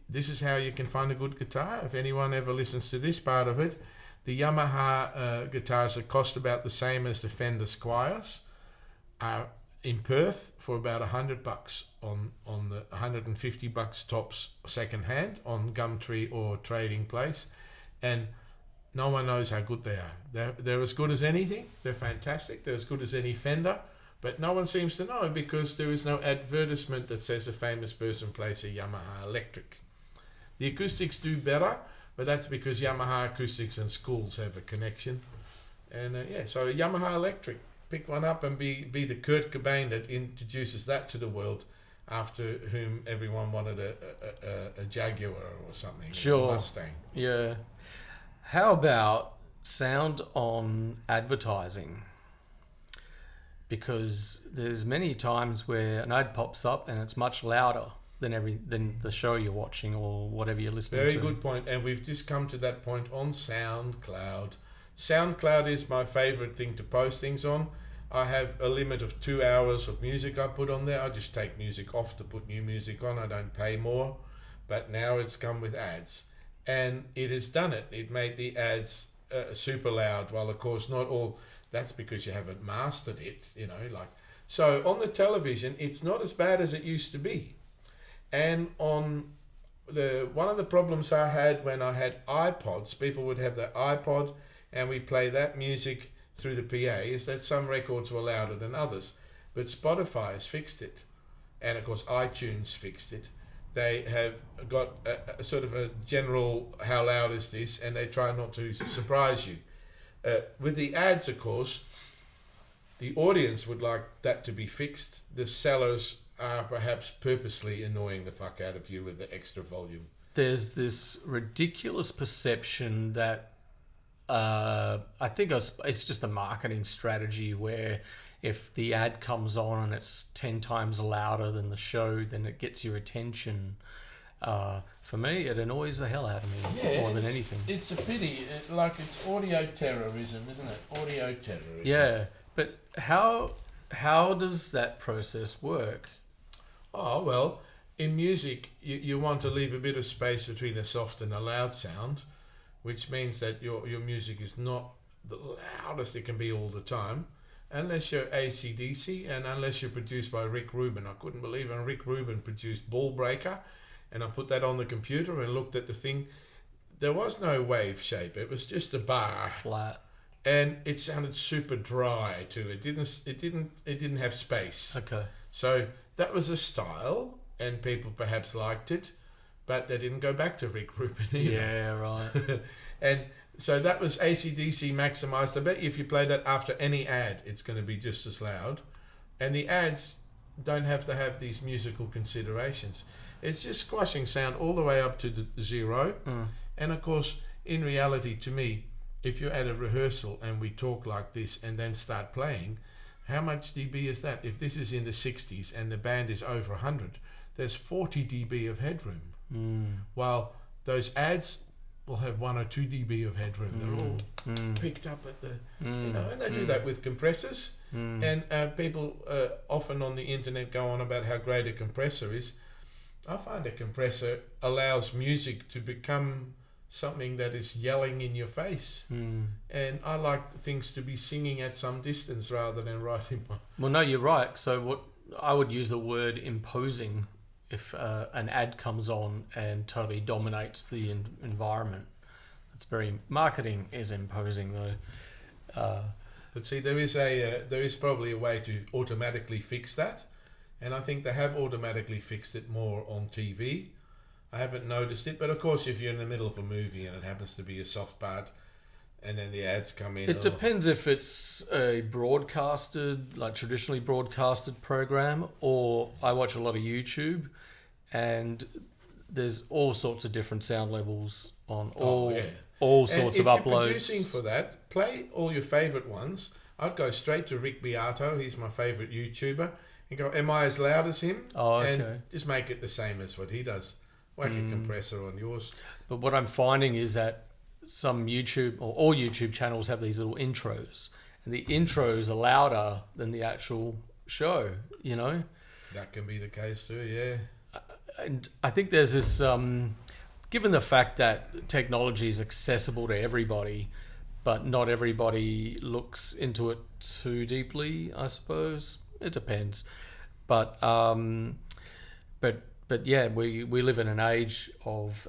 this is how you can find a good guitar. If anyone ever listens to this part of it, the Yamaha guitars that cost about the same as the Fender Squiers are in Perth for about $100 on the $150 tops second hand on Gumtree or Trading Place, and no one knows how good they are. They're as good as anything. They're fantastic. They're as good as any Fender. But no one seems to know because there is no advertisement that says a famous person plays a Yamaha electric. The acoustics do better, but that's because Yamaha acoustics and schools have a connection. And so a Yamaha electric. Pick one up and be the Kurt Cobain that introduces that to the world, after whom everyone wanted a Jaguar or something. Sure. A Mustang. Yeah. How about sound on advertising? Because there's many times where an ad pops up and it's much louder than the show you're watching or whatever you're listening to. Very good point. And we've just come to that point on SoundCloud. SoundCloud is my favorite thing to post things on. I have a limit of 2 hours of music I put on there. I just take music off to put new music on. I don't pay more. But now it's come with ads. And it has done it. It made the ads super loud. Well, of course, not all... That's because you haven't mastered it, So on the television, it's not as bad as it used to be. And on one of the problems I had when I had iPods, people would have their iPod and we play that music through the PA, is that some records were louder than others. But Spotify has fixed it. And of course, iTunes fixed it. They have got a sort of a general, how loud is this? And they try not to surprise you. With the ads, of course, the audience would like that to be fixed. The sellers are perhaps purposely annoying the fuck out of you with the extra volume. There's this ridiculous perception that I think it's just a marketing strategy where if the ad comes on and it's 10 times louder than the show, then it gets your attention. For me, it annoys the hell out of me more than anything. It's a pity. It's audio terrorism, isn't it? Audio terrorism. Yeah, but how does that process work? Oh, well, in music, you want to leave a bit of space between a soft and a loud sound, which means that your music is not the loudest it can be all the time, unless you're AC/DC and unless you're produced by Rick Rubin. I couldn't believe when Rick Rubin produced Ball Breaker, and I put that on the computer and looked at the thing. There was no wave shape. It was just a bar. Flat. and it sounded super dry too. It didn't have space. Okay. So that was a style, and people perhaps liked it, but they didn't go back to Rick Rubin either. Yeah, right. And so that was AC/DC maximized. I bet you if you play that after any ad, it's going to be just as loud. And the ads don't have to have these musical considerations. It's just squashing sound all the way up to the 0. And of course, in reality, to me, if you're at a rehearsal and we talk like this and then start playing, how much dB is that? If this is in the 60s and the band is over 100, there's 40 dB of headroom. While those ads will have 1 or 2 dB of headroom. They're all picked up at the, and they do that with compressors. And people often on the internet go on about how great a compressor is. I find a compressor allows music to become something that is yelling in your face. And I like things to be singing at some distance rather than right in my... Well, no, you're right. So what I would use the word imposing if an ad comes on and totally dominates the environment. It's very... Marketing is imposing, though. But see, there is probably a way to automatically fix that. And I think they have automatically fixed it more on TV. I haven't noticed it, but of course, if you're in the middle of a movie and it happens to be a soft part, and then the ads come in. It depends if it's a broadcasted, like traditionally broadcasted program, or I watch a lot of YouTube, and there's all sorts of different sound levels on all sorts of uploads. If you're producing for that, play all your favorite ones. I'd go straight to Rick Beato. He's my favorite YouTuber. And go, am I as loud as him? Oh, okay. And just make it the same as what he does. Whack a compressor on yours. But what I'm finding is that some YouTube or all YouTube channels have these little intros, and the intros are louder than the actual show, you know? That can be the case too, yeah. And I think there's this, given the fact that technology is accessible to everybody, but not everybody looks into it too deeply, I suppose. It depends. But yeah, we live in an age of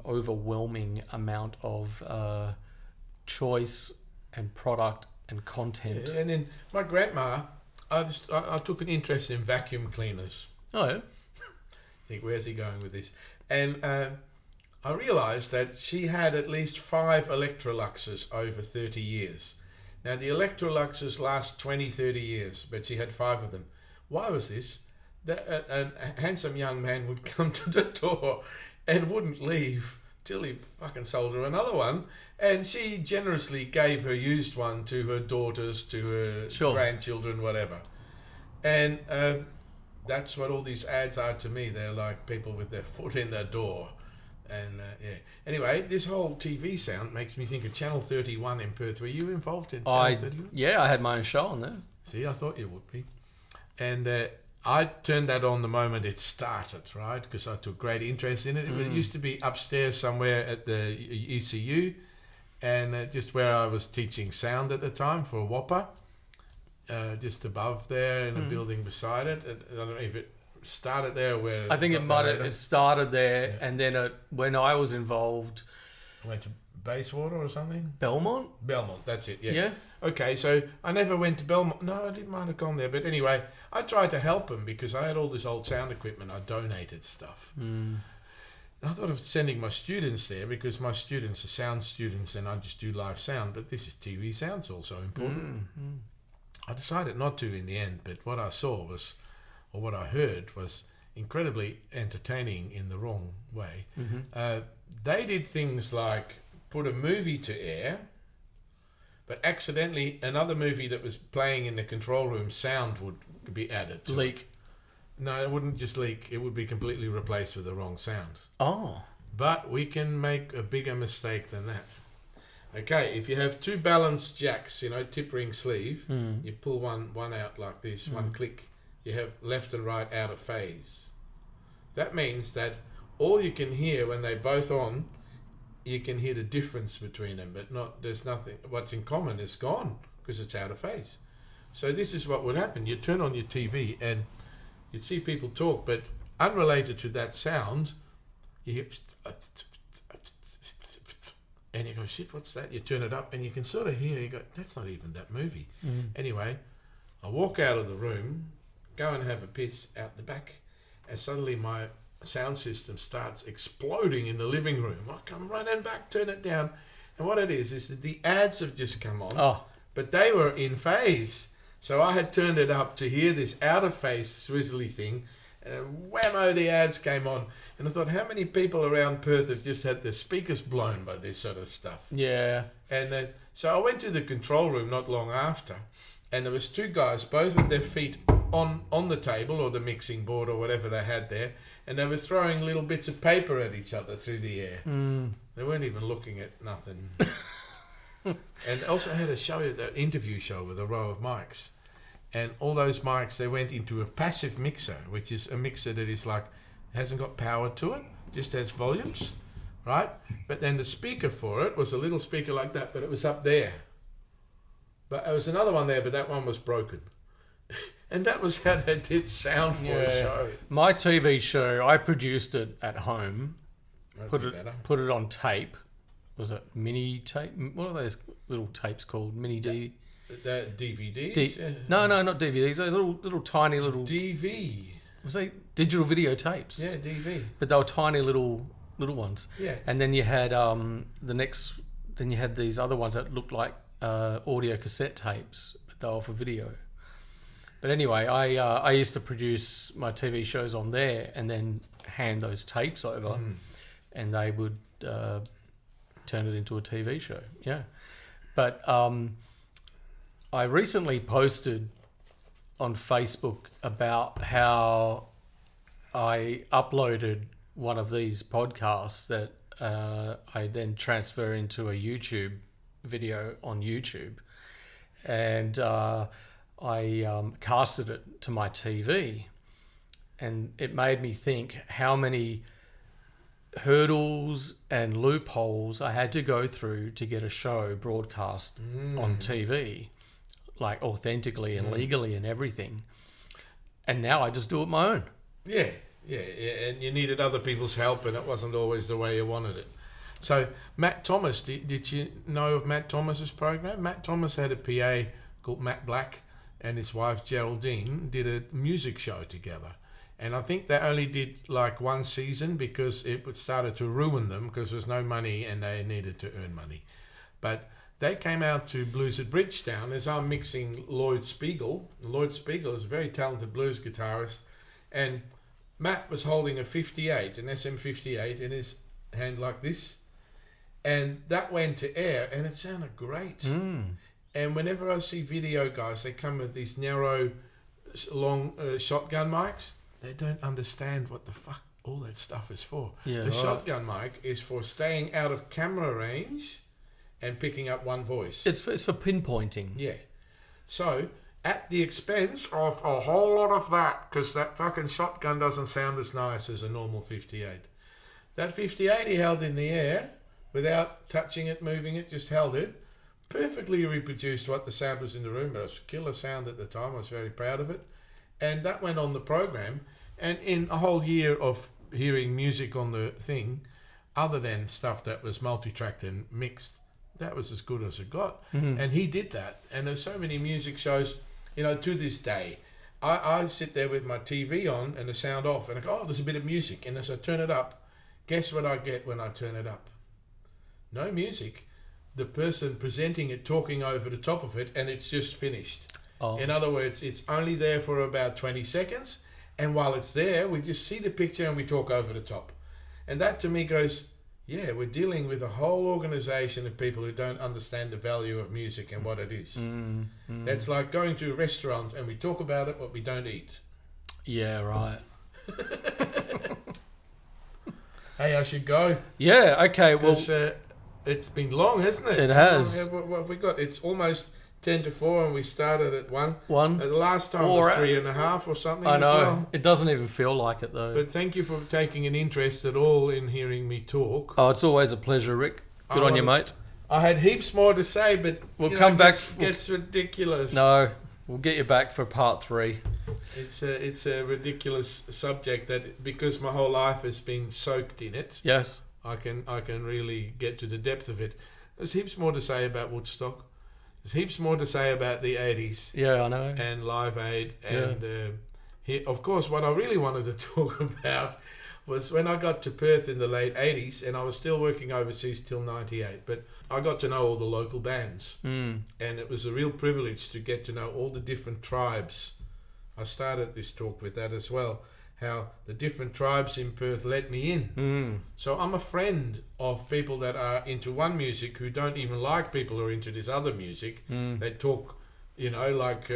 overwhelming amount of choice and product and content. Yeah, and then my grandma, I took an interest in vacuum cleaners. Oh, yeah. I think, where's he going with this? And I realised that she had at least 5 Electroluxes over 30 years. Now, the Electroluxes last 20, 30 years, but she had 5 of them. Why was this? A handsome young man would come to the door and wouldn't leave till he fucking sold her another one. And she generously gave her used one to her daughters, to her grandchildren, whatever. And that's what all these ads are to me. They're like people with their foot in their door. And yeah. Anyway, this whole TV sound makes me think of Channel 31 in Perth. Were you involved in Channel 31? Yeah, I had my own show on there. See, I thought you would be. And I turned that on the moment it started, right? Because I took great interest in it. It used to be upstairs somewhere at the ECU, and just where I was teaching sound at the time for Whopper, just above there in a building beside it. I don't know if it started there where... I think it started there, and then when I was involved... Went to Bayswater or something? Belmont, that's it, yeah. Yeah. Okay, so I never went to Belmont. No, I didn't mind have gone there. But anyway, I tried to help him because I had all this old sound equipment. I donated stuff. I thought of sending my students there because my students are sound students and I just do live sound. But this is TV sound's also important. I decided not to in the end, but what I saw was, or what I heard was incredibly entertaining in the wrong way. They did things like put a movie to air, but accidentally another movie that was playing in the control room sound would be added to leak. It. No, it wouldn't just leak. It would be completely replaced with the wrong sound. Oh. But we can make a bigger mistake than that. Okay, if you have 2 balanced jacks, tip ring sleeve, you pull one out like this, one click, you have left and right out of phase. That means that all you can hear when they're both on, you can hear the difference between them, but there's nothing. What's in common is gone because it's out of phase. So this is what would happen. You turn on your TV and you'd see people talk, but unrelated to that sound, you hear, And you go, shit, what's that? You turn it up and you can sort of hear, you go, that's not even that movie. Anyway, I walk out of the room, go and have a piss out the back, and suddenly my sound system starts exploding in the living room. I come running back, turn it down, and what it is that the ads have just come on, but they were in phase. So I had turned it up to hear this out of phase swizzly thing, and whammo, the ads came on. And I thought, how many people around Perth have just had their speakers blown by this sort of stuff? Yeah. And so I went to the control room not long after, and there was two guys, both with their feet on the table or the mixing board or whatever they had there, and they were throwing little bits of paper at each other through the air. They weren't even looking at nothing. And also had a show, the interview show with a row of mics. And all those mics, they went into a passive mixer, which is a mixer that is like, hasn't got power to it, just has volumes, right? But then the speaker for it was a little speaker like that, but it was up there. But there was another one there, but that one was broken. And that was how they did sound for a show. My TV show, I produced it at home, put it on tape. Was it mini tape? What are those little tapes called? Mini D? The DVDs? No, not DVDs. Those little tiny little... DV. Was they digital video tapes? Yeah, DV. But they were tiny little ones. Yeah. And then you had then you had these other ones that looked like audio cassette tapes, but they were for video. But anyway, I used to produce my TV shows on there and then hand those tapes over, and they would turn it into a TV show. Yeah. But I recently posted on Facebook about how I uploaded one of these podcasts that I then transfer into a YouTube video on YouTube, and I casted it to my TV, and it made me think how many hurdles and loopholes I had to go through to get a show broadcast on TV, like authentically and legally and everything. And now I just do it my own. Yeah, and you needed other people's help, and it wasn't always the way you wanted it. So Matt Thomas, did you know of Matt Thomas's program? Matt Thomas had a PA called Matt Black, and his wife Geraldine did a music show together. And I think they only did like one season because it started to ruin them because there was no money and they needed to earn money. But they came out to Blues at Bridgetown as I'm mixing Lloyd Spiegel. Lloyd Spiegel is a very talented blues guitarist, and Matt was holding a 58, an SM58 in his hand like this, and that went to air and it sounded great. And whenever I see video guys, they come with these narrow, long shotgun mics. They don't understand what the fuck all that stuff is for. The shotgun mic is for staying out of camera range and picking up one voice. It's for pinpointing. Yeah. So, at the expense of a whole lot of that, because that fucking shotgun doesn't sound as nice as a normal 58. That 58 he held in the air, without touching it, moving it, just held it, perfectly reproduced what the sound was in the room, but it was a killer sound at the time. I was very proud of it. And that went on the program, and in a whole year of hearing music on the thing, other than stuff that was multi-tracked and mixed, that was as good as it got. And he did that. And there's so many music shows, you know, to this day. I sit there with my TV on and the sound off, and I go, oh, there's a bit of music. And as I turn it up, guess what I get when I turn it up? No music. The person presenting it talking over the top of it, and it's just finished. In other words, it's only there for about 20 seconds, and while it's there, we just see the picture and we talk over the top. And that to me goes, yeah, we're dealing with a whole organization of people who don't understand the value of music and what it is. That's like going to a restaurant and we talk about it, but we don't eat. Yeah, right. Hey, I should go. Yeah, okay, well... it's been long, hasn't it? It has. What have we got? It's almost 10 to 4 and we started at 1. The last time 4 was 3.5 or something. I know. Well. It doesn't even feel like it though. But thank you for taking an interest at all in hearing me talk. Oh, it's always a pleasure, Rick. Good on you, mate. I had heaps more to say, but we'll come back. It gets ridiculous. No, we'll get you back for part 3. It's a ridiculous subject that because my whole life has been soaked in it. Yes. I can really get to the depth of it. There's heaps more to say about Woodstock. There's heaps more to say about the 80s. Yeah, I know. And Live Aid. And of course, what I really wanted to talk about was when I got to Perth in the late 80s, and I was still working overseas till 98. But I got to know all the local bands. And it was a real privilege to get to know all the different tribes. I started this talk with that as well. How the different tribes in Perth let me in. So I'm a friend of people that are into one music who don't even like people who are into this other music. They talk, like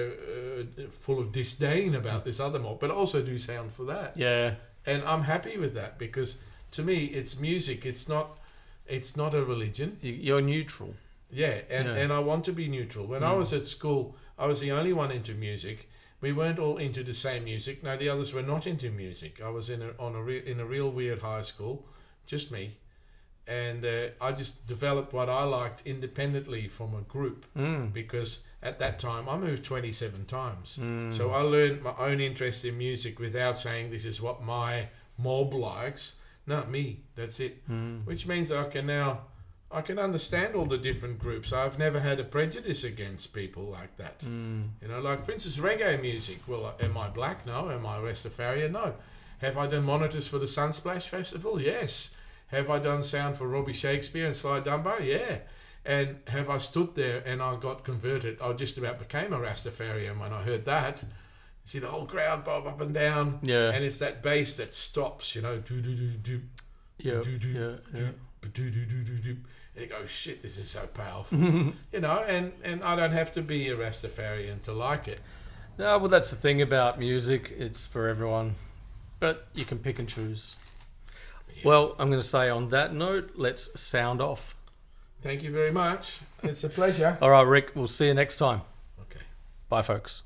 full of disdain about this other mob, but also do sound for that. Yeah. And I'm happy with that, because to me it's music. It's not a religion. You're neutral. Yeah, and I want to be neutral. When I was at school, I was the only one into music. We weren't all into the same music. No, the others were not into music. I was in a real weird high school, just me, and I just developed what I liked independently from a group. Because at that time I moved 27 times, so I learned my own interest in music without saying this is what my mob likes. Not me. That's it. Which means I can understand all the different groups. I've never had a prejudice against people like that. Like for instance, reggae music. Well, am I black? No. Am I Rastafarian? No. Have I done monitors for the Sunsplash Festival? Yes. Have I done sound for Robbie Shakespeare and Sly Dunbar? Yeah. And have I stood there and I got converted? I just about became a Rastafarian when I heard that. You see the whole crowd bob up and down. Yeah. And it's that bass that stops, do do do do do do do do do do. And you go, shit, this is so powerful. And I don't have to be a Rastafarian to like it. No, well, that's the thing about music. It's for everyone. But you can pick and choose. Yeah. Well, I'm going to say on that note, let's sound off. Thank you very much. It's a pleasure. All right, Rick, we'll see you next time. Okay. Bye, folks.